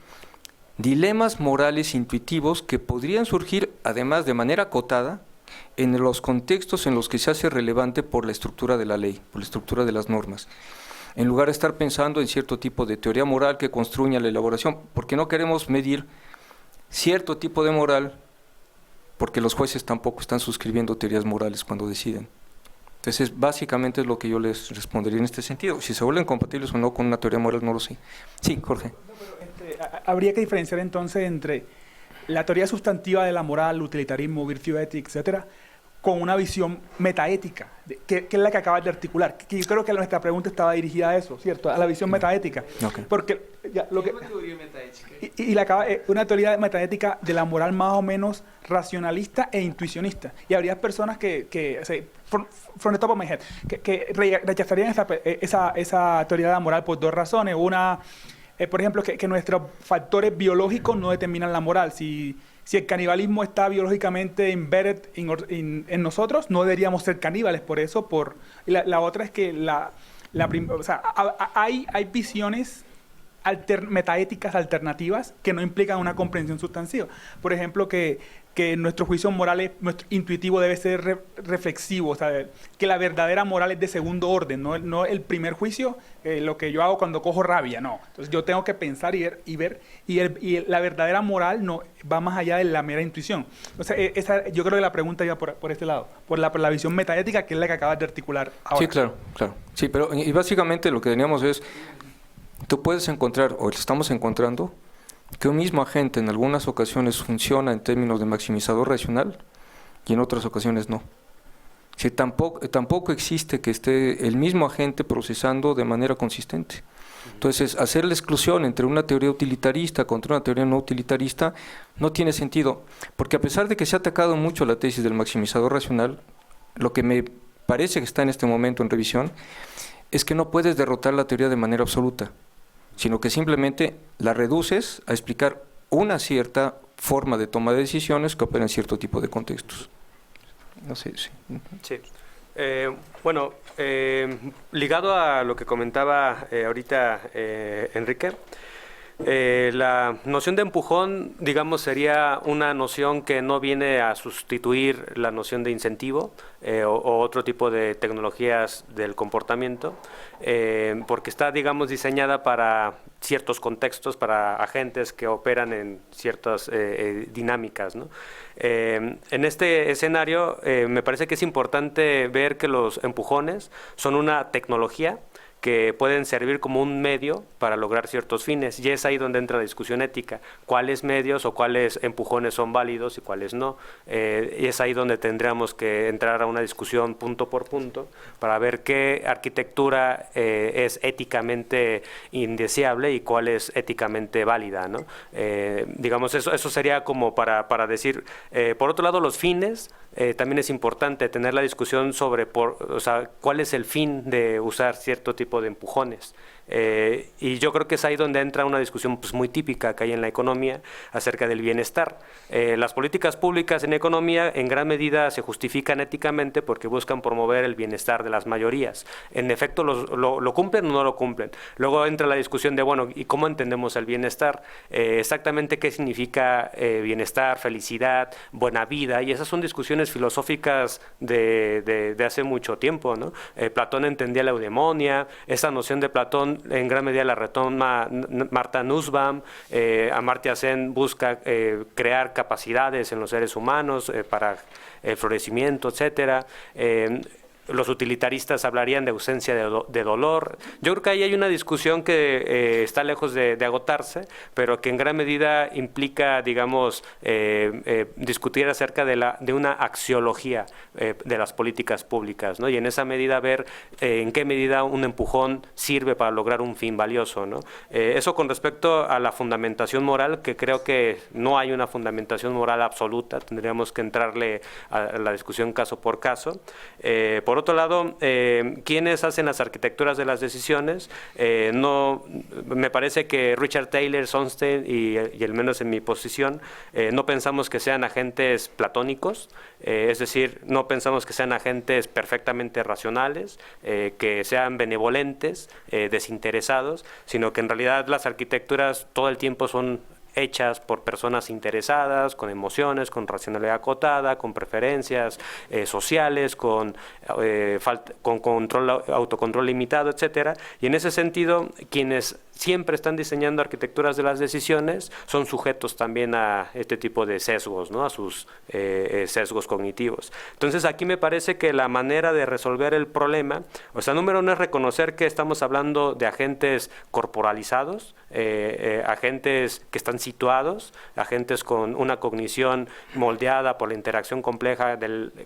dilemas morales intuitivos que podrían surgir, además de manera acotada, en los contextos en los que se hace relevante por la estructura de la ley, por la estructura de las normas. En lugar de estar pensando en cierto tipo de teoría moral que construya la elaboración, porque no queremos medir cierto tipo de moral, porque los jueces tampoco están suscribiendo teorías morales cuando deciden. Entonces, básicamente es lo que yo les respondería en este sentido. Si se vuelven compatibles o no con una teoría moral, no lo sé. Sí, Jorge. Habría que diferenciar entonces entre la teoría sustantiva de la moral, utilitarismo, virtue ética, etcétera, con una visión metaética, que es la que acabas de articular. Que yo creo que nuestra pregunta estaba dirigida a eso, ¿cierto? A la visión metaética. Okay. Porque una teoría metaética de la moral más o menos racionalista e intuicionista. Y habría personas from the top of my head, que rechazarían esa teoría de la moral por dos razones. Una, por ejemplo, que nuestros factores biológicos no determinan la moral. Si el canibalismo está biológicamente embedded en nosotros, no deberíamos ser caníbales por eso. Y la otra es que hay visiones metaéticas alternativas que no implican una comprensión sustantiva. Por ejemplo, que nuestro juicio moral, nuestro intuitivo debe ser reflexivo, o sea, que la verdadera moral es de segundo orden, no el primer juicio, lo que yo hago cuando cojo rabia, no. Entonces yo tengo que pensar y ver, y la verdadera moral no va más allá de la mera intuición. O sea, yo creo que la pregunta iba por este lado, por la visión metaética, que es la que acabas de articular ahora. Sí, claro. Sí, pero y básicamente lo que teníamos es, tú puedes encontrar, o estamos encontrando, que un mismo agente en algunas ocasiones funciona en términos de maximizador racional y en otras ocasiones no. Si tampoco existe que esté el mismo agente procesando de manera consistente. Entonces, hacer la exclusión entre una teoría utilitarista contra una teoría no utilitarista no tiene sentido, porque a pesar de que se ha atacado mucho la tesis del maximizador racional, lo que me parece que está en este momento en revisión es que no puedes derrotar la teoría de manera absoluta, sino que simplemente la reduces a explicar una cierta forma de toma de decisiones que opera en cierto tipo de contextos. No sé, sí. Sí. Ligado a lo que comentaba ahorita Enrique, la noción de empujón, digamos, sería una noción que no viene a sustituir la noción de incentivo o otro tipo de tecnologías del comportamiento, porque está, digamos, diseñada para ciertos contextos, para agentes que operan en ciertas dinámicas, ¿no? En este escenario me parece que es importante ver que los empujones son una tecnología que pueden servir como un medio para lograr ciertos fines, y es ahí donde entra la discusión ética, cuáles medios o cuáles empujones son válidos y cuáles no, y es ahí donde tendríamos que entrar a una discusión punto por punto para ver qué arquitectura es éticamente indeseable y cuál es éticamente válida, ¿no? Digamos, eso sería como para decir, por otro lado, los fines. También es importante tener la discusión sobre cuál es el fin de usar cierto tipo de empujones. Y yo creo que es ahí donde entra una discusión pues, muy típica que hay en la economía acerca del bienestar. Las políticas públicas en economía en gran medida se justifican éticamente porque buscan promover el bienestar de las mayorías. En efecto, ¿lo cumplen o no lo cumplen? Luego entra la discusión de, bueno, ¿y cómo entendemos el bienestar? Exactamente qué significa bienestar, felicidad, buena vida, y esas son discusiones filosóficas de hace mucho tiempo, ¿no? Platón entendía la eudemonia, esa noción de Platón en gran medida la retoma Martha Nussbaum, Amartya Sen busca crear capacidades en los seres humanos para el florecimiento, etcétera. Los utilitaristas hablarían de ausencia de dolor. Yo creo que ahí hay una discusión que está lejos de agotarse, pero que en gran medida implica, digamos, discutir acerca de una axiología de las políticas públicas, ¿no? Y en esa medida ver en qué medida un empujón sirve para lograr un fin valioso, ¿no? Eso con respecto a la fundamentación moral, que creo que no hay una fundamentación moral absoluta, tendríamos que entrarle a la discusión caso por caso. Por otro lado, ¿quiénes hacen las arquitecturas de las decisiones? No, me parece que Richard Taylor, Sonstein y al menos en mi posición, no pensamos que sean agentes platónicos, es decir, no pensamos que sean agentes perfectamente racionales, que sean benevolentes, desinteresados, sino que en realidad las arquitecturas todo el tiempo son hechas por personas interesadas, con emociones, con racionalidad acotada, con preferencias sociales, con autocontrol limitado, etcétera. Y en ese sentido, quienes siempre están diseñando arquitecturas de las decisiones son sujetos también a este tipo de sesgos, ¿no? A sus sesgos cognitivos. Entonces, aquí me parece que la manera de resolver el problema, o sea, número uno es reconocer que estamos hablando de agentes corporalizados, agentes que están situados, agentes con una cognición moldeada por la interacción compleja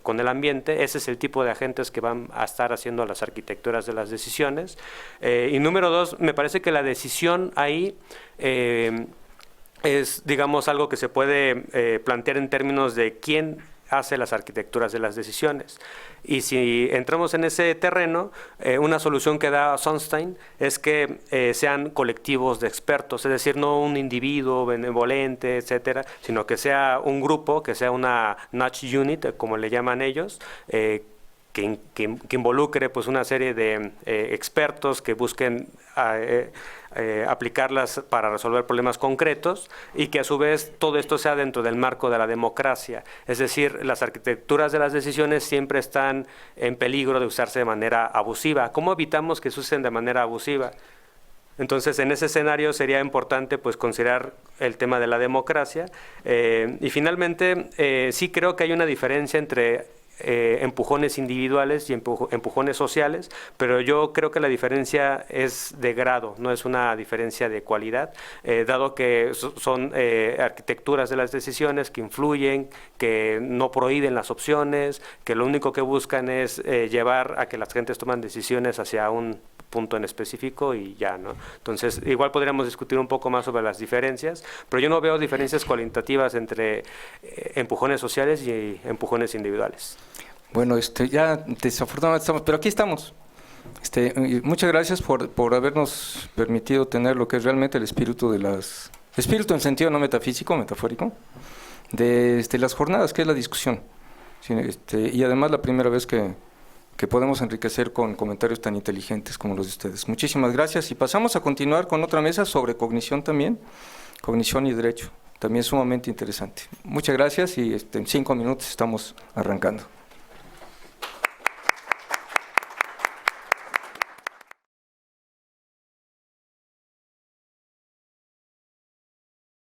con el ambiente. Ese es el tipo de agentes que van a estar haciendo las arquitecturas de las decisiones. Y número dos, me parece que la decisión ahí es, digamos, algo que se puede plantear en términos de quién hace las arquitecturas de las decisiones. Y si entramos en ese terreno, una solución que da Sonstein es que sean colectivos de expertos, es decir, no un individuo benevolente, etcétera, sino que sea un grupo, que sea una nudge unit, como le llaman ellos, que involucre pues una serie de expertos que busquen aplicarlas para resolver problemas concretos y que a su vez todo esto sea dentro del marco de la democracia. Es decir, las arquitecturas de las decisiones siempre están en peligro de usarse de manera abusiva. ¿Cómo evitamos que se usen de manera abusiva? Entonces, en ese escenario sería importante pues considerar el tema de la democracia. Y finalmente, sí creo que hay una diferencia entre empujones individuales y empujones sociales, pero yo creo que la diferencia es de grado, no es una diferencia de cualidad, dado que son arquitecturas de las decisiones que influyen, que no prohíben las opciones, que lo único que buscan es llevar a que las gentes toman decisiones hacia un punto en específico y ya, ¿no? Entonces, igual podríamos discutir un poco más sobre las diferencias, pero yo no veo diferencias cualitativas entre empujones sociales y empujones individuales. Bueno, ya desafortunadamente estamos, pero aquí estamos. Muchas gracias por habernos permitido tener lo que es realmente el espíritu espíritu en sentido no metafísico, metafórico, de las jornadas, que es la discusión. Sí, y además la primera vez que podemos enriquecer con comentarios tan inteligentes como los de ustedes. Muchísimas gracias y pasamos a continuar con otra mesa sobre cognición también, cognición y derecho, también sumamente interesante. Muchas gracias y en 5 minutos estamos arrancando.